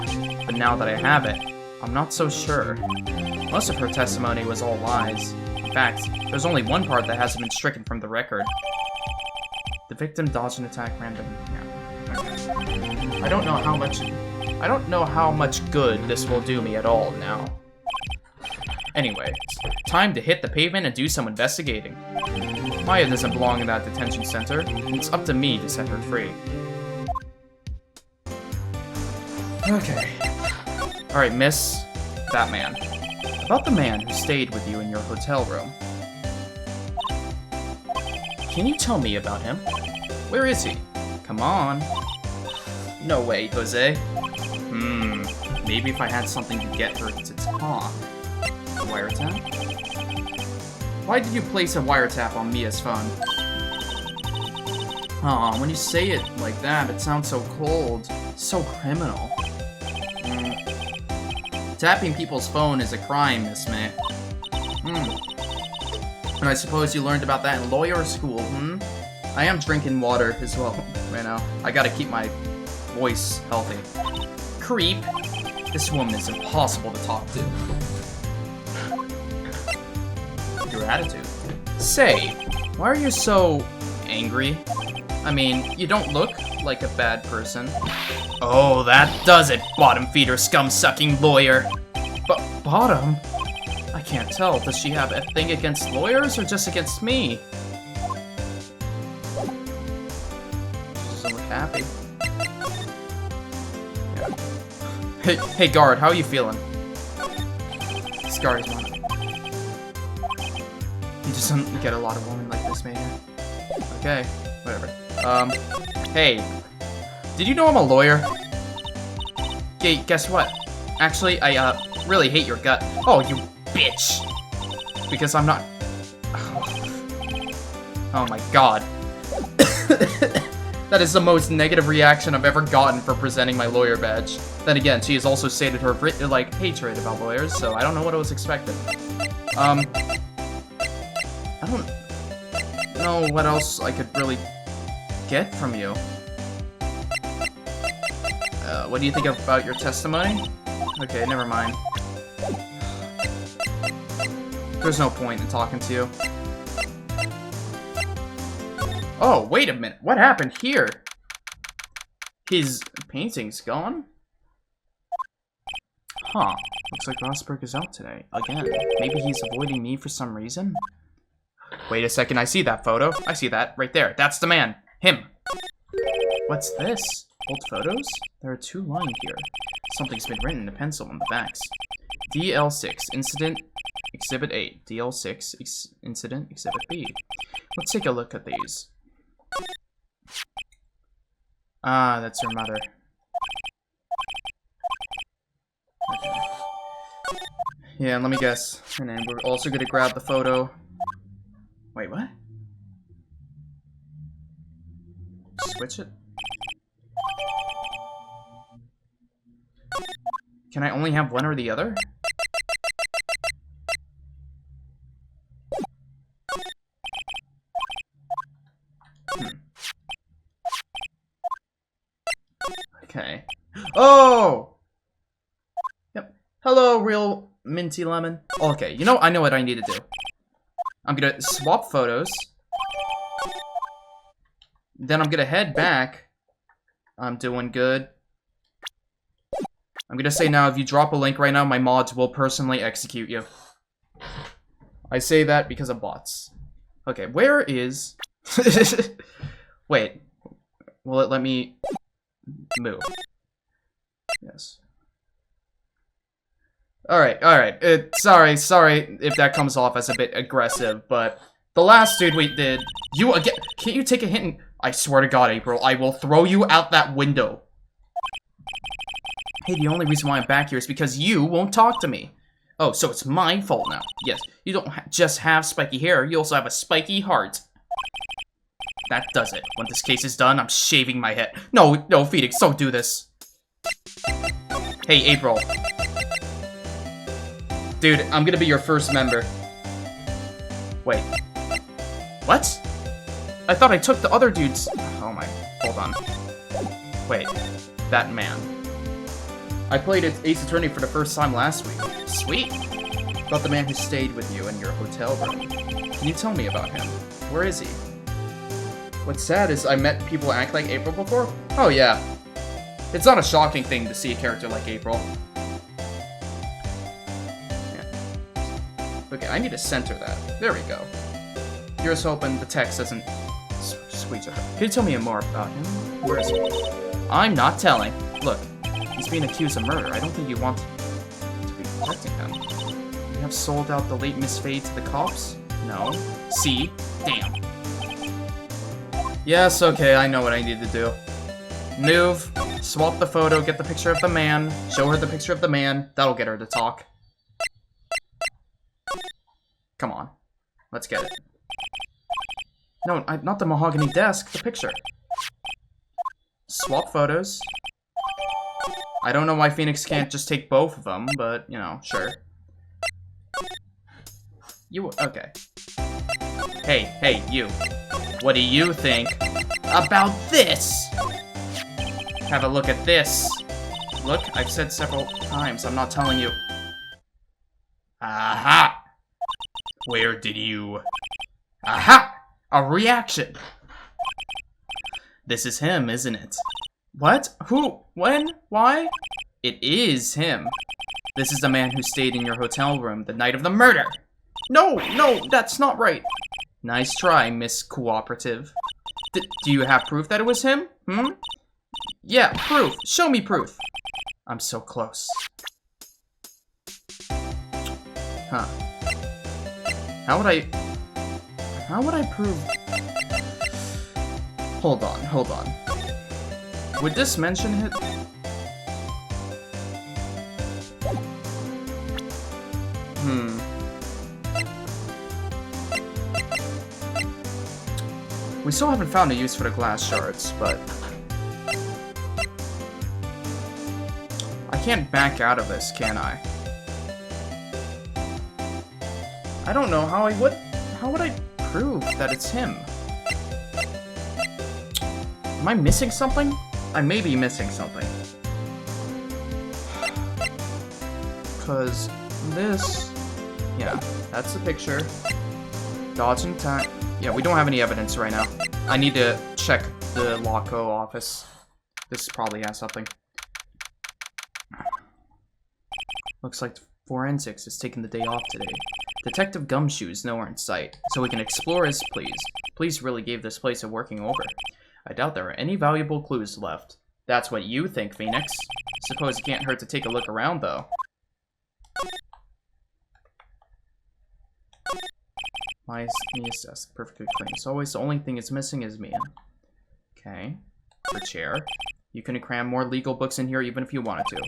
but now that I have it, I'm not so sure. Most of her testimony was all lies. In fact, there's only one part that hasn't been stricken from the record. The victim dodged an attack randomly. Yeah. Okay. I don't know how much good this will do me at all now. Anyway, time to hit the pavement and do some investigating. Maya doesn't belong in that detention center, and it's up to me to set her free. Okay. Alright, Miss Batman. About the man who stayed with you in your hotel room. Can you tell me about him? Where is he? Come on. No way, Jose. Maybe if I had something to get her to talk. A wiretap? Why did you place a wiretap on Mia's phone? Aw, when you say it like that, it sounds so cold. So criminal. Tapping people's phone is a crime, Miss May. And I suppose you learned about that in lawyer school, I am drinking water as well right now. I gotta keep my voice healthy. Creep. This woman is impossible to talk to. Your attitude. Say, why are you so angry? I mean, you don't look like a bad person. Oh, that does it, bottom feeder scum-sucking lawyer. But bottom? I can't tell. Does she have a thing against lawyers or just against me? She doesn't look happy. Yeah. Hey, guard, how are you feeling? This guard is mine. He doesn't get a lot of women like this, maybe. Okay, whatever. Hey. Did you know I'm a lawyer? Okay, guess what? Actually, I, really hate your gut. Oh, you bitch! Because I'm not... Oh my god. That is the most negative reaction I've ever gotten for presenting my lawyer badge. Then again, she has also stated her, like, hatred about lawyers, so I don't know what I was expecting. I don't know what else I could really get from you. What do you think about your testimony? Okay, never mind. There's no point in talking to you. Oh, wait a minute. What happened here? His painting's gone? Huh. Looks like Rosberg is out today. Again. Maybe he's avoiding me for some reason? Wait a second. I see that photo. I see that. Right there. That's the man. Him. What's this? Old photos? There are two lines here. Something's been written in pencil on the backs. DL6, Incident Exhibit 8. DL6, Incident Exhibit B. Let's take a look at these. Ah, that's your mother. Okay. Yeah, let me guess. And then we're also gonna grab the photo. Wait, what? Switch it? Can I only have one or the other? Okay. Oh! Yep. Hello, real minty lemon. Okay, you know, I know what I need to do. I'm gonna swap photos. Then I'm gonna head back. I'm doing good. I'm gonna say now, if you drop a link right now, my mods will personally execute you. I say that because of bots. Okay, where is... Wait. Will it let me move? Yes. Alright. Sorry if that comes off as a bit aggressive, but the last dude we did... You again... Can't you take a hint and... I swear to God, April, I will throw you out that window. Hey, the only reason why I'm back here is because you won't talk to me. Oh, so it's my fault now. Yes, you don't just have spiky hair, you also have a spiky heart. That does it. When this case is done, I'm shaving my head. No, Phoenix, don't do this. Hey, April. Dude, I'm gonna be your first member. Wait. What? I thought I took the other dude's... Oh my... Hold on. Wait. That man. I played Ace Attorney for the first time last week. Sweet. About the man who stayed with you in your hotel room. Can you tell me about him? Where is he? What's sad is I met people act like April before. Oh yeah. It's not a shocking thing to see a character like April. Yeah. Okay, I need to center that. There we go. Here's hoping the text doesn't squeeze it. Can you tell me more about him? Where is he? I'm not telling. Look, he's being accused of murder. I don't think you want to be protecting him. You have sold out the late Miss Faye to the cops? No. See? Damn. Yes, okay, I know what I need to do. Move, swap the photo, get the picture of the man, show her the picture of the man. That'll get her to talk. Come on. Let's get it. No, not the mahogany desk, the picture. Swap photos. I don't know why Phoenix can't just take both of them, but, you know, sure. You, okay. Hey, you. What do you think about this? Have a look at this. Look, I've said several times, I'm not telling you. Aha! Where did you... Aha! A reaction! This is him, isn't it? What? Who? When? Why? It is him. This is the man who stayed in your hotel room the night of the murder. No, that's not right. Nice try, Miss Cooperative. Do you have proof that it was him? Hmm? Yeah, proof. Show me proof. I'm so close. Huh. How would I prove... Hold on. Would this mention it? We still haven't found a use for the glass shards, but... I can't back out of this, can I? I don't know how would I prove that it's him? Am I missing something? I may be missing something. Cause this... Yeah, that's the picture. Dodge and attack. Yeah, we don't have any evidence right now. I need to check the Loco office. This probably has something. Looks like forensics is taking the day off today. Detective Gumshoe's nowhere in sight, so we can explore his pleas. Police really gave this place a working over. I doubt there are any valuable clues left. That's what you think, Phoenix. Suppose it can't hurt to take a look around, though. Mia's desk, perfectly clean. As always, the only thing it's missing is Mia. Okay. Her chair. You couldn't cram more legal books in here even if you wanted to.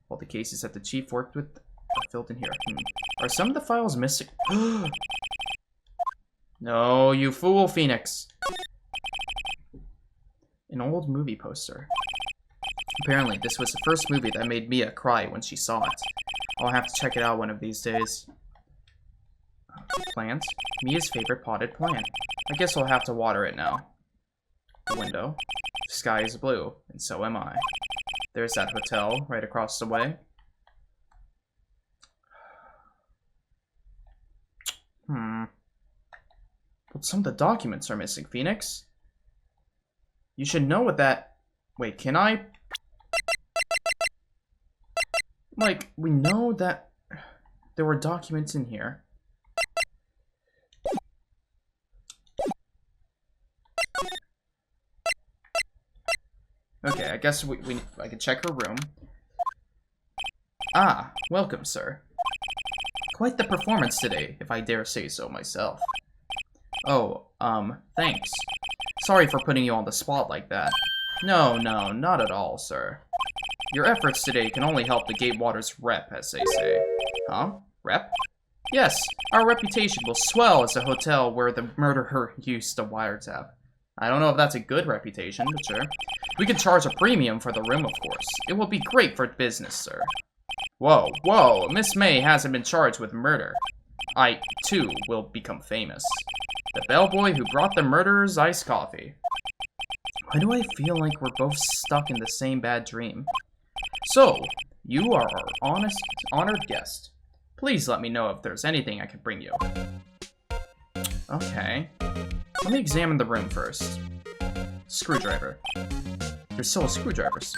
All the cases that the chief worked with are filled in here. Are some of the files missing? No, you fool, Phoenix. An old movie poster. Apparently, this was the first movie that made Mia cry when she saw it. I'll have to check it out one of these days. Plant. Mia's favorite potted plant. I guess I'll have to water it now. The window. The sky is blue, and so am I. There's that hotel right across the way. But some of the documents are missing, Phoenix. You should know what that... Wait, can I... Like, we know that there were documents in here. Okay, I guess I can check her room. Ah, welcome, sir. Quite the performance today, if I dare say so myself. Oh, thanks. Sorry for putting you on the spot like that. No, not at all, sir. Your efforts today can only help the Gatewater's rep, as they say. Huh? Rep? Yes, our reputation will swell as a hotel where the murderer used to wiretap. I don't know if that's a good reputation, but sure. We can charge a premium for the room, of course. It will be great for business, sir. Whoa, whoa, Miss May hasn't been charged with murder. I, too, will become famous. The bellboy who brought the murderer's iced coffee. Why do I feel like we're both stuck in the same bad dream? So, you are our honored guest. Please let me know if there's anything I can bring you. Okay. Let me examine the room first. Screwdriver. There's still screwdrivers.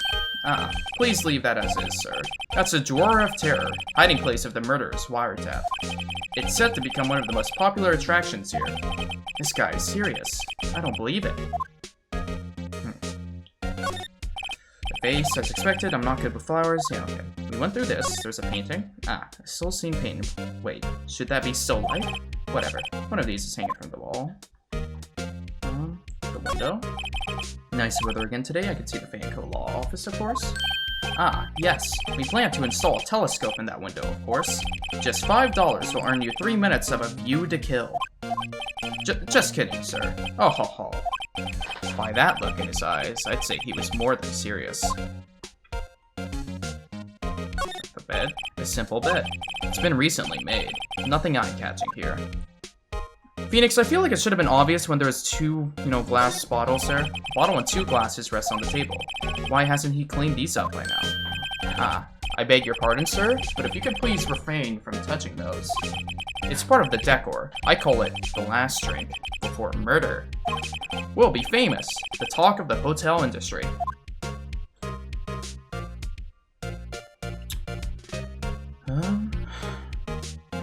Ah, please leave that as is, sir. That's a drawer of terror, hiding place of the murderer's wiretap. It's set to become one of the most popular attractions here. This guy is serious. I don't believe it. The vase, as expected. I'm not good with flowers. Yeah, okay. We went through this. There's a painting. Ah, a still seen painting. Wait, should that be still life? Whatever. One of these is hanging from the wall. The window. Nice weather again today. I can see the Fanco Law Office, of course. Ah, yes. We plan to install a telescope in that window, of course. Just $5 will earn you 3 minutes of a view to kill. Just kidding, sir. Oh ho ho. By that look in his eyes, I'd say he was more than serious. The bed? A simple bed. It's been recently made. Nothing eye-catching here. Phoenix, I feel like it should have been obvious when there was two, glass bottles there. Bottle and 2 glasses rest on the table. Why hasn't he cleaned these up by now? Ah, I beg your pardon, sir, but if you could please refrain from touching those. It's part of the decor. I call it the last drink before murder. We'll be famous. The talk of the hotel industry.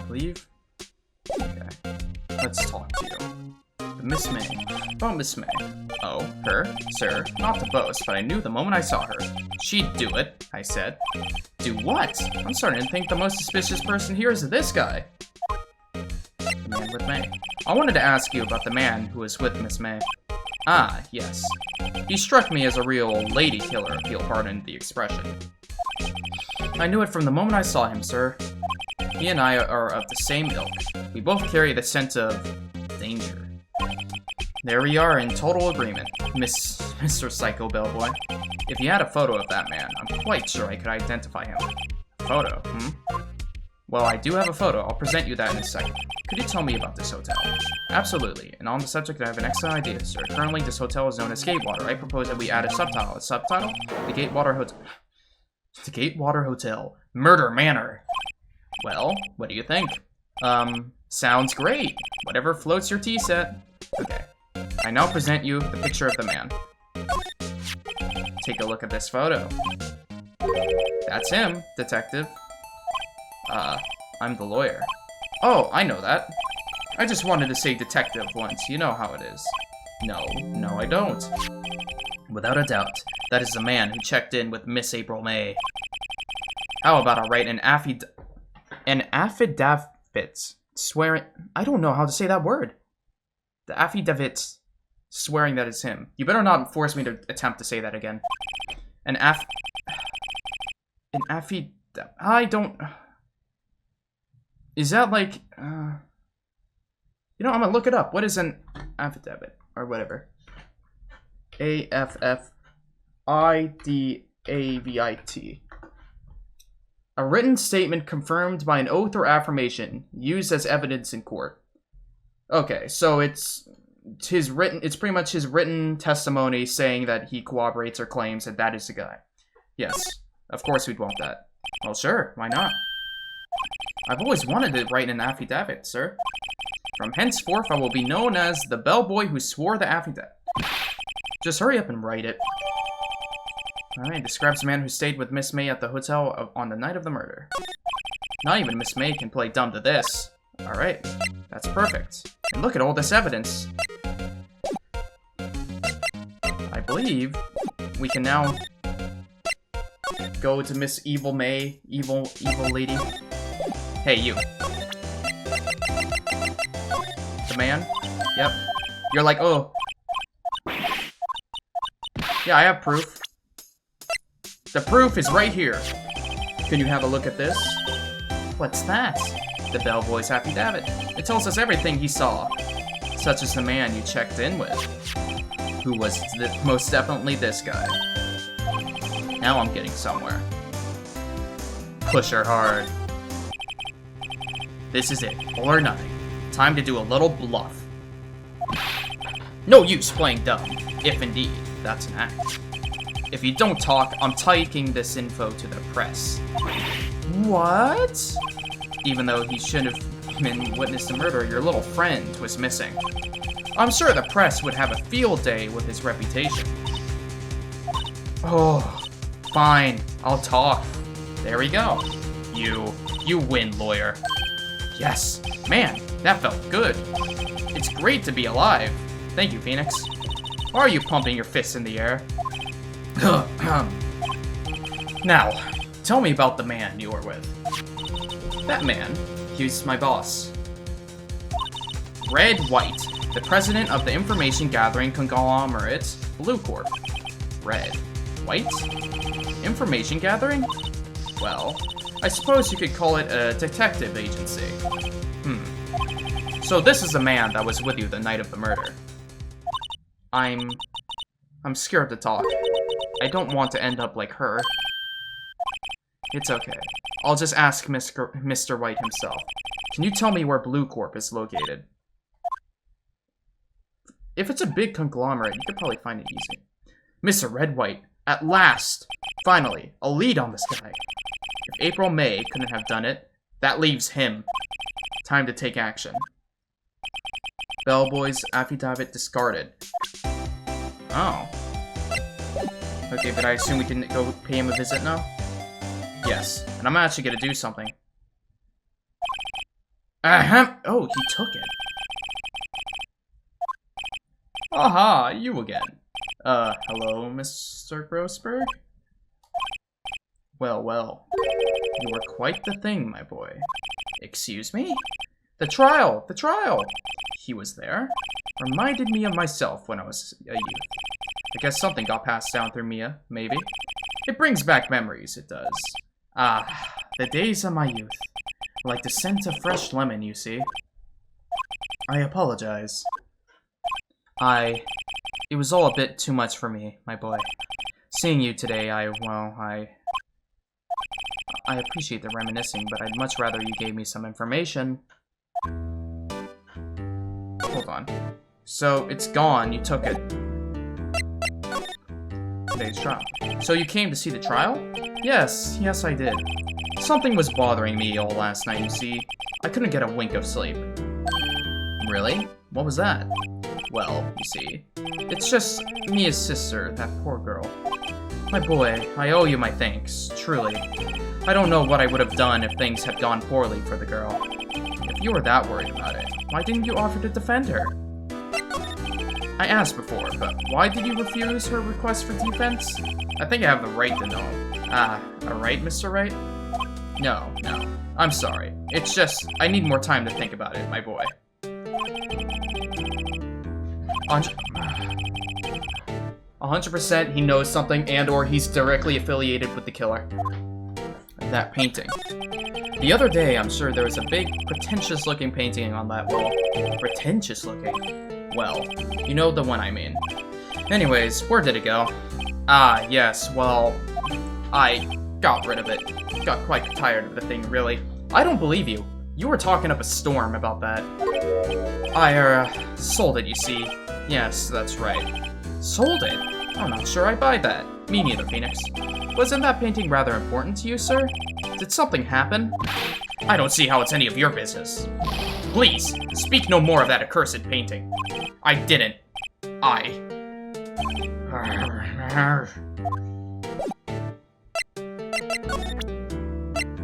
Leave? Okay. Let's talk to you. Miss May. Oh, Miss May. Oh, her? Sir, not to boast, but I knew the moment I saw her. She'd do it, I said. Do what? I'm starting to think the most suspicious person here is this guy. The man with May. I wanted to ask you about the man who was with Miss May. Ah, yes. He struck me as a real lady killer, if you'll pardon the expression. I knew it from the moment I saw him, sir. He and I are of the same ilk. We both carry the scent of danger. There we are in total agreement, Mr. Psycho Bellboy. If you had a photo of that man, I'm quite sure I could identify him. Photo, Well, I do have a photo. I'll present you that in a second. Could you tell me about this hotel? Absolutely. And on the subject, I have an excellent idea, sir. Currently, this hotel is known as Gatewater. I propose that we add a subtitle. A subtitle? The Gatewater Hotel. The Gatewater Hotel. Murder Manor. Well, what do you think? Sounds great. Whatever floats your tea set. Okay. I now present you the picture of the man. Take a look at this photo. That's him, detective. I'm the lawyer. Oh, I know that. I just wanted to say detective once. You know how it is. No, I don't. Without a doubt, that is the man who checked in with Miss April May. How about I write an affidavit swearing... I don't know how to say that word. The affidavit swearing that it's him. You better not force me to attempt to say that again. I don't... Is that like... I'm gonna look it up. What is an affidavit? Or whatever. A-F-F-I-D-A-V-I-T. A written statement confirmed by an oath or affirmation used as evidence in court. Okay, so it's pretty much his written testimony saying that he corroborates or claims that that is the guy. Yes, of course we'd want that. Well, sure, why not? I've always wanted to write an affidavit, sir. From henceforth, I will be known as the bellboy who swore the affidavit. Just hurry up and write it. Alright, describes a man who stayed with Miss May at the hotel on the night of the murder. Not even Miss May can play dumb to this. Alright, that's perfect. And look at all this evidence. I believe we can now go to Miss Evil May, evil lady. Hey, you. The man? Yep. You're like, oh. Yeah, I have proof. The proof is right here. Can you have a look at this? What's that? The bellboy's affidavit. It tells us everything he saw. Such as the man you checked in with. Who was most definitely this guy. Now I'm getting somewhere. Push her hard. This is it, all or nothing. Time to do a little bluff. No use playing dumb, if indeed that's an act. If you don't talk, I'm taking this info to the press. What? Even though he shouldn't have been witness to murder, your little friend was missing. I'm sure the press would have a field day with his reputation. Oh, fine, I'll talk. There we go. You win, lawyer. Yes, man, that felt good. It's great to be alive. Thank you, Phoenix. Why are you pumping your fists in the air? Now, tell me about the man you were with. That man, he's my boss. Red White, the president of the information gathering conglomerate, Blue Corp. Red White? Information gathering? Well, I suppose you could call it a detective agency. So this is the man that was with you the night of the murder. I'm scared to talk. I don't want to end up like her. It's okay. I'll just ask Mr. White himself. Can you tell me where Blue Corp is located? If it's a big conglomerate, you could probably find it easy. Mr. Red White, at last! Finally, a lead on this guy. If April May couldn't have done it, that leaves him. Time to take action. Bellboy's affidavit discarded. Oh. Okay, but I assume we can go pay him a visit now? Yes, and I'm actually gonna do something. Oh, he took it. Aha, you again. Hello, Mr. Grossberg? Well, well. You were quite the thing, my boy. Excuse me? The trial! The trial! He was there. Reminded me of myself when I was a youth. I guess something got passed down through Mia, maybe. It brings back memories, it does. Ah, the days of my youth. Like the scent of fresh lemon, you see. I apologize. It was all a bit too much for me, my boy. Seeing you today, I appreciate the reminiscing, but I'd much rather you gave me some information. Hold on. So, it's gone, you took it. Today's trial. So you came to see the trial? Yes, I did. Something was bothering me all last night, you see. I couldn't get a wink of sleep. Really? What was that? Well, you see, it's just Mia's sister, that poor girl. My boy, I owe you my thanks, truly. I don't know what I would have done if things had gone poorly for the girl. If you were that worried about it, why didn't you offer to defend her? I asked before, but why did you refuse her request for defense? I think I have the right to know. A right, Mr. Wright? No. I'm sorry. It's just, I need more time to think about it, my boy. 100% he knows something and or he's directly affiliated with the killer. That painting. The other day, I'm sure there was a big, pretentious-looking painting on that wall. Pretentious-looking? Well, you know the one I mean. Anyways, where did it go? Ah, yes, well, I got rid of it. Got quite tired of the thing, really. I don't believe you. You were talking up a storm about that. I, sold it, you see. Yes, that's right. Sold it? I'm not sure I buy that. Me neither, Phoenix. Wasn't that painting rather important to you, sir? Did something happen? I don't see how it's any of your business. Please, speak no more of that accursed painting. I didn't.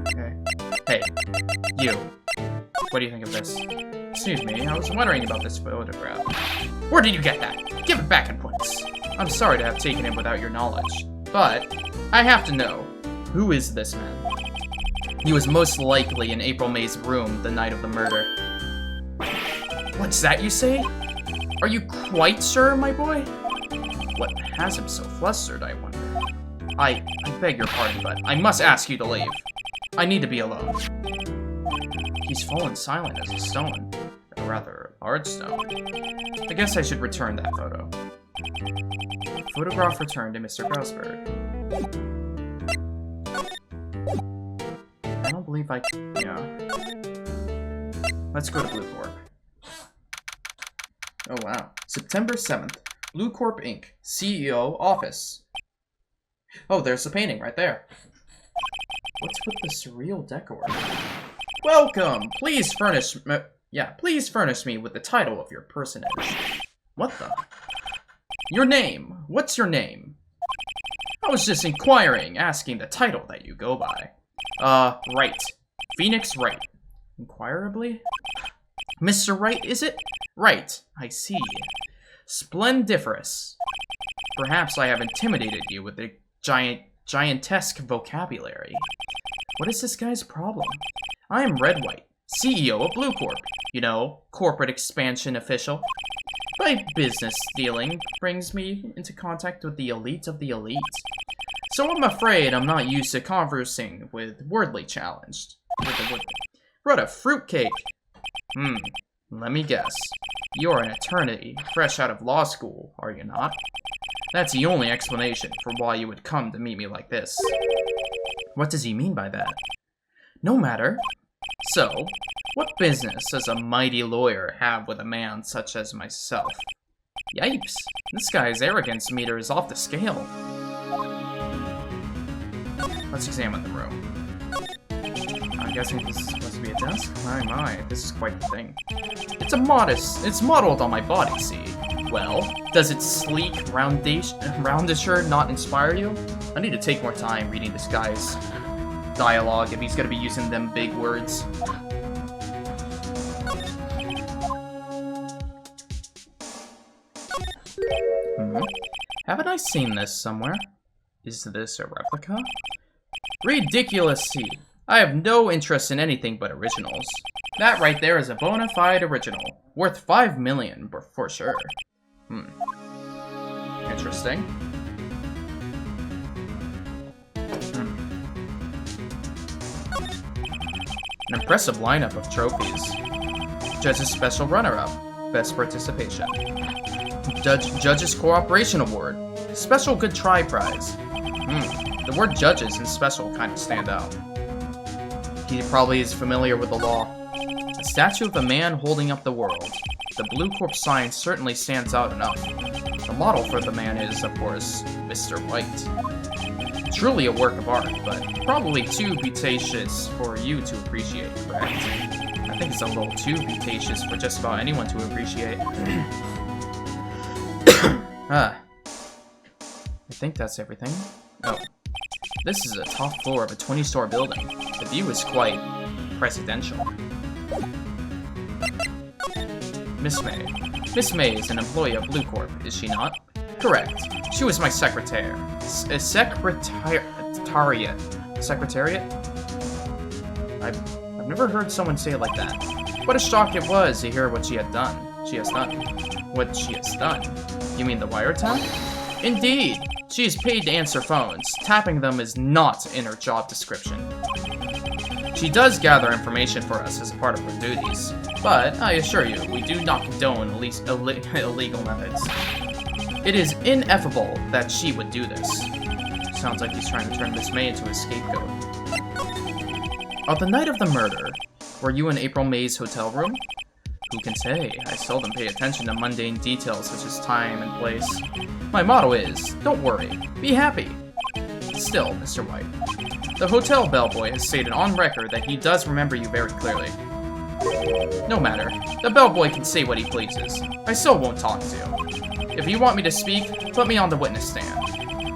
Okay. Hey, you. What do you think of this? Excuse me, I was wondering about this photograph. Where did you get that? Give it back at once. I'm sorry to have taken it without your knowledge, but I have to know, who is this man? He was most likely in April May's room the night of the murder. What's that you say? Are you quite sure, my boy? What has him so flustered, I wonder? I beg your pardon, but I must ask you to leave. I need to be alone. He's fallen silent as a stone. A rather large stone. I guess I should return that photo. Photograph returned to Mr. Grousberg. I don't believe yeah. Let's go to Blue Corp. Oh wow. September 7th. Blue Corp Inc. CEO Office. Oh, there's the painting right there. What's with the surreal decor? Welcome! Please furnish me with the title of your personage. What the? Your name. What's your name? I was just inquiring, asking the title that you go by. Wright. Phoenix Wright. Inquirably? Mr. Wright, is it? Right, I see. Splendiferous. Perhaps I have intimidated you with a giantesque vocabulary. What is this guy's problem? I am Red White, CEO of Blue Corp. You know, corporate expansion official. My business dealing brings me into contact with the elite of the elite. So I'm afraid I'm not used to conversing with wordly challenged. What a fruitcake! Let me guess. You're an eternity, fresh out of law school, are you not? That's the only explanation for why you would come to meet me like this. What does he mean by that? No matter. So, what business does a mighty lawyer have with a man such as myself? Yipes, this guy's arrogance meter is off the scale. Let's examine the room. I'm guessing this is supposed to be a desk? My, this is quite the thing. It's modeled on my body, see? Well, does its sleek roundisher not inspire you? I need to take more time reading this guy's dialogue if he's gonna be using them big words. Haven't I seen this somewhere? Is this a replica? Ridiculous! I have no interest in anything but originals. That right there is a bona fide original. Worth 5 million, for sure. Interesting. An impressive lineup of trophies. Judge's Special Runner-Up. Best Participation. Judge's Cooperation Award. Special Good Try Prize. The word judges and special kind of stand out. He probably is familiar with the law. A statue of a man holding up the world. The Blue Corp sign certainly stands out enough. The model for the man is, of course, Mr. White. Truly a work of art, but probably too beauticious for you to appreciate, correct? I think it's a little too beauticious for just about anyone to appreciate. I think that's everything. Oh. This is a top floor of a 20-story building. The view is quite presidential. Miss May. Miss May is an employee of Blue Corp, is she not? Correct. She was my secretary. Secretariat? I've never heard someone say it like that. What a shock it was to hear what she has done. What she has done? You mean the wiretap? Indeed! She is paid to answer phones. Tapping them is not in her job description. She does gather information for us as a part of her duties, but I assure you, we do not condone illegal methods. It is ineffable that she would do this. Sounds like he's trying to turn Miss May into a scapegoat. On the night of the murder, were you in April May's hotel room? Who can say? I seldom pay attention to mundane details such as time and place. My motto is, don't worry, be happy. Still, Mr. White, the hotel bellboy has stated on record that he does remember you very clearly. No matter, the bellboy can say what he pleases. I still won't talk to you. If you want me to speak, put me on the witness stand.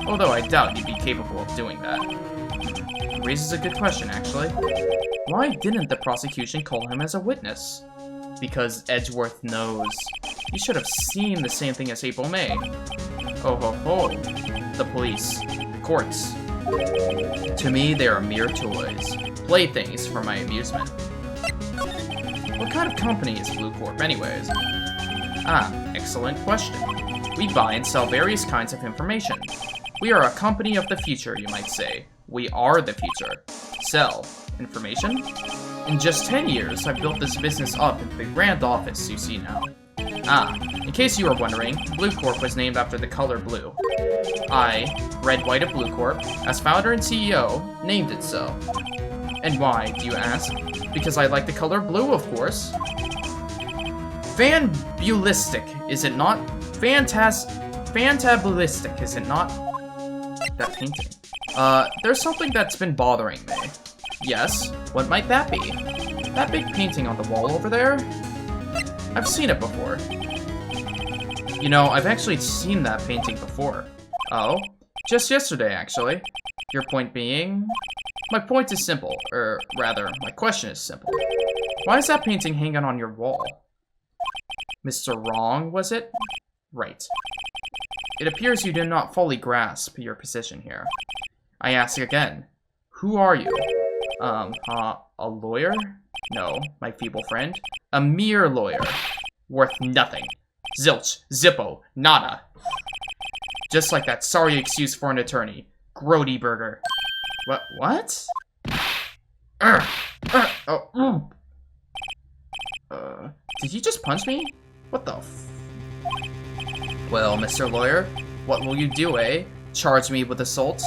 Although I doubt you'd be capable of doing that. It raises a good question, actually. Why didn't the prosecution call him as a witness? Because Edgeworth knows. You should have seen the same thing as April May. Oh ho ho. The police. The courts. To me, they are mere toys. Playthings for my amusement. What kind of company is Blue Corp, anyways? Ah, excellent question. We buy and sell various kinds of information. We are a company of the future, you might say. We are the future. Sell. Information? In just 10 years, I've built this business up into the grand office you see now. Ah, in case you were wondering, Blue Corp was named after the color blue. I, Red, White of Blue Corp, as founder and CEO, named it so. And why, do you ask? Because I like the color blue, of course. Fantabulistic, is it not? Fantabulistic, is it not? That painting. There's something that's been bothering me. Yes, what might that be? That big painting on the wall over there? I've seen it before. You know, I've actually seen that painting before. Oh? Just yesterday, actually. Your point being? My point is simple, or rather, my question is simple. Why is that painting hanging on your wall? Mr. Wrong, was it? Right. It appears you did not fully grasp your position here. I ask again, who are you? A lawyer? No, my feeble friend. A mere lawyer. Worth nothing. Zilch, zippo, nada. Just like that sorry excuse for an attorney. Grody burger. What? Did you just punch me? What the f... Well, Mr. Lawyer, what will you do, eh? Charge me with assault?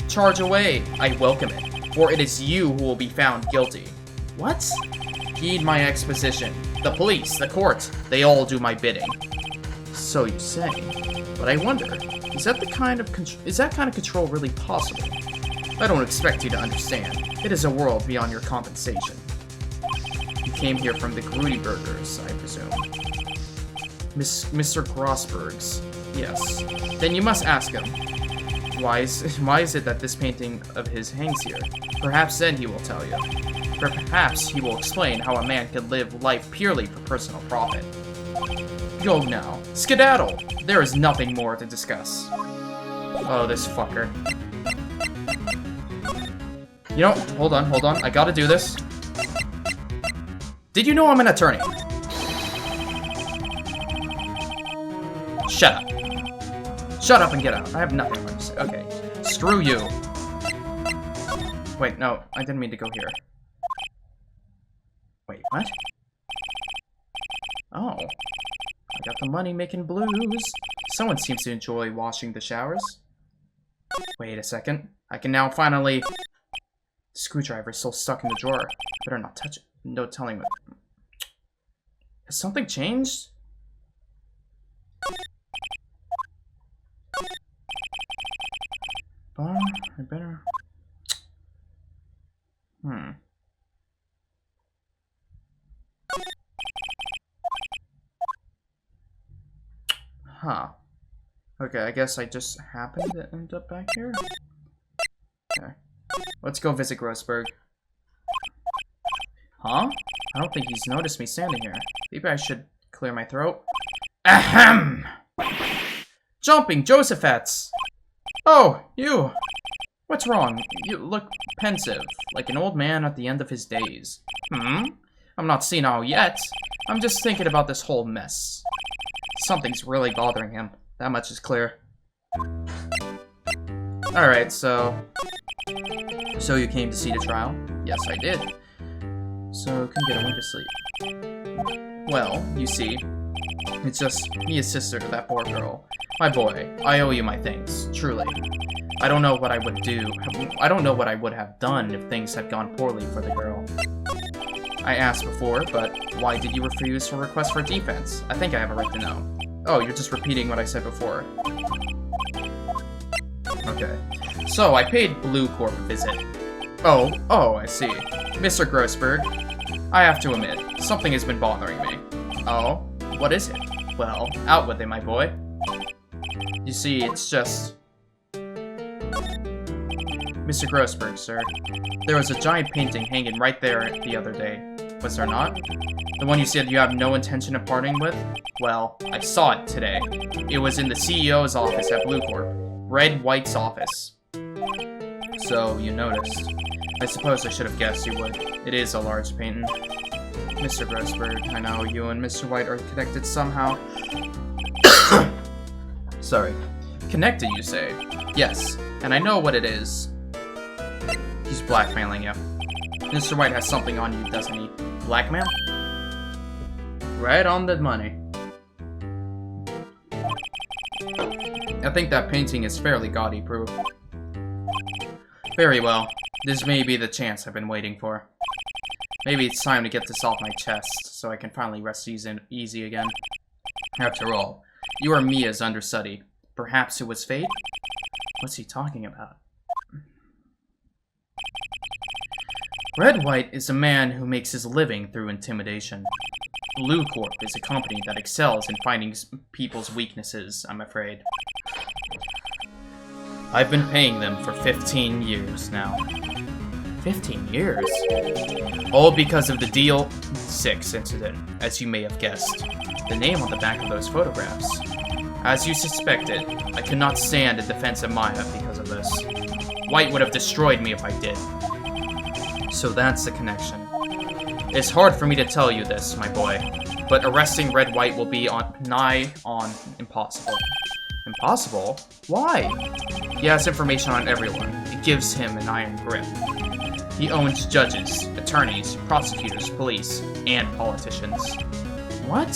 Charge away, I welcome it, for it is you who will be found guilty. What? Heed my exposition. The police, the court, they all do my bidding. So you say. But I wonder, is that kind of control really possible? I don't expect you to understand. It is a world beyond your compensation. You came here from the Grody Burgers, I presume. Mr. Grossberg's. Yes. Then you must ask him. Why is it that this painting of his hangs here? Perhaps then he will tell you. Perhaps he will explain how a man can live life purely for personal profit. Go now. Skedaddle! There is nothing more to discuss. Oh, this fucker. You know, hold on. I gotta do this. Did you know I'm an attorney? Shut up. Shut up and get out. I have nothing more to say. Okay. Screw you. Wait, no. I didn't mean to go here. Wait, what? Oh. I got the money making blues. Someone seems to enjoy washing the showers. Wait a second. I can now finally... The screwdriver is still stuck in the drawer. Better not touch it. No telling what... Has something changed? I better... Huh. Okay, I guess I just happened to end up back here? Okay. Let's go visit Grossberg. Huh? I don't think he's noticed me standing here. Maybe I should clear my throat. Ahem! Jumping Josephets! Oh, you! What's wrong? You look pensive, like an old man at the end of his days. I'm not senile yet. I'm just thinking about this whole mess. Something's really bothering him. That much is clear. Alright, so you came to see the trial? Yes, I did. So, couldn't get a wink of sleep. Well, you see, it's just me as sister to that poor girl. My boy, I owe you my thanks, truly. I don't know what I would do. I don't know what I would have done if things had gone poorly for the girl. I asked before, but why did you refuse her request for defense? I think I have a right to know. Oh, you're just repeating what I said before. Okay. So, I paid Blue Corp a visit. Oh, I see. Mr. Grossberg, I have to admit, something has been bothering me. Oh? What is it? Well, out with it, my boy. You see, it's just... Mr. Grossberg, sir. There was a giant painting hanging right there the other day. Was there not? The one you said you have no intention of parting with? Well, I saw it today. It was in the CEO's office at Blue Corp. Red White's office. So, you noticed. I suppose I should have guessed you would. It is a large painting. Mr. Grossberg, I know you and Mr. White are connected somehow. Sorry. Connected, you say? Yes, and I know what it is. He's blackmailing you. Mr. White has something on you, doesn't he? Blackmail? Right on the money. I think that painting is fairly gaudy proof. Very well. This may be the chance I've been waiting for. Maybe it's time to get this off my chest, so I can finally rest easy again. After all, you are Mia's understudy. Perhaps it was fate? What's he talking about? Red White is a man who makes his living through intimidation. Blue Corp is a company that excels in finding people's weaknesses, I'm afraid. I've been paying them for 15 years now. 15 years? All because of the Deal 6 incident, as you may have guessed. The name on the back of those photographs. As you suspected, I could not stand in defense of Maya because of this. White would have destroyed me if I did. So that's the connection. It's hard for me to tell you this, my boy, but arresting Red White will be nigh on impossible. Impossible? Why? He has information on everyone. It gives him an iron grip. He owns judges, attorneys, prosecutors, police, and politicians. What?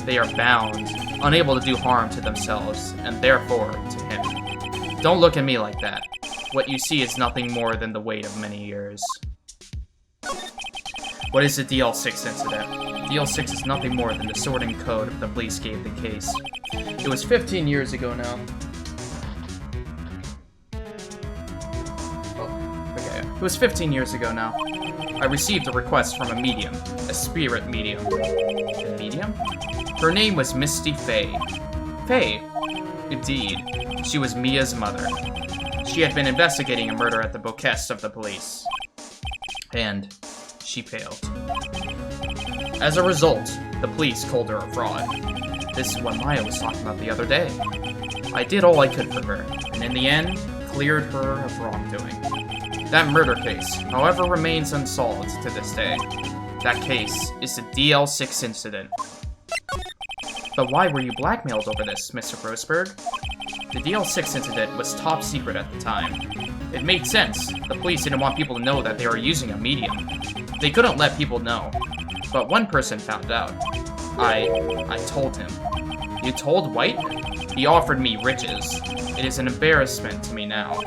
They are bound, unable to do harm to themselves, and therefore to him. Don't look at me like that. What you see is nothing more than the weight of many years. What is the DL6 incident? DL6 is nothing more than the sorting code the police gave the case. It was 15 years ago now. It was 15 years ago now. I received a request from a medium, a spirit medium. A medium? Her name was Misty Faye. Faye? Indeed, she was Mia's mother. She had been investigating a murder at the behest of the police. And she failed. As a result, the police called her a fraud. This is what Maya was talking about the other day. I did all I could for her, and in the end, cleared her of wrongdoing. That murder case, however, remains unsolved to this day. That case is the DL6 incident. But why were you blackmailed over this, Mr. Grossberg? The DL6 incident was top secret at the time. It made sense. The police didn't want people to know that they were using a medium. They couldn't let people know. But one person found out. I told him. You told White? He offered me riches. It is an embarrassment to me now.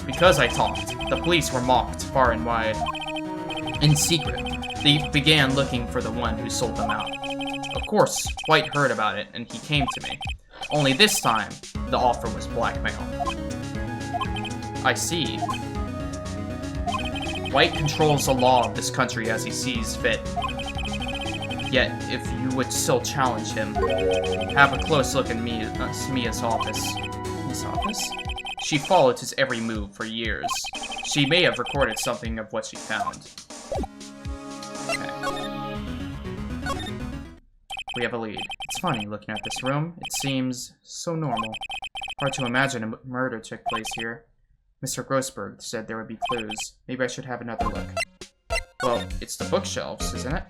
Because I talked, the police were mocked far and wide. In secret, they began looking for the one who sold them out. Of course, White heard about it, and he came to me. Only this time, the offer was blackmail. I see. White controls the law of this country as he sees fit. Yet, if you would still challenge him, have a close look at Mia's office. His office? She followed his every move for years. She may have recorded something of what she found. Okay. We have a lead. It's funny, looking at this room. It seems so normal. Hard to imagine a murder took place here. Mr. Grossberg said there would be clues. Maybe I should have another look. Well, it's the bookshelves, isn't it?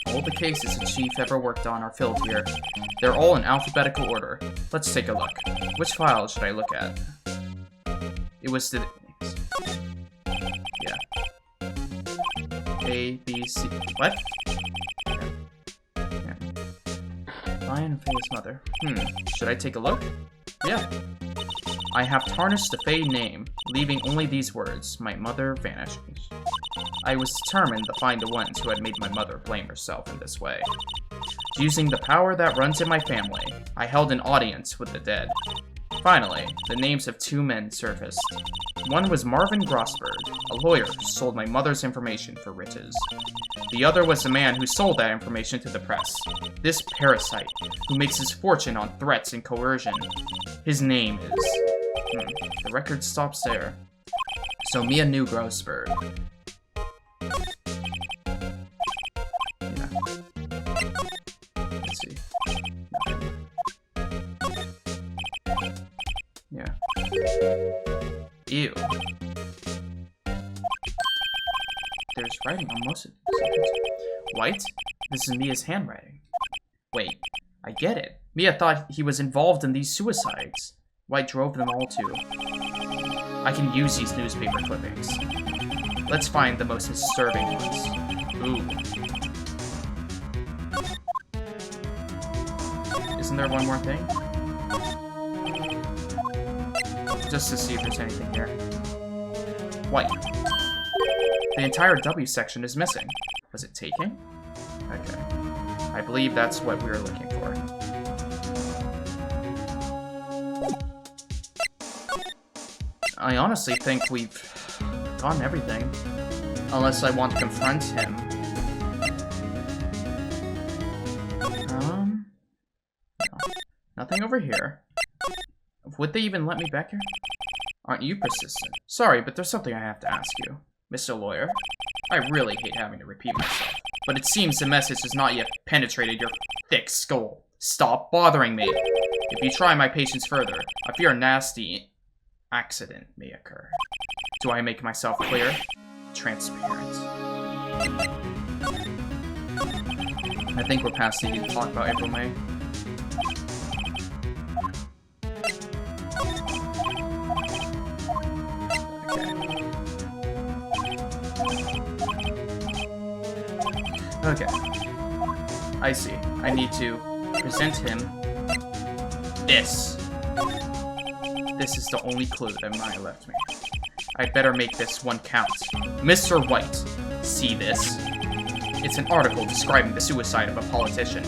All the cases the chief ever worked on are filled here. They're all in alphabetical order. Let's take a look. Which file should I look at? It was the... Yeah. A, B, C... What? Yeah. Lion and Faye's mother. Should I take a look? Yeah. I have tarnished the Faye name, leaving only these words. My mother vanished. I was determined to find the ones who had made my mother blame herself in this way. Using the power that runs in my family, I held an audience with the dead. Finally, the names of two men surfaced. One was Marvin Grossberg, a lawyer who sold my mother's information for riches. The other was the man who sold that information to the press. This parasite, who makes his fortune on threats and coercion. His name is... The record stops there. So Mia knew Grossberg. Yeah. Let's see. Yeah. Ew. There's writing on most of these. White? This is Mia's handwriting. Wait, I get it. Mia thought he was involved in these suicides. Wright drove them all to. I can use these newspaper clippings. Let's find the most disturbing ones. Ooh. Isn't there one more thing? Just to see if there's anything here. White. The entire W section is missing. Was it taken? Okay. I believe that's what we were looking for. I honestly think we've gotten everything. Unless I want to confront him. No. Nothing over here. Would they even let me back here? Aren't you persistent? Sorry, but there's something I have to ask you. Mr. Lawyer, I really hate having to repeat myself, but it seems the message has not yet penetrated your thick skull. Stop bothering me. If you try my patience further, I fear a nasty accident may occur. Do I make myself clear? Transparent. I think we're past the need to talk about April May. Okay. I see. I need to present him this. This is the only clue that Maya left me. I'd better make this one count. Mr. White, see this? It's an article describing the suicide of a politician.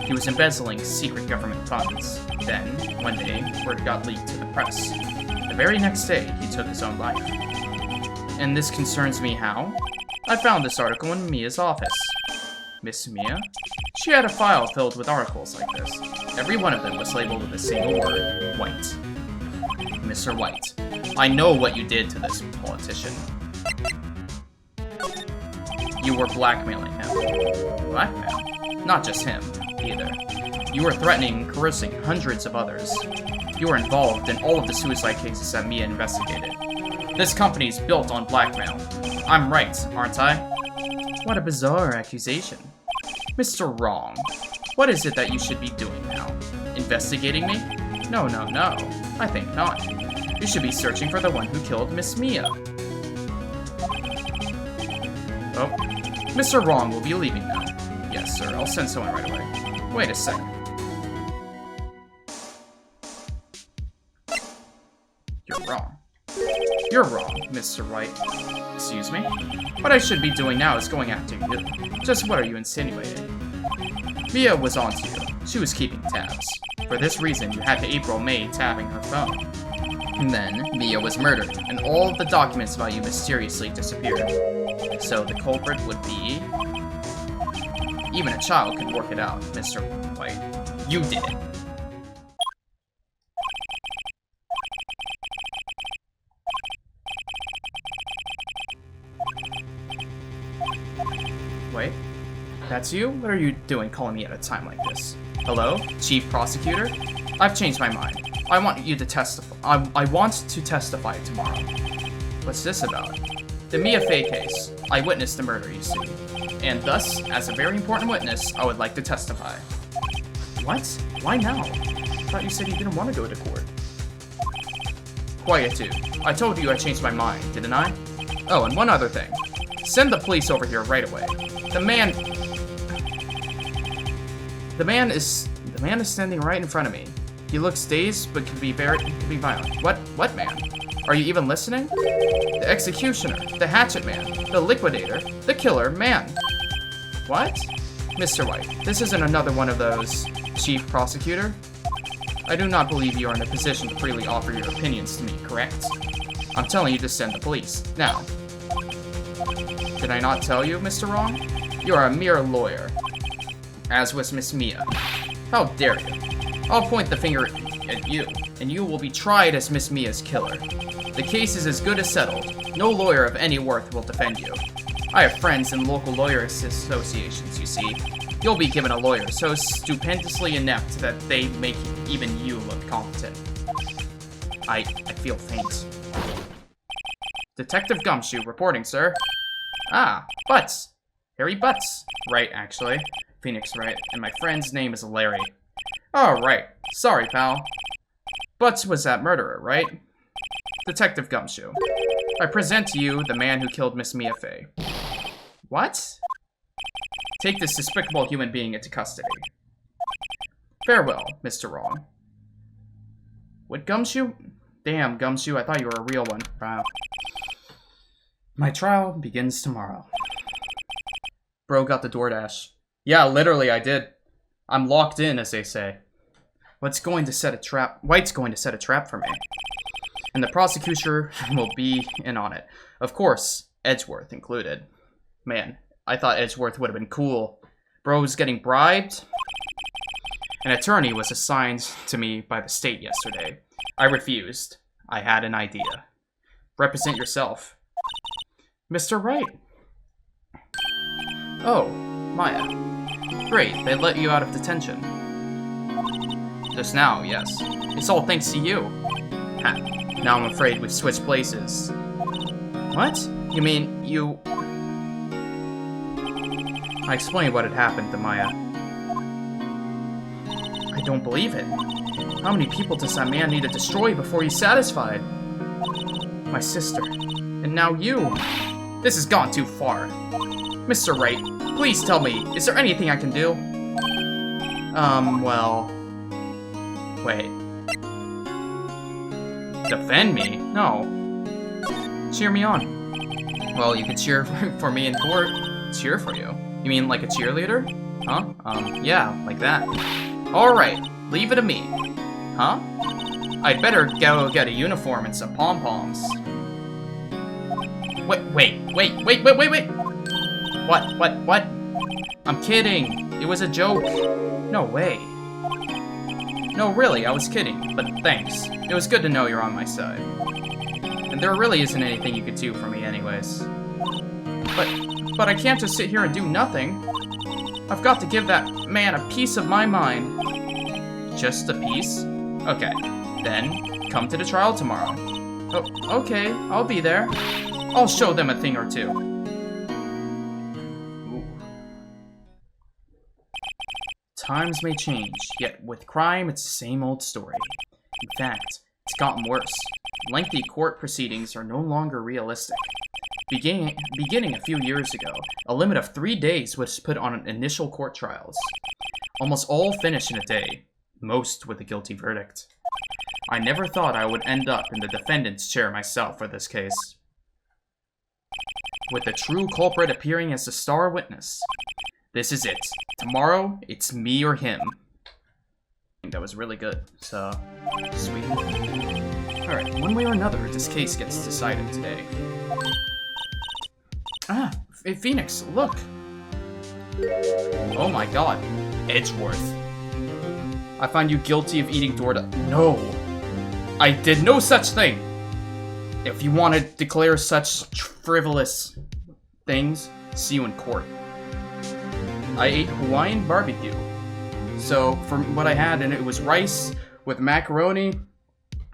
He was embezzling secret government funds. Then, one day, word got leaked to the press. The very next day, he took his own life. And this concerns me how? I found this article in Mia's office. Miss Mia? She had a file filled with articles like this. Every one of them was labeled with a single word, White. Mr. White, I know what you did to this politician. You were blackmailing him. Blackmail? Not just him, either. You were threatening and coercing hundreds of others. You were involved in all of the suicide cases that Mia investigated. This company's built on blackmail. I'm right, aren't I? What a bizarre accusation. Mr. Wrong, what is it that you should be doing now? Investigating me? No. I think not. You should be searching for the one who killed Miss Mia. Oh, Mr. Wrong will be leaving now. Yes, sir, I'll send someone right away. Wait a second. You're wrong. You're wrong, Mr. Wright. Excuse me? What I should be doing now is going after you. Just what are you insinuating? Mia was onto you. She was keeping tabs. For this reason, you had to April May tabbing her phone. And then, Mia was murdered, and all of the documents about you mysteriously disappeared. So the culprit would be... Even a child could work it out, Mr. White. You did it. Wait, that's you? What are you doing calling me at a time like this? Hello, Chief Prosecutor? I've changed my mind. I want you to testify. I want to testify tomorrow. What's this about? The Mia Fey case. I witnessed the murder, you see. And thus, as a very important witness, I would like to testify. What? Why now? I thought you said you didn't want to go to court. Quiet, too. I told you I changed my mind, didn't I? Oh, and one other thing. Send the police over here right away. The man is standing right in front of me. He looks dazed, but could be violent. What man? Are you even listening? The executioner, the hatchet man, the liquidator, the killer man. What? Mr. White, this isn't another one of those, Chief Prosecutor? I do not believe you are in a position to freely offer your opinions to me, correct? I'm telling you to send the police, now. Did I not tell you, Mr. Wrong? You are a mere lawyer. As was Miss Mia. How dare you? I'll point the finger at you, and you will be tried as Miss Mia's killer. The case is as good as settled. No lawyer of any worth will defend you. I have friends in local lawyers associations, you see. You'll be given a lawyer so stupendously inept that they make even you look competent. I feel faint. Detective Gumshoe reporting, sir. Ah, Butts. Harry Butts. Right, actually. Phoenix Wright, and my friend's name is Larry. Oh, right. Sorry, pal. Butts was that murderer, right? Detective Gumshoe. I present to you the man who killed Miss Mia Fey. What? Take this despicable human being into custody. Farewell, Mr. Wrong. What, Gumshoe? Damn, Gumshoe, I thought you were a real one. Wow. My trial begins tomorrow. Bro got the DoorDash. Yeah, literally, I did. I'm locked in, as they say. Wright's going to set a trap for me. And the prosecutor will be in on it. Of course, Edgeworth included. Man, I thought Edgeworth would have been cool. Bro was getting bribed. An attorney was assigned to me by the state yesterday. I refused. I had an idea. Represent yourself. Mr. Wright. Oh, Maya. Great, they let you out of detention. Just now, yes. It's all thanks to you. Ha. Now I'm afraid we've switched places. What? You mean, you... I explained what had happened to Maya. I don't believe it. How many people does that man need to destroy before he's satisfied? My sister. And now you. This has gone too far. Mr. Wright, please tell me, is there anything I can do? Well... Wait. Defend me? No. Cheer me on. Well, you could cheer for me in court. Cheer for you? You mean like a cheerleader? Huh? Yeah, like that. Alright, leave it to me. Huh? I'd better go get a uniform and some pom-poms. Wait. What? I'm kidding. It was a joke. No way. No, really, I was kidding, but thanks. It was good to know you're on my side. And there really isn't anything you could do for me anyways. But I can't just sit here and do nothing. I've got to give that man a piece of my mind. Just a piece? Okay, then come to the trial tomorrow. Oh, okay, I'll be there. I'll show them a thing or two. Ooh. Times may change, yet with crime, it's the same old story. In fact, it's gotten worse. Lengthy court proceedings are no longer realistic. Beginning a few years ago, a limit of 3 days was put on initial court trials. Almost all finish in a day, most with a guilty verdict. I never thought I would end up in the defendant's chair myself for this case. With the true culprit appearing as the star witness. This is it. Tomorrow, it's me or him. That was really good, so sweet. Alright, one way or another, this case gets decided today. Ah, Phoenix, look! Oh my god, Edgeworth. I find you guilty of eating DoorDash. No! I did no such thing! If you want to declare such frivolous things, see you in court. I ate Hawaiian barbecue. So, from what I had, and it was rice with macaroni,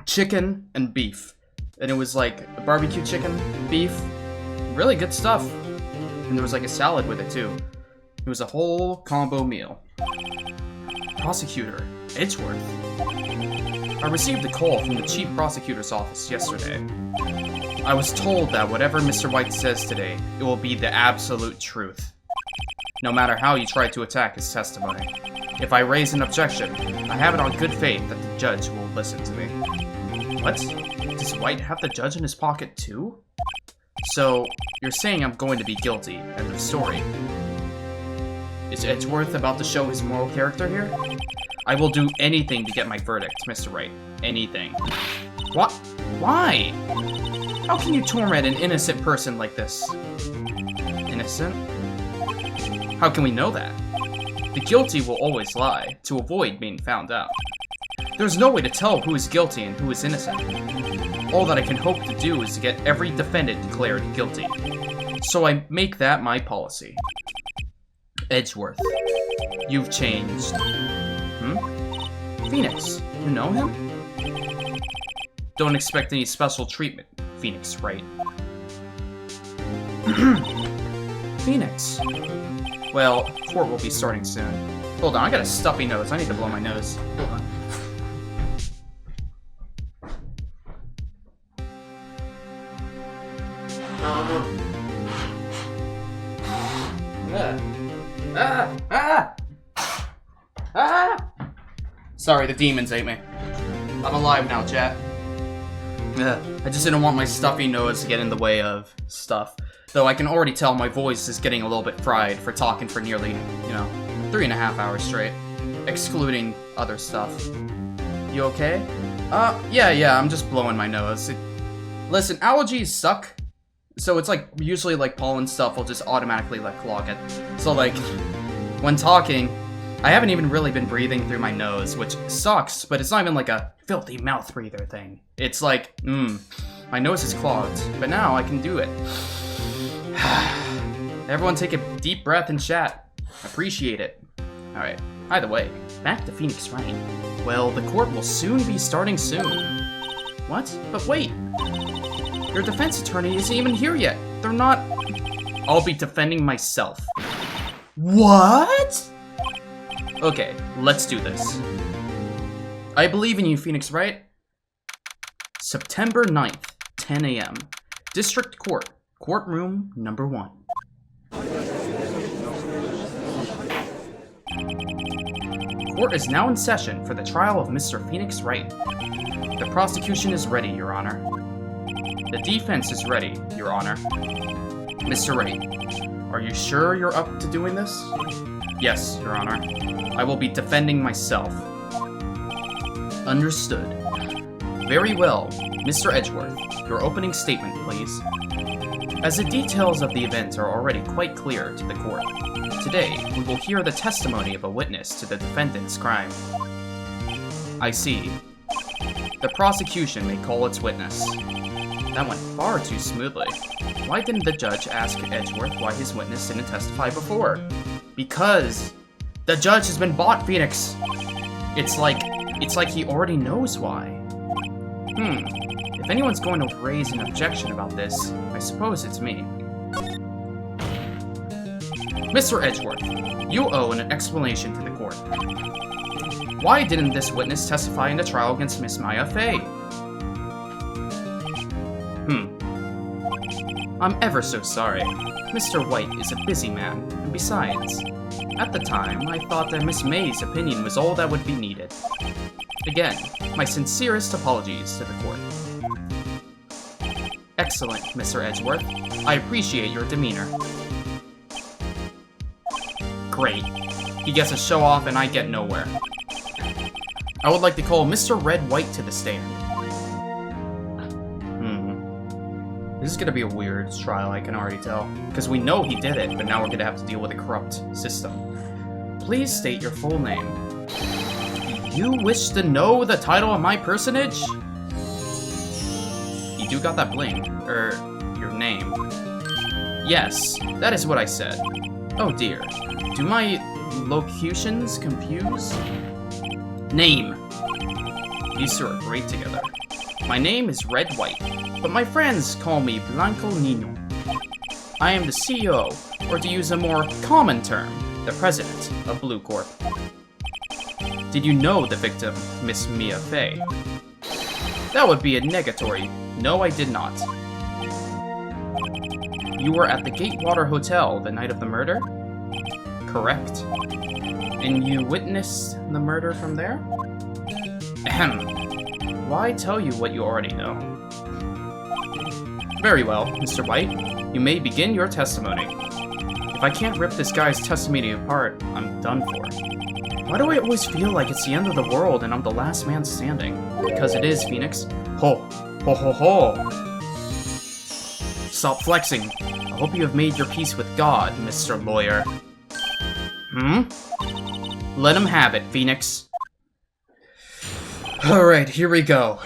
chicken, and beef. And it was like barbecue chicken, beef, really good stuff. And there was like a salad with it too. It was a whole combo meal. Prosecutor, Edgeworth. I received a call from the chief prosecutor's office yesterday. I was told that whatever Mr. White says today, it will be the absolute truth. No matter how you try to attack his testimony. If I raise an objection, I have it on good faith that the judge will listen to me. What? Does White have the judge in his pocket too? So, you're saying I'm going to be guilty, end of story. Is Edgeworth about to show his moral character here? I will do anything to get my verdict, Mr. Wright. Anything. What? Why? How can you torment an innocent person like this? Innocent? How can we know that? The guilty will always lie, to avoid being found out. There's no way to tell who is guilty and who is innocent. All that I can hope to do is to get every defendant declared guilty. So I make that my policy. Edgeworth, you've changed. Phoenix, you know him? Don't expect any special treatment, Phoenix, right? Phoenix. Well, court will be starting soon. Hold on, I got a stuffy nose. I need to blow my nose. Hold on. Sorry, the demons ate me. I'm alive now, chat. I just didn't want my stuffy nose to get in the way of stuff. Though I can already tell my voice is getting a little bit fried for talking for nearly, 3.5 hours straight. Excluding other stuff. You okay? Yeah, I'm just blowing my nose. Listen, allergies suck. So it's like, usually like pollen stuff will just automatically like clog it. So like, when talking, I haven't even really been breathing through my nose, which sucks, but it's not even like a filthy mouth breather thing. It's like, my nose is clogged, but now I can do it. Everyone take a deep breath and chat. Appreciate it. Alright, either way, back to Phoenix Wright. Well, the court will soon be starting soon. What? But wait! Your defense attorney isn't even here yet. They're not... I'll be defending myself. What? Okay, let's do this. I believe in you, Phoenix Wright. September 9th, 10 a.m. District Court, courtroom number 1. Court is now in session for the trial of Mr. Phoenix Wright. The prosecution is ready, Your Honor. The defense is ready, Your Honor. Mr. Wright, are you sure you're up to doing this? Yes, Your Honor. I will be defending myself. Understood. Very well. Mr. Edgeworth, your opening statement, please. As the details of the event are already quite clear to the court, today we will hear the testimony of a witness to the defendant's crime. I see. The prosecution may call its witness. That went far too smoothly. Why didn't the judge ask Edgeworth why his witness didn't testify before? Because the judge has been bought, Phoenix. It's like he already knows why. If anyone's going to raise an objection about this, I suppose it's me. Mr. Edgeworth, you owe an explanation to the court. Why didn't this witness testify in the trial against Miss Maya Fey? I'm ever so sorry. Mr. White is a busy man, and besides, at the time, I thought that Miss May's opinion was all that would be needed. Again, my sincerest apologies to the court. Excellent, Mr. Edgeworth. I appreciate your demeanor. Great. He gets a show off and I get nowhere. I would like to call Mr. Red White to the stand. This is gonna be a weird trial, I can already tell. Because we know he did it, but now we're gonna have to deal with a corrupt system. Please state your full name. You wish to know the title of my personage? You do got that bling. Your name. Yes, that is what I said. Oh dear. Do my locutions confuse? Name. These two are great together. My name is Red White, but my friends call me Blanco Nino. I am the CEO, or to use a more common term, the president of Blue Corp. Did you know the victim, Miss Mia Fey? That would be a negatory. No, I did not. You were at the Gatewater Hotel the night of the murder? Correct. And you witnessed the murder from there? Ahem. Why tell you what you already know? Very well, Mr. White. You may begin your testimony. If I can't rip this guy's testimony apart, I'm done for. Why do I always feel like it's the end of the world and I'm the last man standing? Because it is, Phoenix. Ho! Ho ho ho! Stop flexing. I hope you have made your peace with God, Mr. Lawyer. Let him have it, Phoenix. Alright, here we go.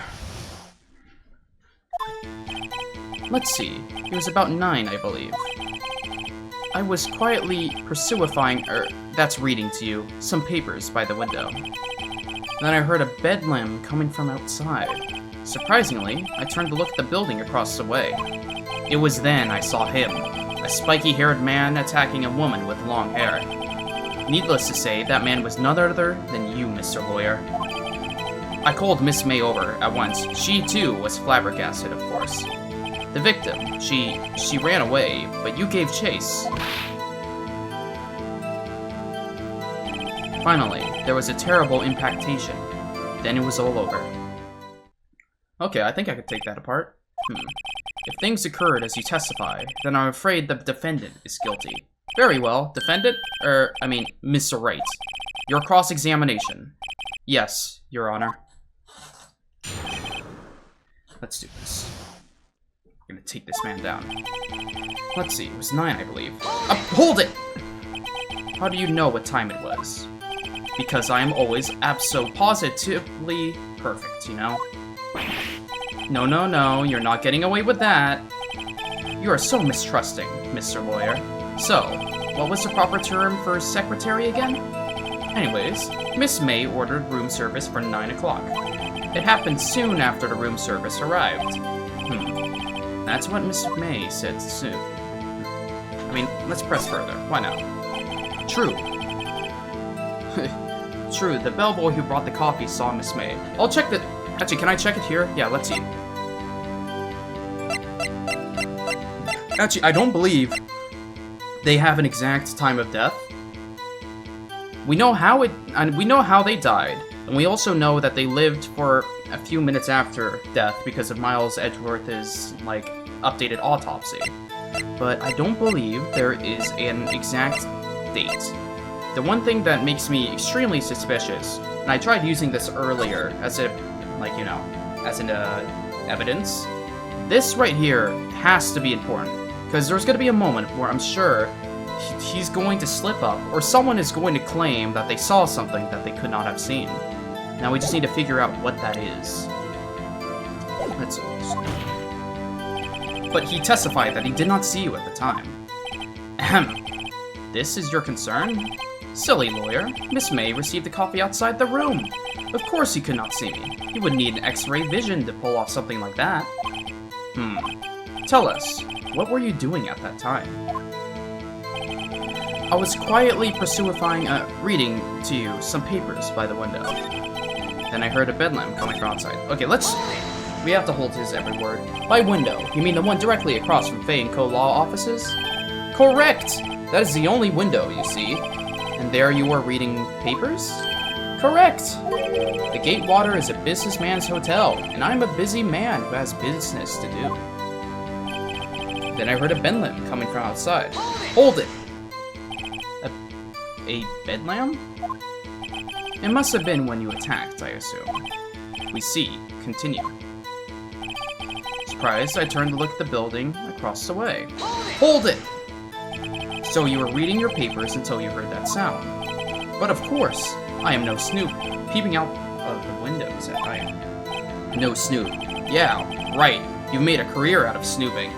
Let's see. He was about 9, I believe. I was quietly that's reading to you, some papers by the window. Then I heard a bedlam coming from outside. Surprisingly, I turned to look at the building across the way. It was then I saw him, a spiky-haired man attacking a woman with long hair. Needless to say, that man was none other than you, Mr. Lawyer. I called Miss May over at once. She, too, was flabbergasted, of course. The victim, she ran away, but you gave chase. Finally, there was a terrible impactation. Then it was all over. Okay, I think I could take that apart. If things occurred as you testify, then I'm afraid the defendant is guilty. Very well, defendant, Mr. Wright. Your cross-examination. Yes, Your Honor. Let's do this. We're gonna take this man down. Let's see, it was 9, I believe. Hold it! How do you know what time it was? Because I am always abso-positively perfect, you know? No, no, no, you're not getting away with that. You are so mistrusting, Mr. Lawyer. So, what was the proper term for secretary again? Anyways, Miss May ordered room service for 9 o'clock. It happened soon after the room service arrived. That's what Miss May said soon. I mean, let's press further. Why not? True. True, the bellboy who brought the coffee saw Miss May. I'll check the... Actually, can I check it here? Yeah, let's see. Actually, I don't believe they have an exact time of death. We know how they died, and we also know that they lived for a few minutes after death because of Miles Edgeworth's, like, updated autopsy. But I don't believe there is an exact date. The one thing that makes me extremely suspicious, and I tried using this earlier as a, like, you know, as an evidence, this right here has to be important, because there's going to be a moment where I'm sure he's going to slip up, or someone is going to claim that they saw something that they could not have seen. Now we just need to figure out what that is. Let's see. But he testified that he did not see you at the time. Ahem. This is your concern? Silly lawyer. Miss May received the coffee outside the room. Of course he could not see me. He would need an X-ray vision to pull off something like that. Tell us, what were you doing at that time? I was quietly reading to you some papers by the window. Then I heard a bedlam coming from outside. Okay, we have to hold his every word. By window, you mean the one directly across from Fay & Co. law offices? Correct! That is the only window, you see. And there you were reading papers? Correct! The Gatewater is a businessman's hotel, and I'm a busy man who has business to do. Then I heard a bedlam coming from outside. Hold it! A bedlam? It must have been when you attacked, I assume. We see. Continue. Surprised, I turned to look at the building across the way. Hold it! So you were reading your papers until you heard that sound. But of course, I am no snoop, peeping out of the windows at night. No snoop. Yeah, right. You've made a career out of snooping.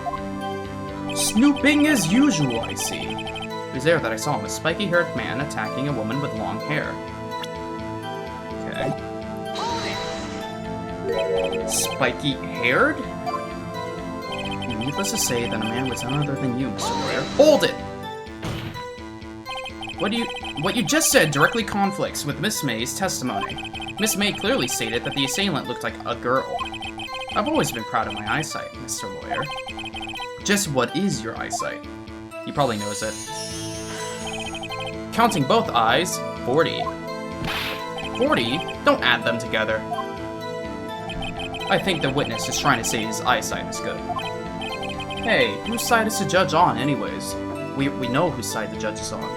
Snooping as usual, I see. It was there that I saw him, a spiky-haired man attacking a woman with long hair. Okay. Spiky-haired? Needless to say that a man was none other than you, Mr. Lawyer. Hold it! What you just said directly conflicts with Miss May's testimony. Miss May clearly stated that the assailant looked like a girl. I've always been proud of my eyesight, Mr. Lawyer. Just what is your eyesight? He probably knows it. Counting both eyes, 40. 40? Don't add them together. I think the witness is trying to say his eyesight is good. Hey, whose side is the judge on, anyways? We know whose side the judge is on.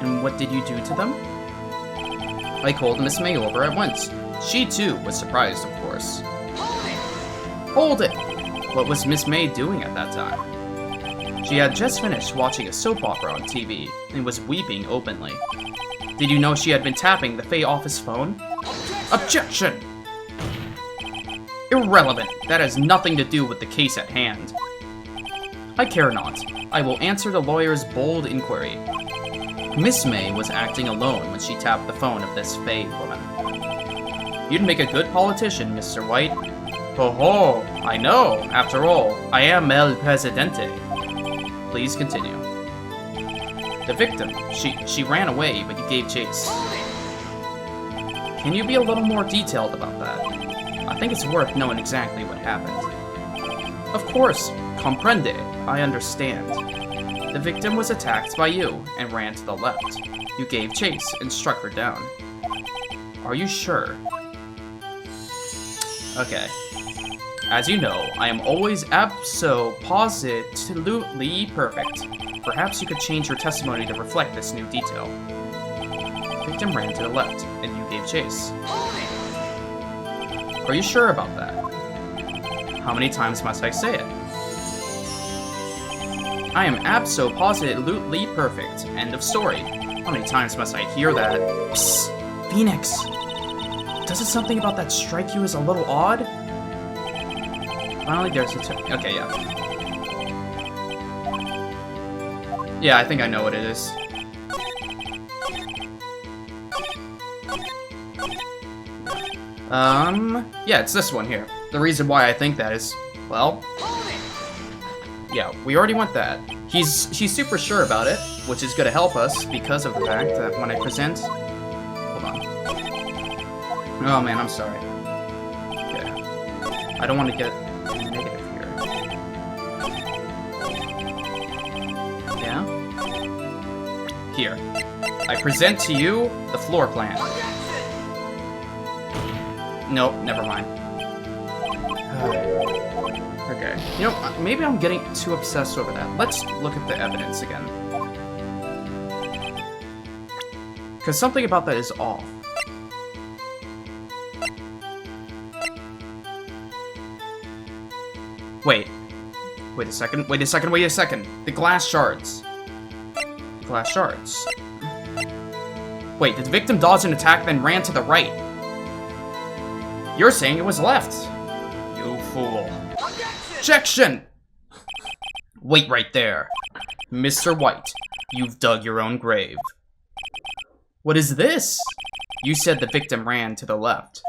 And what did you do to them? I called Miss May over at once. She, too, was surprised, of course. Hold it! What was Miss May doing at that time? She had just finished watching a soap opera on TV and was weeping openly. Did you know she had been tapping the Fay office phone? Objection! Irrelevant. That has nothing to do with the case at hand. I care not. I will answer the lawyer's bold inquiry. Miss May was acting alone when she tapped the phone of this Fay woman. You'd make a good politician, Mr. White. Ho ho! I know. After all, I am El Presidente. Please continue. The victim, she ran away, but you gave chase. Can you be a little more detailed about that? I think it's worth knowing exactly what happened. Of course, comprende, I understand. The victim was attacked by you and ran to the left. You gave chase and struck her down. Are you sure? Okay. As you know, I am always absolutely perfect. Perhaps you could change your testimony to reflect this new detail. The victim ran to the left, and you gave chase. Are you sure about that? How many times must I say it? I am absolutely perfect. End of story. How many times must I hear that? Psst, Phoenix! Doesn't something about that strike you as a little odd? Finally, there's a okay, yeah. Yeah, I think I know what it is. Yeah, it's this one here. The reason why I think that is, well, yeah, we already went that. She's super sure about it, which is gonna help us because of the fact that when I present, hold on. Oh man, I'm sorry. Okay, I don't want to get negative here. Yeah. Here, I present to you the floor plan. Nope, never mind. Okay. You know, maybe I'm getting too obsessed over that. Let's look at the evidence again. Because something about that is off. Wait a second. The glass shards. Glass shards. Wait, did the victim dodge an attack, then ran to the right? You're saying it was left. You fool. Objection! Wait right there. Mr. White, you've dug your own grave. What is this? You said the victim ran to the left,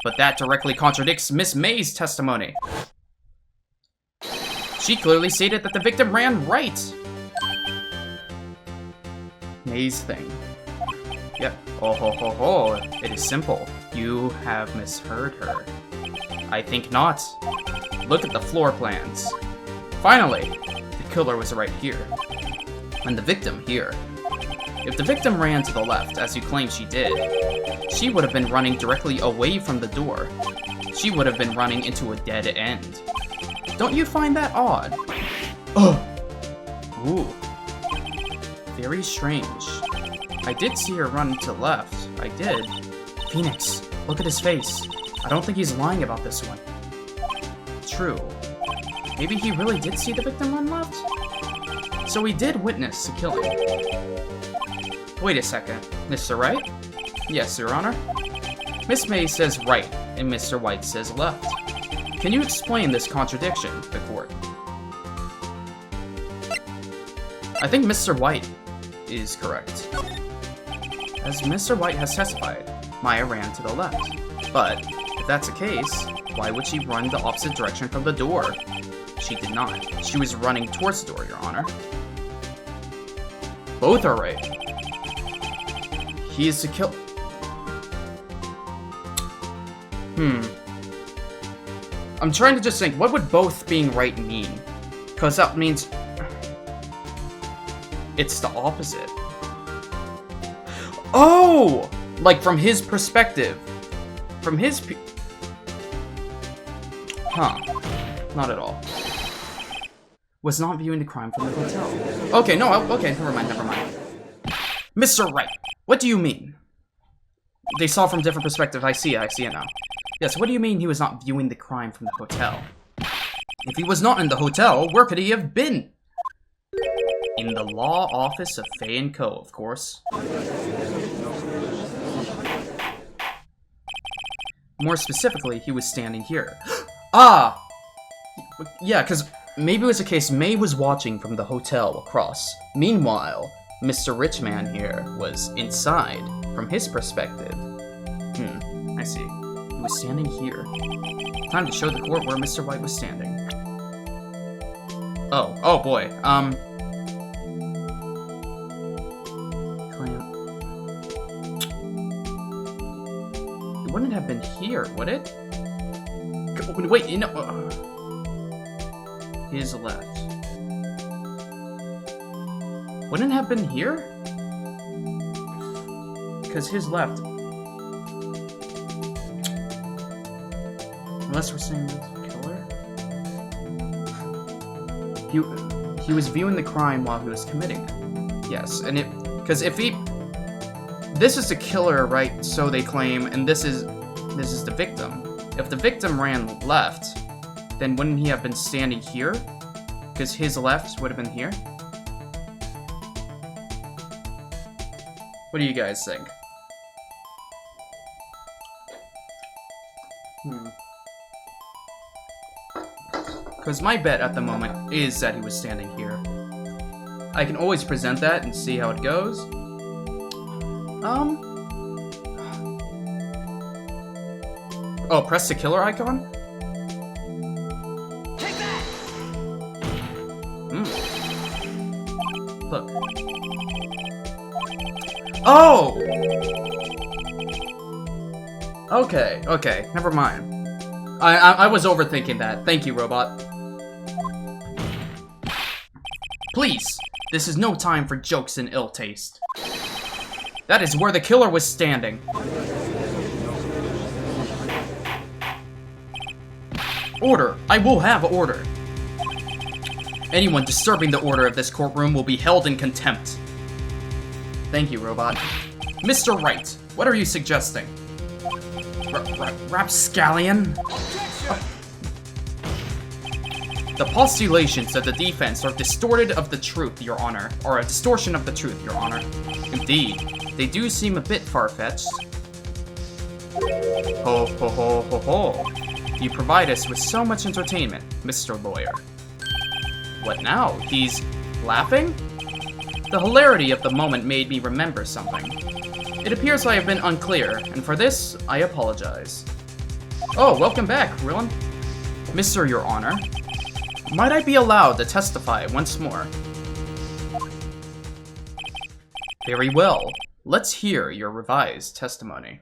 but that directly contradicts Miss May's testimony. She clearly stated that the victim ran right. May's thing. Yep. Oh ho ho ho. It is simple. You have misheard her. I think not. Look at the floor plans. Finally, the killer was right here, and the victim here. If the victim ran to the left, as you claim she did, she would have been running directly away from the door. She would have been running into a dead end. Don't you find that odd? Ugh. Ooh. Very strange. I did see her run to the left. I did. Phoenix, look at his face. I don't think he's lying about this one. True. Maybe he really did see the victim run left? So he did witness the killing. Wait a second. Mr. Wright? Yes, Your Honor. Miss May says right, and Mr. White says left. Can you explain this contradiction to the court? I think Mr. White is correct. As Mr. White has testified, Maya ran to the left. But, if that's the case, why would she run the opposite direction from the door? She did not. She was running towards the door, Your Honor. Both are right. He is to kill... I'm trying to just think, what would both being right mean? Because that means... it's the opposite. Oh! Like, from his perspective. From his Huh. Not at all. Was not viewing the crime from the hotel. Okay, no, okay, never mind. Mr. Wright, what do you mean? They saw from different perspectives. I see it now. Yes, what do you mean he was not viewing the crime from the hotel? If he was not in the hotel, where could he have been? In the law office of Fay & Co., of course. More specifically, he was standing here. Ah! Yeah, because maybe it was a case May was watching from the hotel across. Meanwhile, Mr. Richman here was inside, from his perspective. I see. He was standing here. Time to show the court where Mr. White was standing. Oh boy, here, would it? Wait, you know... his left. Wouldn't it have been here? Because his left... Unless we're saying the killer? He was viewing the crime while he was committing it. Yes, and it... Because if he... This is the killer, right? So they claim, and this is the victim. If the victim ran left, then wouldn't he have been standing here? Because his left would have been here? What do you guys think? Because my bet at the moment is that he was standing here. I can always present that and see how it goes. Oh, press the killer icon? Take that! Look. Oh! Okay, never mind. I was overthinking that. Thank you, robot. Please, this is no time for jokes and ill taste. That is where the killer was standing. Order! I will have order! Anyone disturbing the order of this courtroom will be held in contempt. Thank you, robot. Mr. Wright, what are you suggesting? Rapscallion? The postulations of the defense are distorted of the truth, Your Honor. Or a distortion of the truth, Your Honor. Indeed, they do seem a bit far-fetched. Ho ho ho ho ho. You provide us with so much entertainment, Mr. Lawyer. What now? He's laughing? The hilarity of the moment made me remember something. It appears I have been unclear, and for this, I apologize. Oh, welcome back, Rillin. Mr. Your Honor, might I be allowed to testify once more? Very well. Let's hear your revised testimony.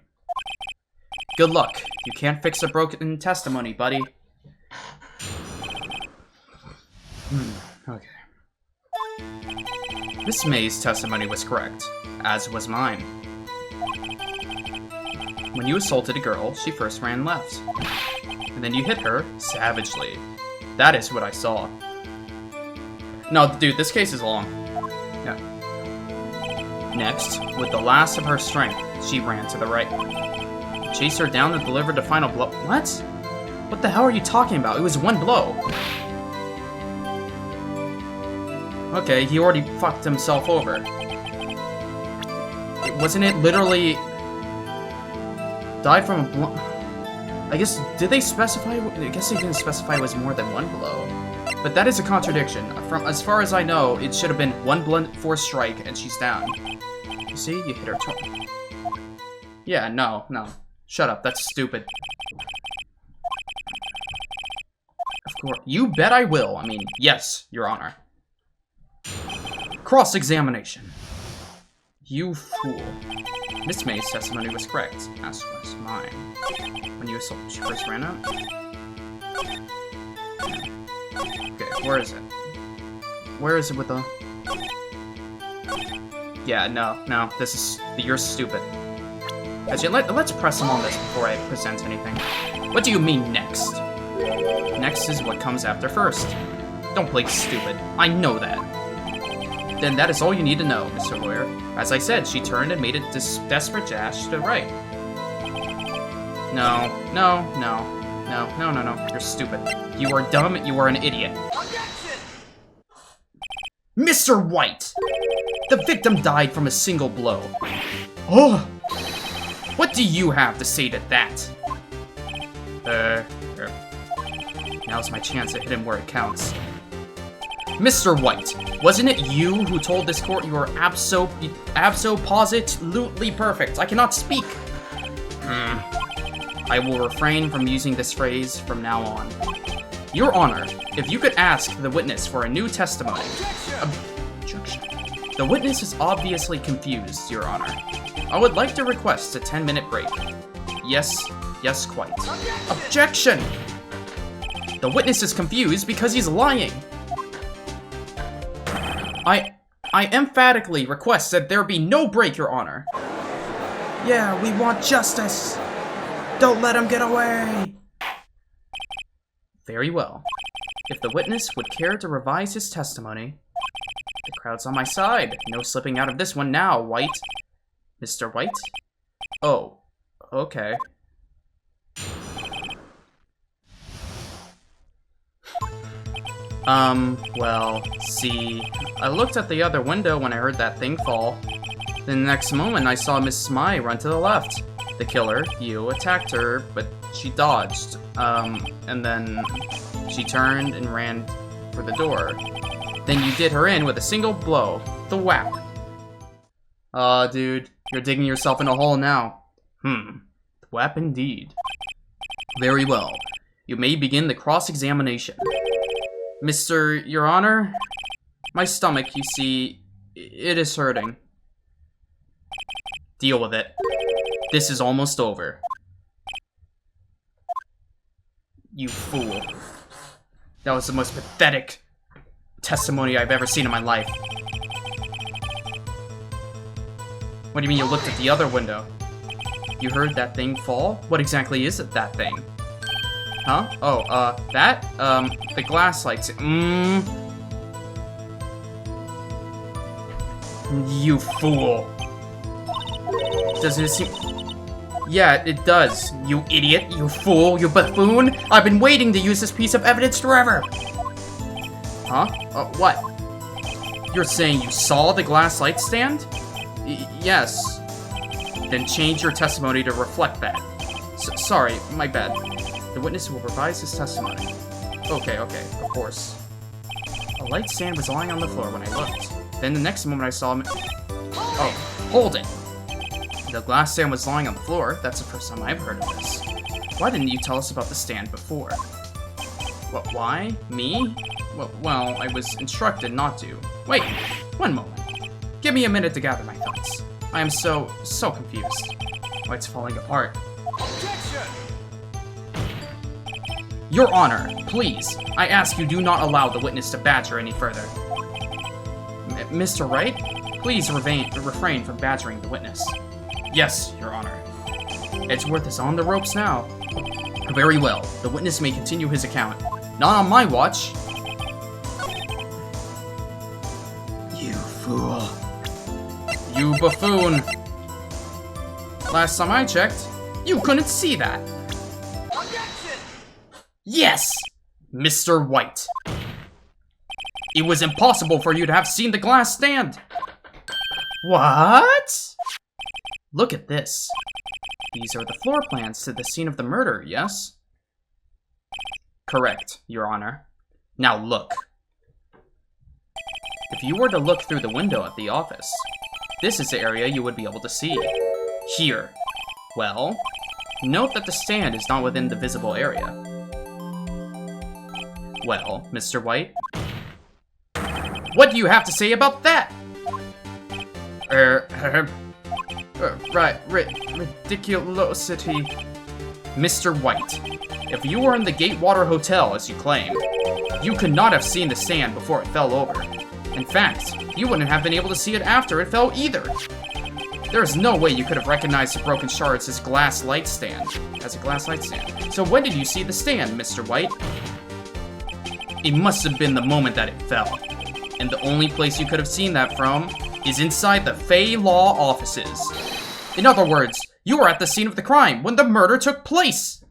Good luck. You can't fix a broken testimony, buddy. Okay. Miss May's testimony was correct, as was mine. When you assaulted a girl, she first ran left. And then you hit her savagely. That is what I saw. No, dude, this case is long. Yeah. Next, with the last of her strength, she ran to the right. Chased her down and delivered the final blow. What? What the hell are you talking about? It was one blow. Okay, he already fucked himself over. Wasn't it literally... died from a blow? I guess, did they specify? I guess they didn't specify it was more than one blow. But that is a contradiction. From as far as I know, it should have been one blunt force strike and she's down. You see? You hit her twice. Yeah, no. Shut up, that's stupid. Of course. You bet I will. I mean, yes, Your Honor. Cross-examination. You fool. Miss May's testimony was correct, as was mine. When you assaulted, she first ran out? Okay, where is it? Where is it with the... Yeah, no, this is... You're stupid. Actually, let's press him on this before I present anything. What do you mean, next? Next is what comes after first. Don't play stupid. I know that. Then that is all you need to know, Mr. Lawyer. As I said, she turned and made a desperate dash to the right. No. You're stupid. You are dumb, you are an idiot. Objection! Mr. White! The victim died from a single blow. Oh! What do you have to say to that? Now's my chance to hit him where it counts. Mr. White, wasn't it you who told this court you were abso-positively perfect? I cannot speak. I will refrain from using this phrase from now on. Your Honor, if you could ask the witness for a new testimony. Objection. The witness is obviously confused, Your Honor. I would like to request a 10-minute break. Yes, Yes, quite. Objection! The witness is confused because he's lying. I emphatically request that there be no break, Your Honor. Yeah, we want justice. Don't let him get away. Very well. If the witness would care to revise his testimony, the crowd's on my side. No slipping out of this one now, White. Mr. White? Oh, okay. Well, see, I looked at the other window when I heard that thing fall. The next moment, I saw Miss Smye run to the left. The killer, you, attacked her, but she dodged. And then she turned and ran for the door. Then you did her in with a single blow. The whap. Aw, dude, you're digging yourself in a hole now. The whap indeed. Very well. You may begin the cross-examination. Your Honor, my stomach, you see, it is hurting. Deal with it. This is almost over. You fool. That was the most pathetic testimony I've ever seen in my life. What do you mean you looked at the other window? You heard that thing fall? What exactly is it, that thing? Huh? Oh, that? The glass lights. You fool. Doesn't it seem... Yeah, it does. You idiot, you fool, you buffoon. I've been waiting to use this piece of evidence forever. Huh? What? You're saying you saw the glass light stand? Yes. Then change your testimony to reflect that. Sorry, my bad. The witness will revise his testimony. Okay, of course. A light stand was lying on the floor when I looked. Then the next moment I saw him... Oh, hold it! The glass stand was lying on the floor. That's the first time I've heard of this. Why didn't you tell us about the stand before? What, why? Me? Well, I was instructed not to. Wait, one moment. Give me a minute to gather my thoughts. I am so confused. Why it's falling apart. Objection! Your Honor, please, I ask you do not allow the witness to badger any further. Mr. Wright, please refrain from badgering the witness. Yes, Your Honor. Edgeworth is on the ropes now. Very well, the witness may continue his account. Not on my watch. You fool. You buffoon. Last time I checked, you couldn't see that. Objection! Yes, Mr. White. It was impossible for you to have seen the glass stand. What? Look at this. These are the floor plans to the scene of the murder, yes? Correct, Your Honor. Now look. If you were to look through the window at the office, this is the area you would be able to see. Here. Well, note that the stand is not within the visible area. Well, Mr. White? What do you have to say about that? Ridiculosity. Mr. White, if you were in the Gatewater Hotel, as you claim, you could not have seen the stand before it fell over. In fact, you wouldn't have been able to see it after it fell either. There is no way you could have recognized the broken shards as a glass light stand. So when did you see the stand, Mr. White? It must have been the moment that it fell. And the only place you could have seen that from is inside the Fey Law offices. In other words, you were at the scene of the crime when the murder took place.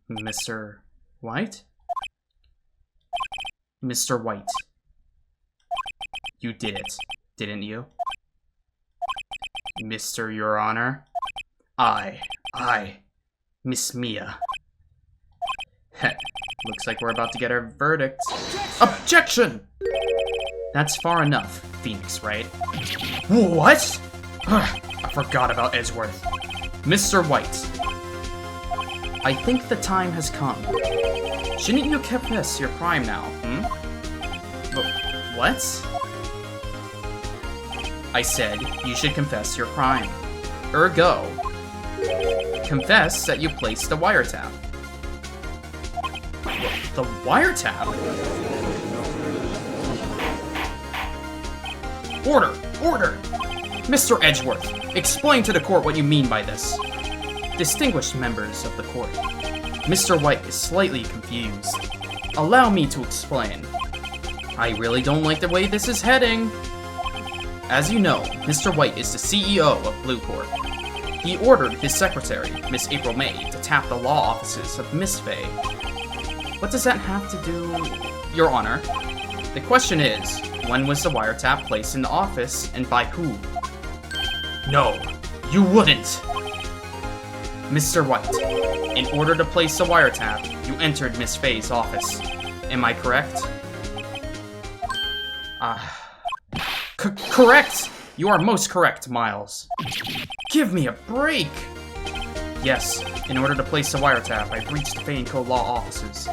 Mr. White? Mr. White. You did it, didn't you? Your Honor? I, Miss Mia. Looks like we're about to get our verdict. Objection! That's far enough, Phoenix, Wright? What? I forgot about Edgeworth. Mr. White. I think the time has come. Shouldn't you confess your crime now, What? I said you should confess your crime. Ergo, confess that you placed the wiretap. The wiretap? Order! Order! Mr. Edgeworth, explain to the court what you mean by this. Distinguished members of the court, Mr. White is slightly confused. Allow me to explain. I really don't like the way this is heading. As you know, Mr. White is the CEO of Blue Corp. He ordered his secretary, Miss April May, to tap the law offices of Miss Faye. What does that have to do... Your Honor, the question is, when was the wiretap placed in the office, and by who? No, you wouldn't! Mr. White, in order to place the wiretap, you entered Miss Faye's office. Am I correct? Correct! You are most correct, Miles. Give me a break! Yes, in order to place the wiretap, I breached the Faye & Co. law offices.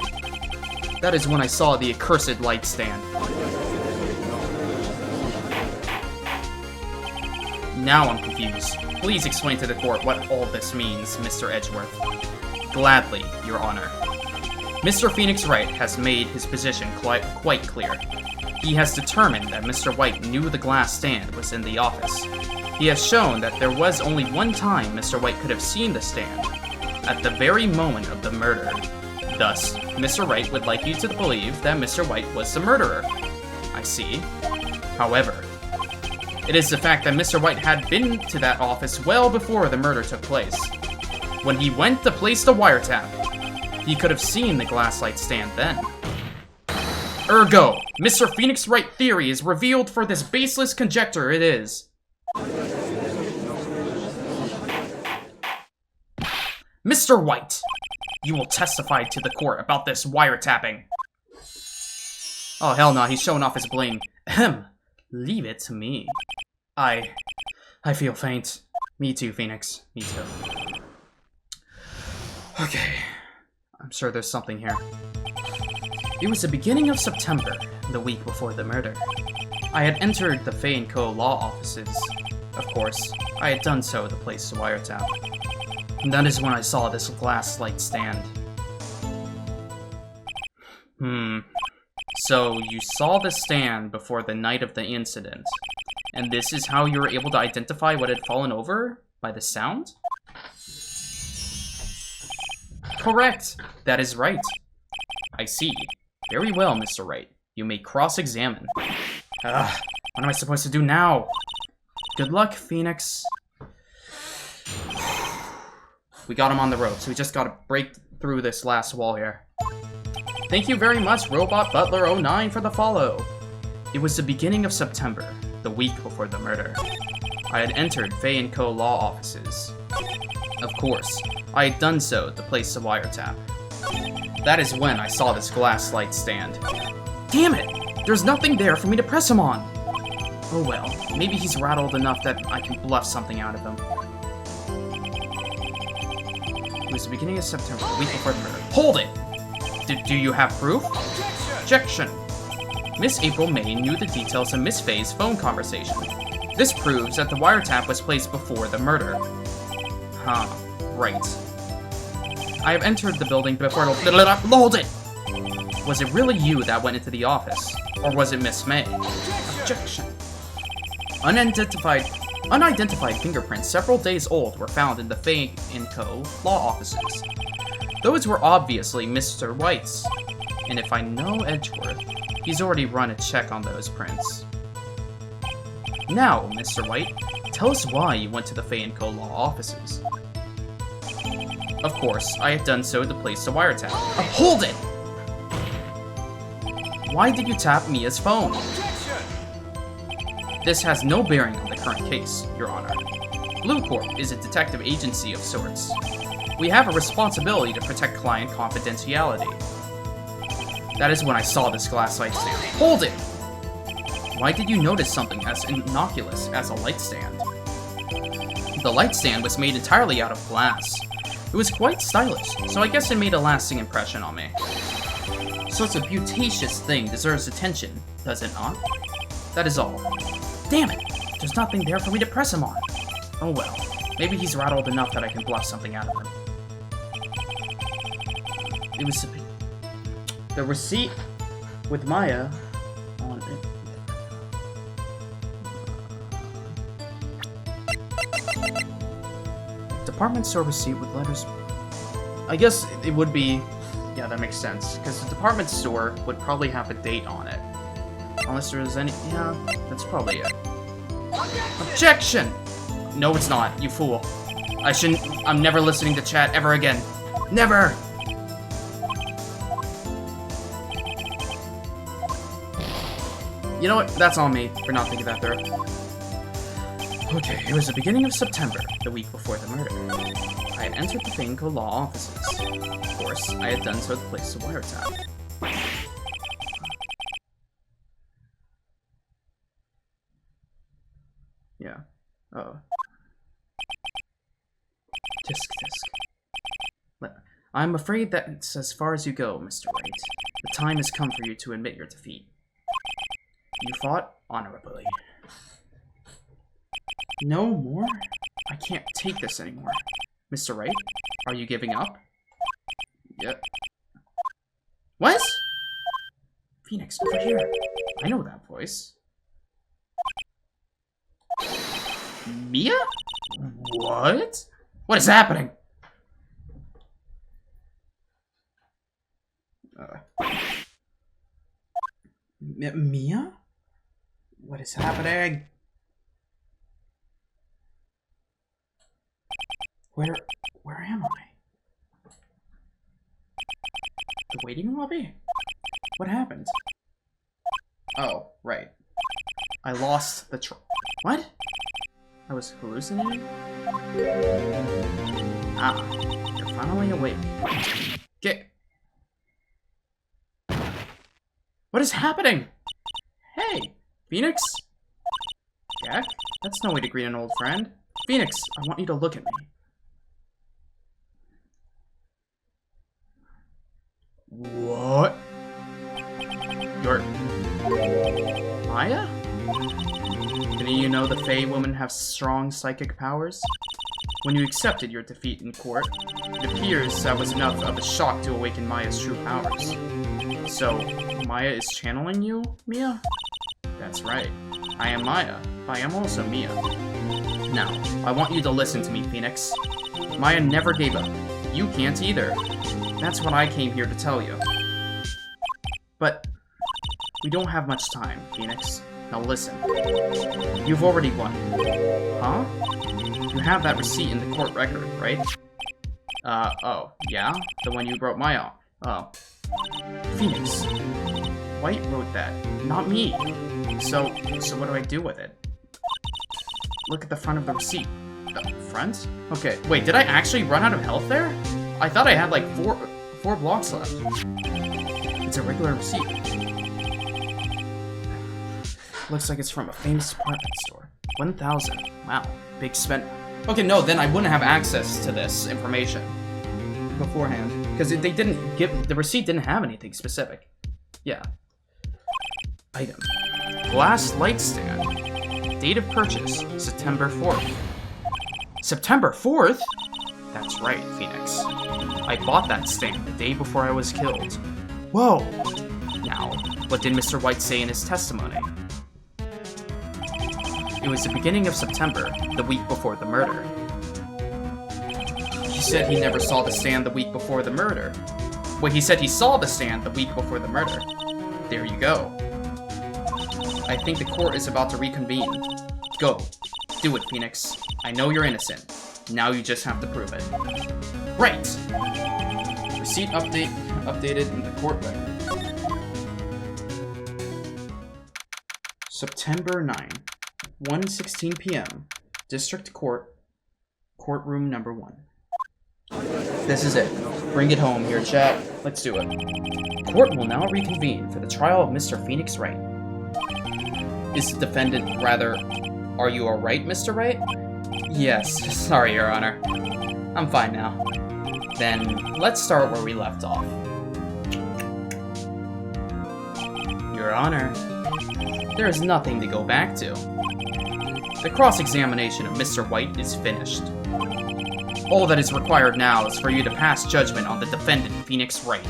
That is when I saw the accursed light stand. Now I'm confused. Please explain to the court what all this means, Mr. Edgeworth. Gladly, Your Honor. Mr. Phoenix Wright has made his position quite clear. He has determined that Mr. White knew the glass stand was in the office. He has shown that there was only one time Mr. White could have seen the stand, at the very moment of the murder. Thus, Mr. Wright would like you to believe that Mr. White was the murderer. I see. However, it is the fact that Mr. White had been to that office well before the murder took place. When he went to place the wiretap, he could have seen the glass light stand then. Ergo, Mr. Phoenix Wright theory is revealed for this baseless conjecture it is. Mr. White, you will testify to the court about this wiretapping. Oh, hell no, he's showing off his bling. Ahem. Leave it to me. I feel faint. Me too, Phoenix. Me too. Okay. I'm sure there's something here. It was the beginning of September, the week before the murder. I had entered the Faye & Co. law offices. Of course, I had done so to place the wiretap. And that is when I saw this glass light stand. So, you saw the stand before the night of the incident, and this is how you were able to identify what had fallen over? By the sound? Correct! That is right. I see. Very well, Mr. Wright. You may cross-examine. What am I supposed to do now? Good luck, Phoenix. We got him on the rope, so we just gotta break through this last wall here. Thank you very much, Robot Butler 09, for the follow. It was the beginning of September, the week before the murder. I had entered Faye & Co. law offices. Of course, I had done so to place the wiretap. That is when I saw this glass light stand. Damn it! There's nothing there for me to press him on! Oh well, maybe he's rattled enough that I can bluff something out of him. It was the beginning of September, the week before the murder. Hold it! Do you have proof? Objection! Miss April May knew the details of Miss Faye's phone conversation. This proves that the wiretap was placed before the murder. Huh. Right. I have entered the building before... Hold it! Was it really you that went into the office? Or was it Miss May? Objection. Unidentified fingerprints several days old were found in the Faye & Co. law offices. Those were obviously Mr. White's. And if I know Edgeworth, he's already run a check on those prints. Now, Mr. White, tell us why you went to the Faye & Co. law offices. Of course, I had done so to place the wiretap. Hold it! Why did you tap Mia's phone? This has no bearing on the current case, Your Honor. Blue Corp is a detective agency of sorts. We have a responsibility to protect client confidentiality. That is when I saw this glass light stand. Hold it! Why did you notice something as innocuous as a light stand? The light stand was made entirely out of glass. It was quite stylish, so I guess it made a lasting impression on me. Such a beauticious thing deserves attention, does it not? That is all. Damn it! There's nothing there for me to press him on. Oh well. Maybe he's rattled enough that I can bluff something out of him. It was the receipt with Maya on it. Department store receipt with letters. I guess it would be. Yeah, that makes sense. Because the department store would probably have a date on it. Unless there is any. Yeah, that's probably it. Objection! No, it's not, you fool. I shouldn't. I'm never listening to chat ever again. Never! You know what? That's on me for not thinking that through. Okay, it was the beginning of September, the week before the murder. I had entered the Fanco law offices. Of course, I had done so to place the wiretap. Yeah. Oh. Tisk. I'm afraid that's as far as you go, Mr. Wright. The time has come for you to admit your defeat. You fought honorably. No more? I can't take this anymore. Mr. Wright, are you giving up? Yep. What? Phoenix, over here. I know that voice. Mia? What? What is happening? Mia? What is happening? Where am I? The waiting lobby? What happened? Oh, right. I lost the what? I was hallucinating? Ah, you're finally awake. Get. What is happening? Hey, Phoenix? Jack? That's no way to greet an old friend. Phoenix, I want you to look at me. What? You're... Maya? Didn't you know the Fae women have strong psychic powers? When you accepted your defeat in court, it appears that was enough of a shock to awaken Maya's true powers. So, Maya is channeling you, Mia? That's right. I am Maya, but I am also Mia. Now, I want you to listen to me, Phoenix. Maya never gave up. You can't either. That's what I came here to tell you. But we don't have much time, Phoenix. Now listen. You've already won. Huh? You have that receipt in the court record, right? Oh, yeah? The one you wrote Maya on. Oh. Phoenix. Wright wrote that, not me. So what do I do with it? Look at the front of the receipt. The front? Okay, wait, did I actually run out of health there? I thought I had like four blocks left. It's a regular receipt. Looks like it's from a famous department store. 1,000. Wow, big spend. Okay, no, then I wouldn't have access to this information beforehand because they didn't give the receipt didn't have anything specific. Yeah. Item. Glass light stand. Date of purchase, September 4th. September 4th? That's right, Phoenix. I bought that stand the day before I was killed. Whoa! Now, what did Mr. Wright say in his testimony? It was the beginning of September, the week before the murder. He said he never saw the stand the week before the murder. Wait, he said he saw the stand the week before the murder. There you go. I think the court is about to reconvene. Go. Do it, Phoenix. I know you're innocent. Now you just have to prove it. Right! Receipt updated in the court record. September 9, 1:16 p.m. District Court, courtroom number 1. This is it. Bring it home here, chat. Let's do it. Court will now reconvene for the trial of Mr. Phoenix Wright. Is the defendant rather... Are you alright, Mr. Wright? Yes, sorry, Your Honor. I'm fine now. Then, let's start where we left off. Your Honor, there is nothing to go back to. The cross-examination of Mr. White is finished. All that is required now is for you to pass judgment on the defendant, Phoenix Wright.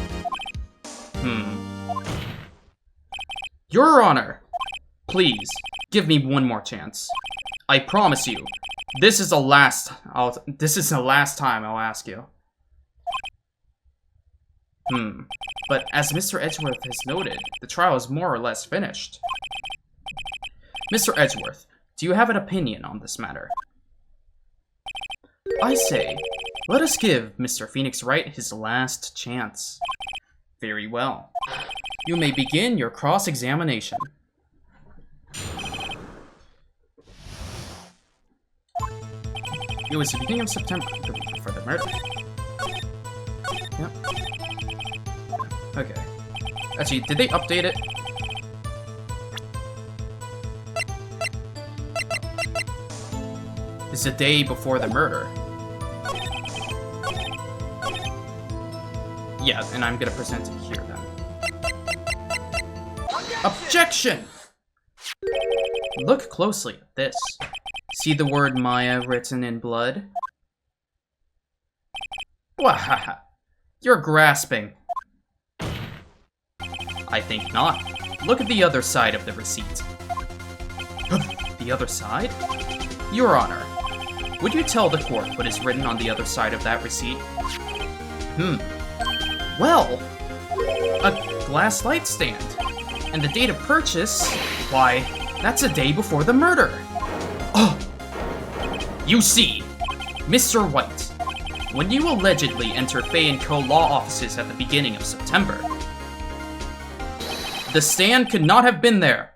Your Honor, please, give me one more chance. I promise you, this is the last time I'll ask you. But as Mr. Edgeworth has noted, the trial is more or less finished. Mr. Edgeworth, do you have an opinion on this matter? I say, let us give Mr. Phoenix Wright his last chance. Very well. You may begin your cross-examination. It was the beginning of September for the murder. Yep. Okay. Actually, did they update it? It's the day before the murder. Yeah, and I'm gonna present it here then. Objection! Look closely at this. See the word Maya written in blood? Wahaha! You're grasping. I think not. Look at the other side of the receipt. The other side? Your Honor, would you tell the court what is written on the other side of that receipt? Well, a glass light stand. And the date of purchase, why, that's a day before the murder. Oh! You see, Mr. White, when you allegedly entered Fay & Co. law offices at the beginning of September, the stand could not have been there.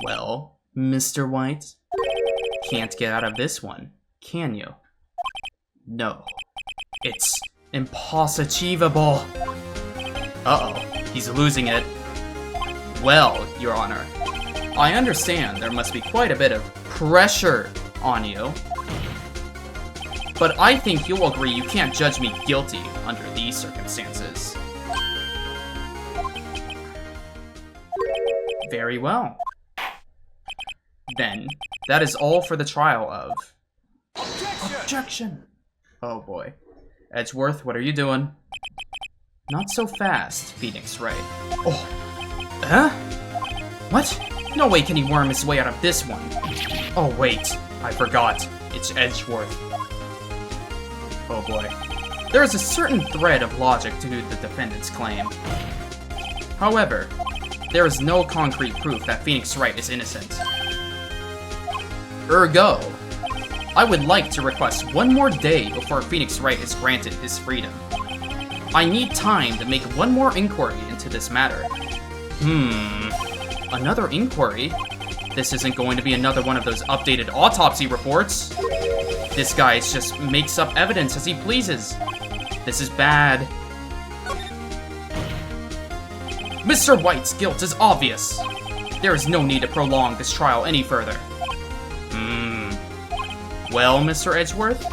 Well, Mr. White, can't get out of this one, can you? No. It's impossible. Uh-oh, he's losing it. Well, Your Honor, I understand there must be quite a bit of pressure on you. But I think you'll agree you can't judge me guilty under these circumstances. Very well. Then, that is all for the trial of... Objection! Oh boy. Edgeworth, what are you doing? Not so fast, Phoenix Wright. Oh. Huh? What? No way can he worm his way out of this one. Oh wait, I forgot. It's Edgeworth. Oh boy. There is a certain thread of logic to the defendant's claim. However, there is no concrete proof that Phoenix Wright is innocent. Ergo, I would like to request one more day before Phoenix Wright is granted his freedom. I need time to make one more inquiry into this matter. Another inquiry? This isn't going to be another one of those updated autopsy reports. This guy just makes up evidence as he pleases. This is bad. Mr. White's guilt is obvious. There is no need to prolong this trial any further. Well, Mr. Edgeworth?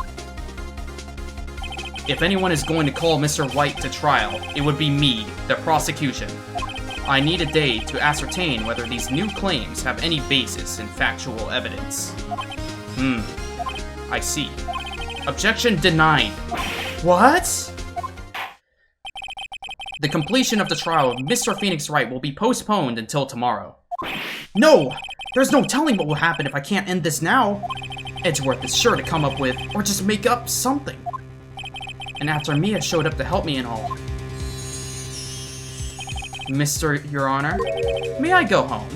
If anyone is going to call Mr. White to trial, it would be me, the prosecution. I need a day to ascertain whether these new claims have any basis in factual evidence. I see. Objection denied. What? The completion of the trial of Mr. Phoenix Wright will be postponed until tomorrow. No! There's no telling what will happen if I can't end this now. Edgeworth is sure to come up with, or just make up, something. And after Mia showed up to help me and all. Your Honor, may I go home?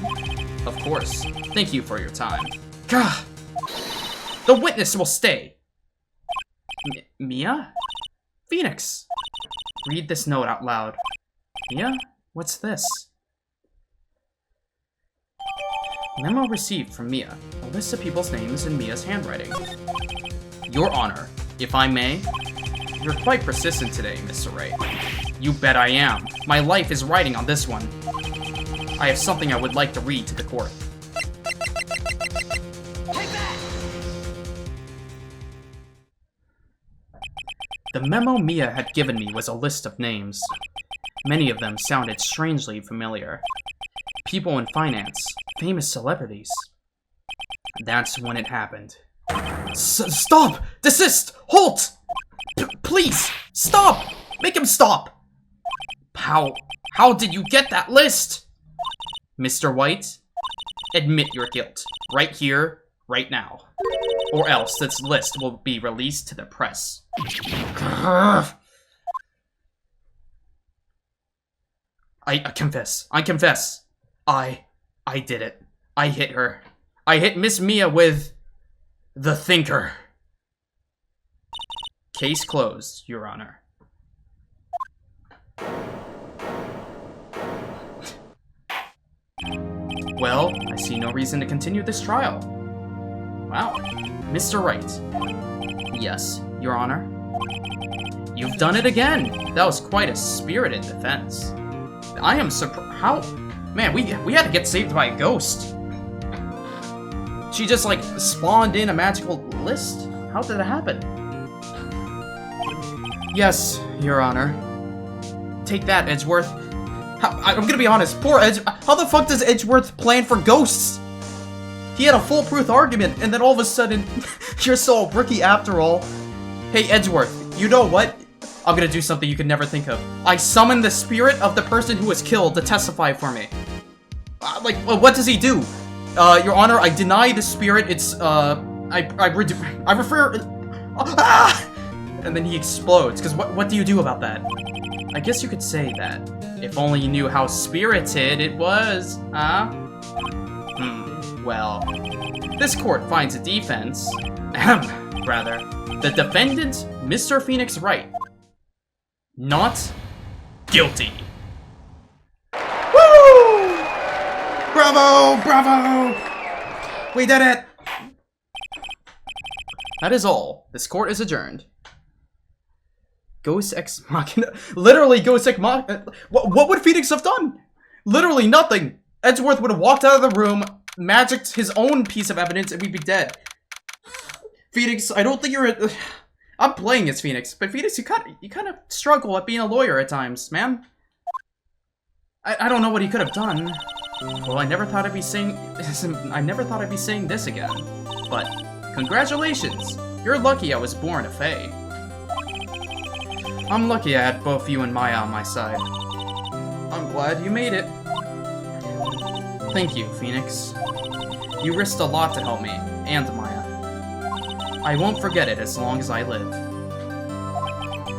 Of course. Thank you for your time. Gah! The witness will stay! Mia? Phoenix! Read this note out loud. Mia? What's this? Memo received from Mia. A list of people's names in Mia's handwriting. Your Honor, if I may? You're quite persistent today, Mr. Wright. You bet I am. My life is riding on this one. I have something I would like to read to the court. The memo Mia had given me was a list of names. Many of them sounded strangely familiar. People in finance, famous celebrities. That's when it happened. Stop! Desist! Halt! Please! Stop! Make him stop! How did you get that list? Mr. White, admit your guilt. Right here, right now. Or else this list will be released to the press. I confess. I confess. I did it. I hit her. I hit Miss Mia with the thinker. Case closed, Your Honor. Well, I see no reason to continue this trial. Wow. Mr. Wright. Yes, Your Honor. You've done it again! That was quite a spirited defense. I am surprised. How? Man, we had to get saved by a ghost. She just, like, spawned in a magical list? How did it happen? Yes, Your Honor. Take that, Edgeworth. I'm gonna be honest, poor Edge. How the fuck does Edgeworth plan for ghosts? He had a foolproof argument, and then all of a sudden, you're so rookie after all. Hey, Edgeworth, you know what? I'm gonna do something you could never think of. I summon the spirit of the person who was killed to testify for me. What does he do? Your Honor, I deny the spirit. It's, I refer. And then he explodes. Because what do you do about that? I guess you could say that. If only you knew how spirited it was, huh? Well, this court finds a defense. Rather, the defendant, Mr. Phoenix Wright, not guilty. Woo! Bravo! Bravo! We did it! That is all. This court is adjourned. Ghost Ex Machina. Literally, Ghost Ex Machina. What would Phoenix have done? Literally nothing. Edgeworth would have walked out of the room, magicked his own piece of evidence, and we'd be dead. Phoenix, I don't think you're I'm playing as Phoenix, but Phoenix, you kind of struggle at being a lawyer at times, man. I don't know what he could have done. Well, I never thought I'd be saying this again. But congratulations, you're lucky I was born a Fae. I'm lucky I had both you and Maya on my side. I'm glad you made it. Thank you, Phoenix. You risked a lot to help me, and Maya. I won't forget it as long as I live.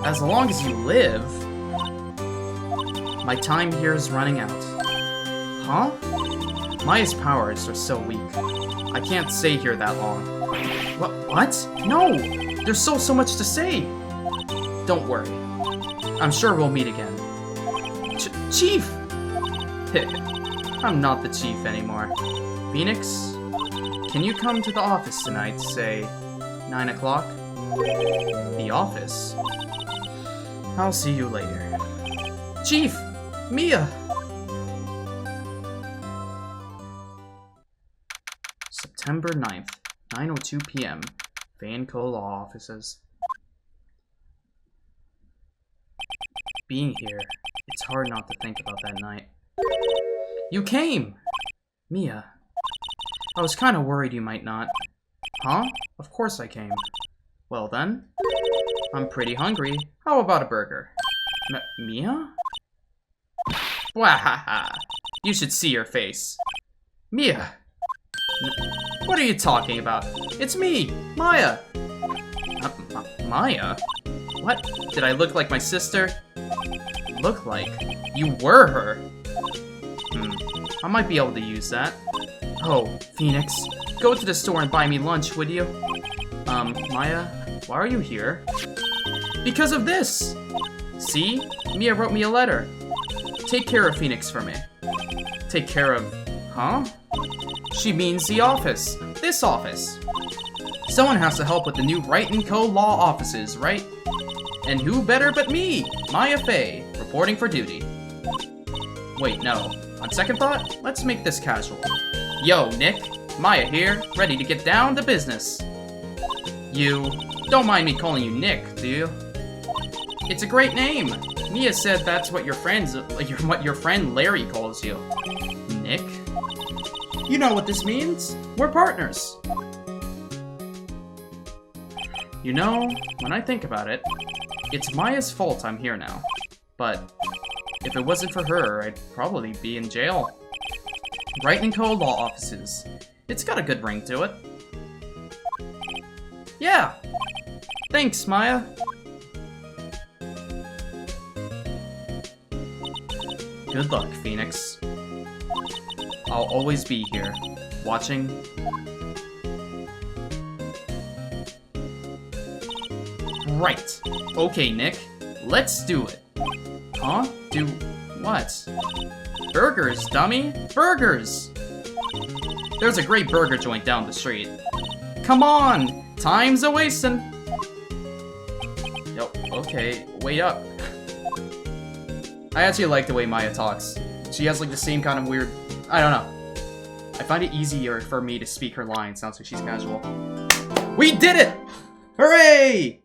As long as you live? My time here is running out. Huh? Maya's powers are so weak. I can't stay here that long. What? No! There's so much to say! Don't worry. I'm sure we'll meet again. Chief! I'm not the chief anymore. Phoenix, can you come to the office tonight, say 9 o'clock? The office? I'll see you later. Chief! Mia! September 9th, 9:02 p.m. Vanco Law Offices. Being here, it's hard not to think about that night. You came! Mia. I was kind of worried you might not. Huh? Of course I came. Well then. I'm pretty hungry. How about a burger? Mia? Wahaha. You should see your face. Mia! What are you talking about? It's me, Maya! Maya? What? Did I look like my sister? Look like? You were her! I might be able to use that. Oh, Phoenix. Go to the store and buy me lunch, would you? Maya, why are you here? Because of this! See? Mia wrote me a letter. Take care of Phoenix for me. Take care of... Huh? She means the office. This office. Someone has to help with the new Wright & Co. law offices, right? And who better but me, Maya Faye, reporting for duty. Wait, no. On second thought, let's make this casual. Yo, Nick. Maya here, ready to get down to business. You don't mind me calling you Nick, do you? It's a great name. Mia said that's what your friend Larry calls you. Nick? You know what this means? We're partners. You know, when I think about it, it's Maya's fault I'm here now. But if it wasn't for her, I'd probably be in jail. Wright & Co. Law Offices. It's got a good ring to it. Yeah. Thanks, Maya. Good luck, Phoenix. I'll always be here, watching. Right. Okay, Nick. Let's do it. Huh? Do what? Burgers, dummy! Burgers! There's a great burger joint down the street. Come on! Time's a-wastin'! Yo, okay, wait up. I actually like the way Maya talks. She has like the same kind of weird... I don't know. I find it easier for me to speak her lines. Sounds like she's casual. We did it! Hooray!